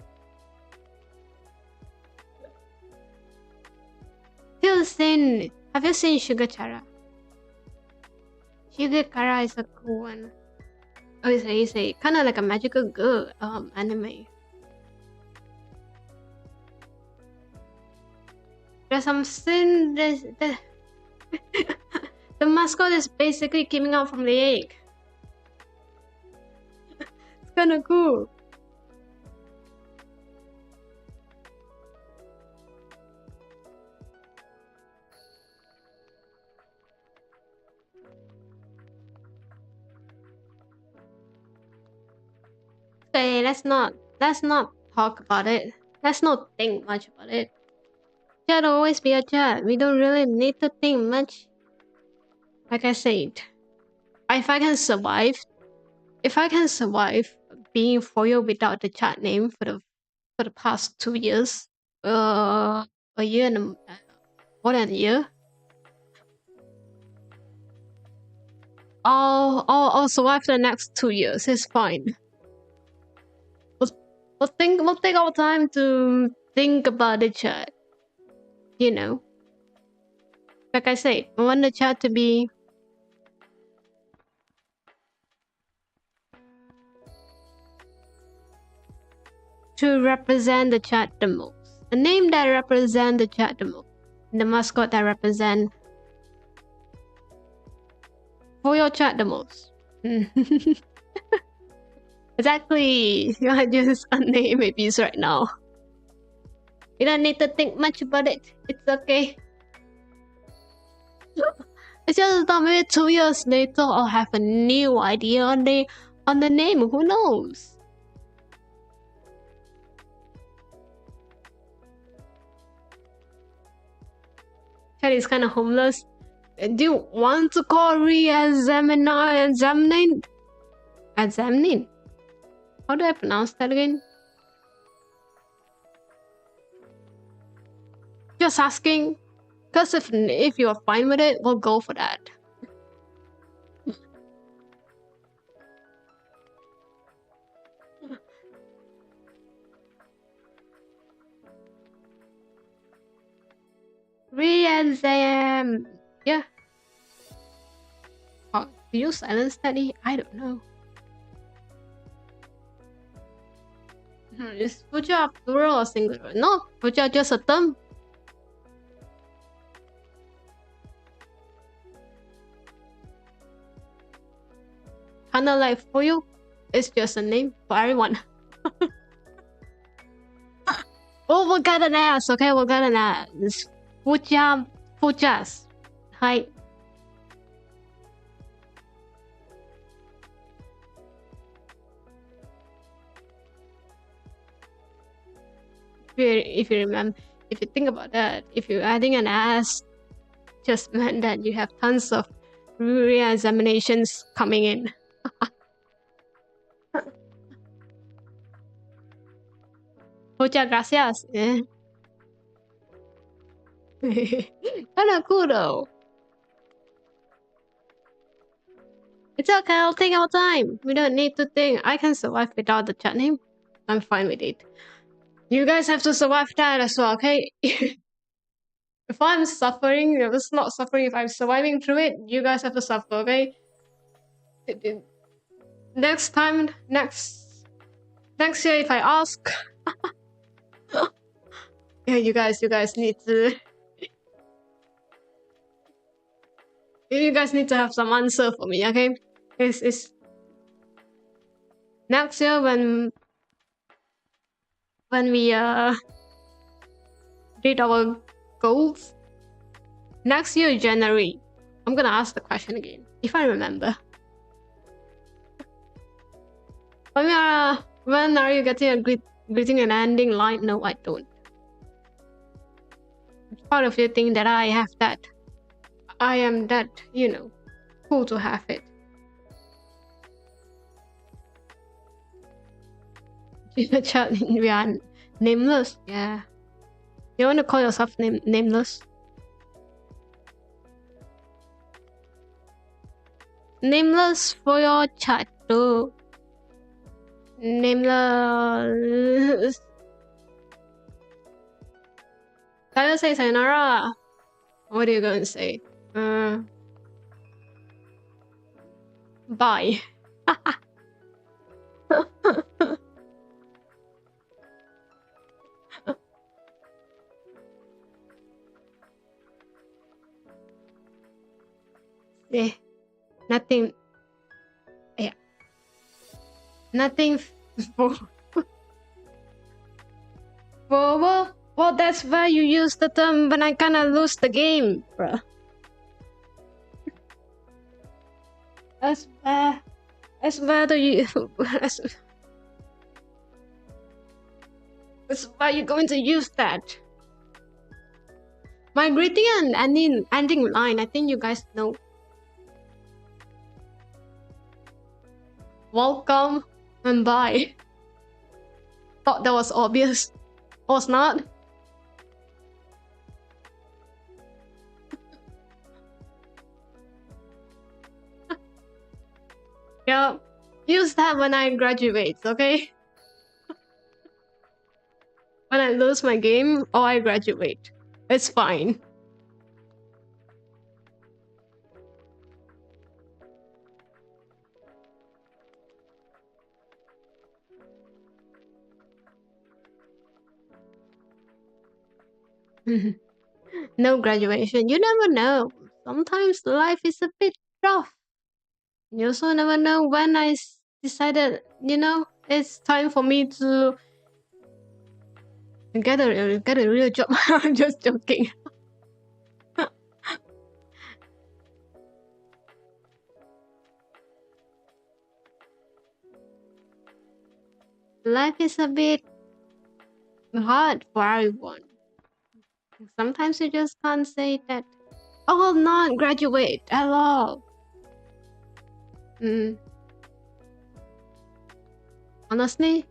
Have you seen Sugar Chara? Sugar Chara is a cool one. Oh, it's a kind of like a magical girl anime. There's some sin. The mascot is basically coming out from the egg. It's kind of cool. Okay, let's not talk about it. Let's not think much about it. Chat will always be a chat. We don't really need to think much. Like I said, if I can survive being Fuyo without the chat name for the past 2 years, a year and more than a year, I'll survive the next 2 years. It's fine. We'll take our time to think about the chat. You know, like I said, I want the chat to be to represent the chat the most. A name that represents the chat the most. And the mascot that represents for your chat the most. Exactly. You are just unnamed babies right now. You don't need to think much about it. It's okay. It's just that maybe 2 years later I'll have a new idea on the name. Who knows? Chat is kind of homeless. Do you want to call examining? How do I pronounce that again? Just asking. Because if you're fine with it, we'll go for that. Re-exam. Yeah. Oh, do you silence study? I don't know. Is fuja plural or singular? No, fuja just a term. Kinda like Fuyo. It's just a name for everyone. Oh, we got an ass. Okay, we got an ass. It's fujas. Hi. If you remember, if you think about that, if you're adding an ass, just meant that you have tons of re-examinations coming in. Muchas gracias. Eh? Kinda cool though. It's okay, I'll take our time. We don't need to think. I can survive without the chat name. I'm fine with it. You guys have to survive that as well, okay? If I'm suffering, if it's not suffering, if I'm surviving through it, you guys have to suffer, okay? Next time, next year, if I ask, yeah, you guys need to. You guys need to have some answer for me, okay? It's next year when we did our goals. Next year, January, I'm gonna ask the question again, if I remember. When are you getting a greeting and ending line? No, I don't. Part of you think that I have that. I am that, you know, cool to have it. In the chat, we are nameless. Yeah. You want to call yourself nameless? Nameless for your chat too. Nameless. Can you say sayonara? What are you going to say? Bye. Yeah. Nothing. Yeah. Nothing for. Well, that's why you use the term when I kinda lose the game, bro. That's why you. That's why you're going to use that. My greeting and ending line, I think you guys know. Welcome and bye. Thought that was obvious. Was not. Yeah, use that when I graduate, okay? When I lose my game or I graduate. It's fine. No graduation. You never know. Sometimes life is a bit rough. You also never know when I decided, you know, it's time for me to get a real job. I'm just joking. Life is a bit hard for everyone. Sometimes you just can't say that I will not graduate at all. Honestly,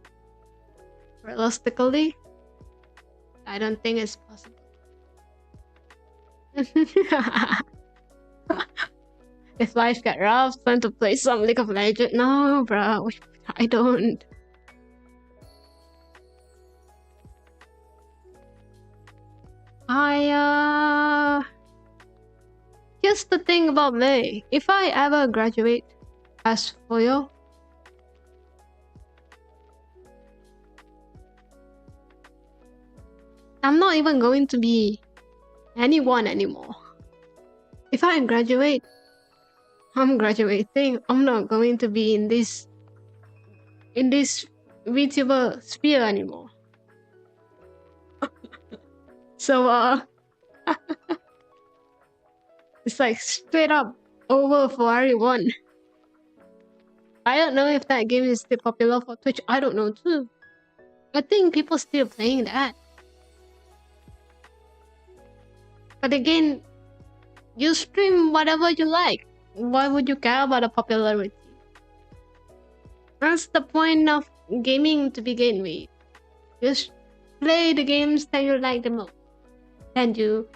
realistically, I don't think it's possible. If life get rough, time to play some League of Legends. No, bro, I don't. Just the thing about me, if I ever graduate as Fuyo, I'm not even going to be anyone anymore. If I graduate, I'm graduating. I'm not going to be in this VTuber sphere anymore. So it's like straight up over for everyone. I don't know if that game is still popular for Twitch. I don't know too. I think people still playing that. But again, you stream whatever you like. Why would you care about the popularity? That's the point of gaming to begin with. Just play the games that you like the most. And you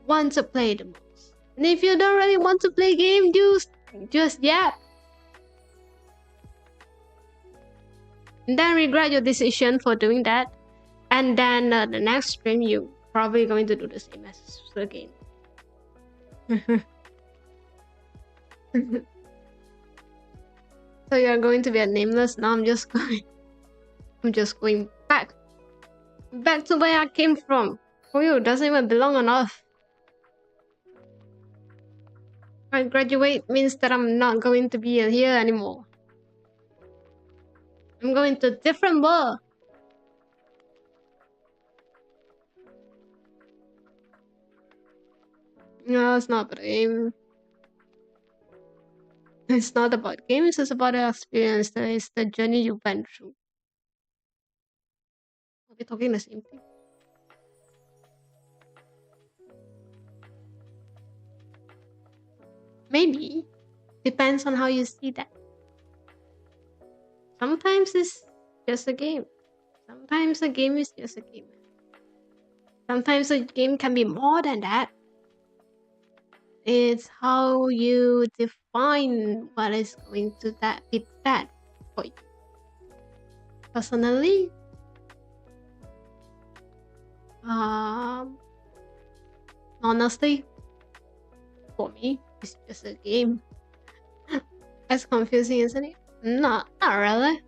want to play the most. And if you don't really want to play game, just yap. And then regret your decision for doing that. And then the next stream, you probably going to do the same as again. So you're going to be a nameless. Now I'm just going back to where I came from. Fuyo doesn't even belong on Earth. I graduate means that I'm not going to be here anymore. I'm going to a different world. No, it's not about the game. It's not about games, it's about the experience. It's the journey you went through. Are we talking the same thing? Maybe. Depends on how you see that. Sometimes it's just a game. Sometimes a game is just a game. Sometimes a game can be more than that. It's how you define what is going to be that for you. Personally, honestly, for me, it's just a game. That's confusing, isn't it? Not really.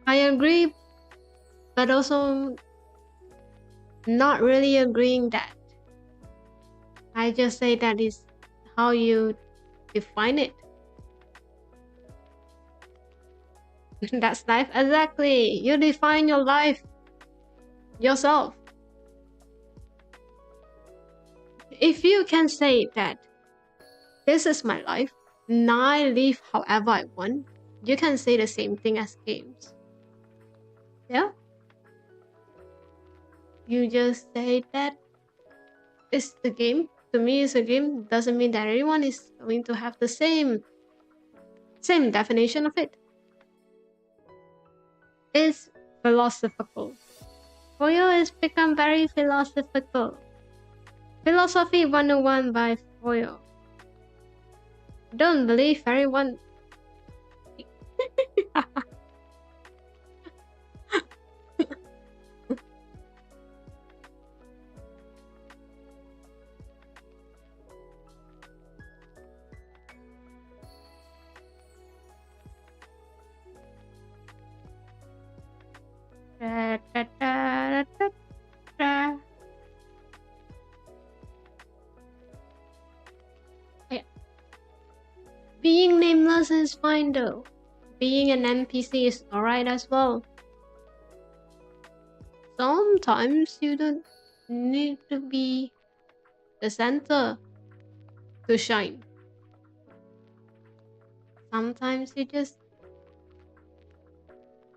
I agree, but also not really agreeing that. I just say that is how you define it. That's life, exactly. You define your life yourself. If you can say that this is my life, and I live however I want, you can say the same thing as games. Yeah? You just say that it's the game. To me, it's a game. Doesn't mean that everyone is going to have the same definition of it. It's philosophical. Fuyo has become very philosophical. Philosophy 101 by Fuyo. Don't believe everyone. Yeah. Being nameless is fine though. Being an NPC is alright as well. Sometimes you don't need to be the center to shine. Sometimes you just...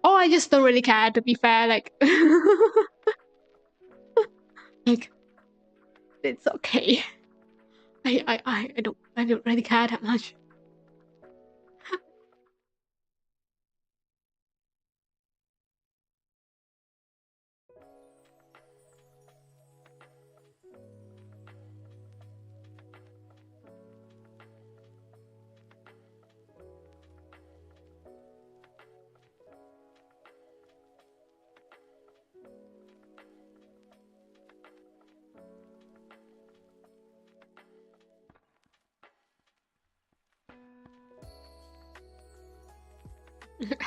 Oh, I just don't really care, to be fair. Like, like it's okay. I don't really care that much.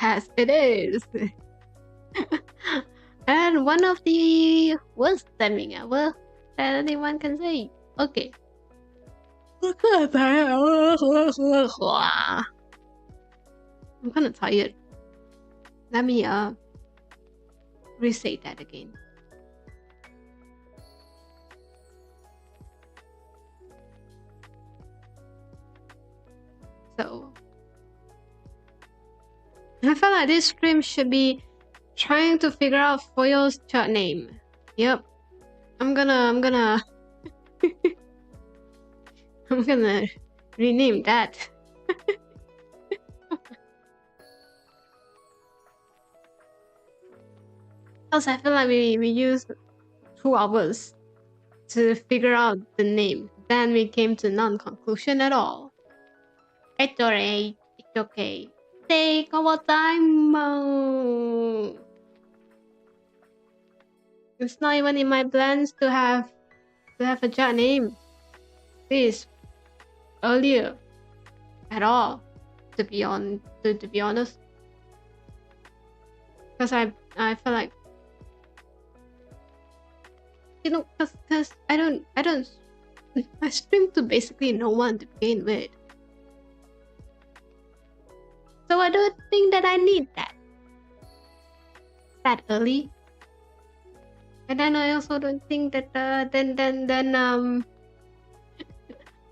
As it is. And one of the worst timing ever that anyone can say. Okay. I'm kind of tired. Let me restate that again. So I felt like this stream should be trying to figure out Fuyo's chat name. Yep. I'm gonna I'm gonna rename that. Because I feel like we used 2 hours to figure out the name. Then we came to non-conclusion at all. It's alright. It's okay. Take our time. It's not even in my plans to have a chat name this earlier at all. To be honest, because I feel like, you know, because I don't I stream to basically no one to begin with. So I don't think that I need that early. And then I also don't think that then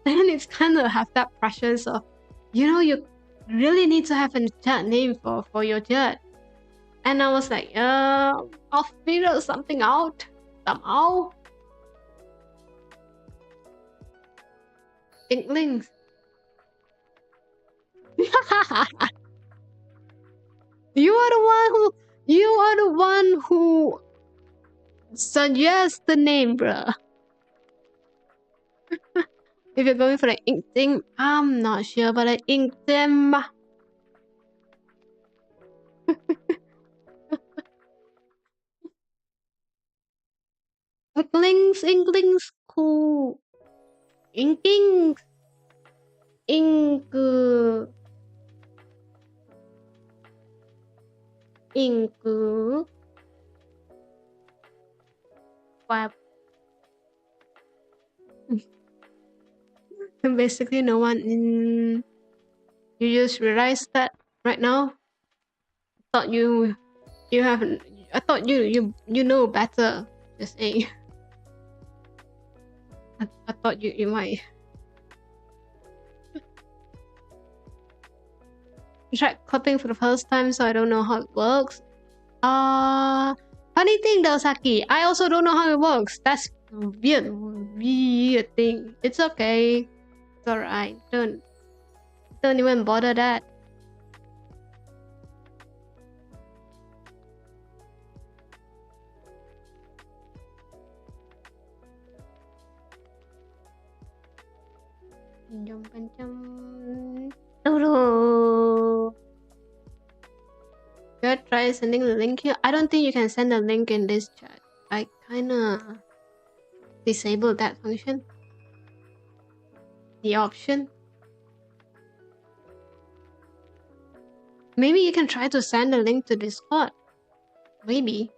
it's kind of have that pressure of, you know, you really need to have a chat name for your chat. And I was like, I'll figure something out somehow. Inklings. You are the one who suggests the name, bruh. If you're going for the ink thing, I'm not sure, but I ink them. Inklings, cool. Inkings, ink, ink, web. Basically, no one in. You just realized that right now. Thought you haven't. I thought you know better. Just saying. I thought you might. I tried clapping for the first time, so I don't know how it works. Funny thing though, Saki. I also don't know how it works. That's weird thing. It's okay. It's alright. Don't even bother that. Should I try sending the link here? I don't think you can send a link in this chat. I kinda disabled that function. The option. Maybe you can try to send a link to Discord. Maybe.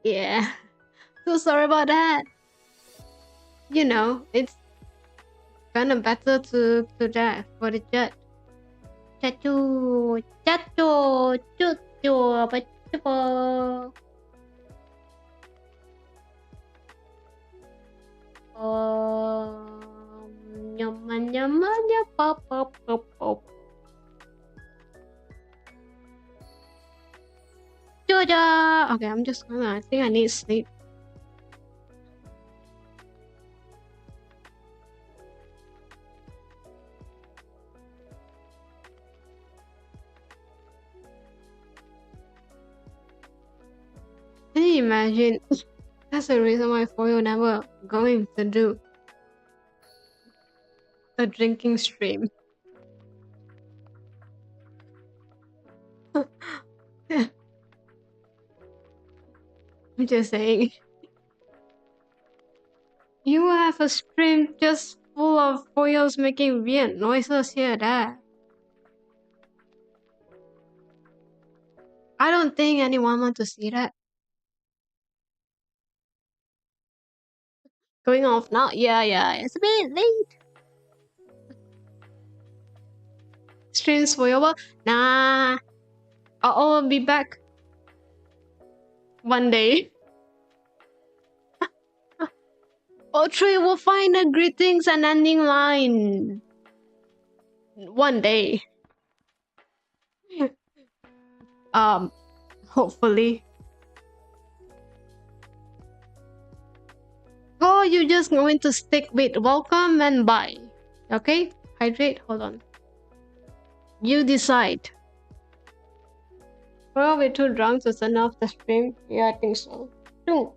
Yeah. So sorry about that. You know, it's kinda better to that for the chat. Chacho, chucho, bachupo. Nyaman, pop, pop, pop, pop. Georgia. Okay, I'm just gonna. I think I need sleep. Can you imagine? That's the reason why Fuyo never going to do a drinking stream. I'm just saying. You have a stream just full of Fuyos making weird noises here there. I don't think anyone wants to see that. Going off now? Yeah, it's a bit late. Streams for your Nah. I'll be back one day. Trey will find the greetings and ending line one day. Hopefully. Oh, you're just going to stick with welcome and bye. Okay? Hydrate. Hold on. You decide. Well, we're too drunk to turn off the stream. Yeah, I think so. Too.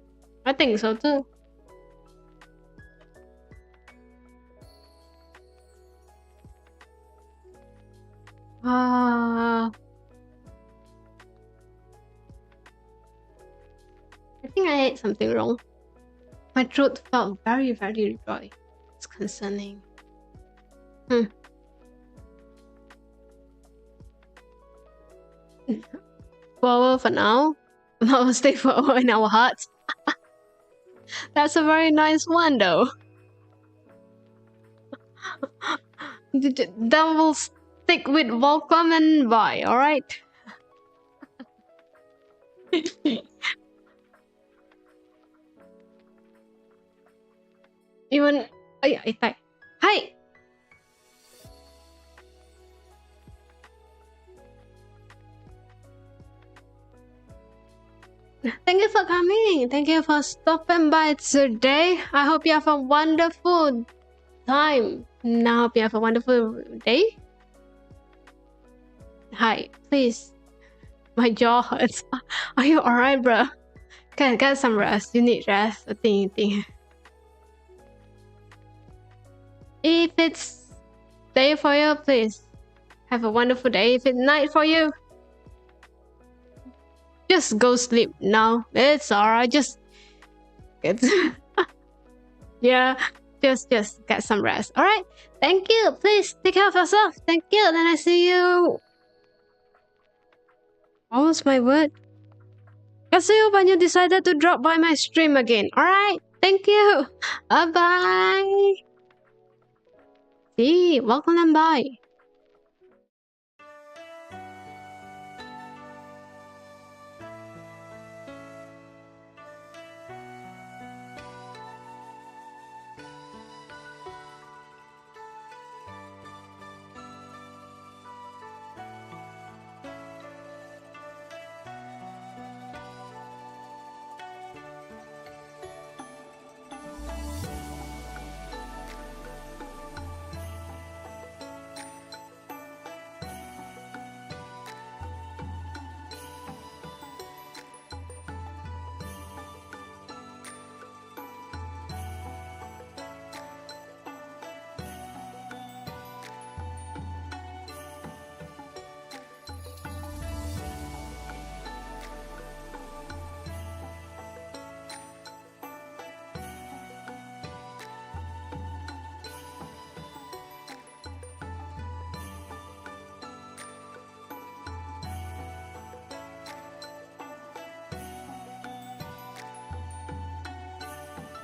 I think so too. I think I ate something wrong. My throat felt very, very dry. It's concerning. Forward for now. Now stay forward in our hearts. That's a very nice one though. Then we'll stick with welcome and bye, alright? Even... Hi! Thank you for coming. Thank you for stopping by today. I hope you have a wonderful time. Now, hope you have a wonderful day. Hi, please. My jaw hurts. Are you alright, bro? Get some rest. You need rest. I think. If it's day for you, please have a wonderful day. If it's night for you, just go sleep now. It's alright. Yeah, just get some rest. Alright. Thank you. Please take care of yourself. Thank you. Then I see you. What was my word? I'll see you when you decided to drop by my stream again. Alright. Thank you. Bye bye. See, welcome and bye.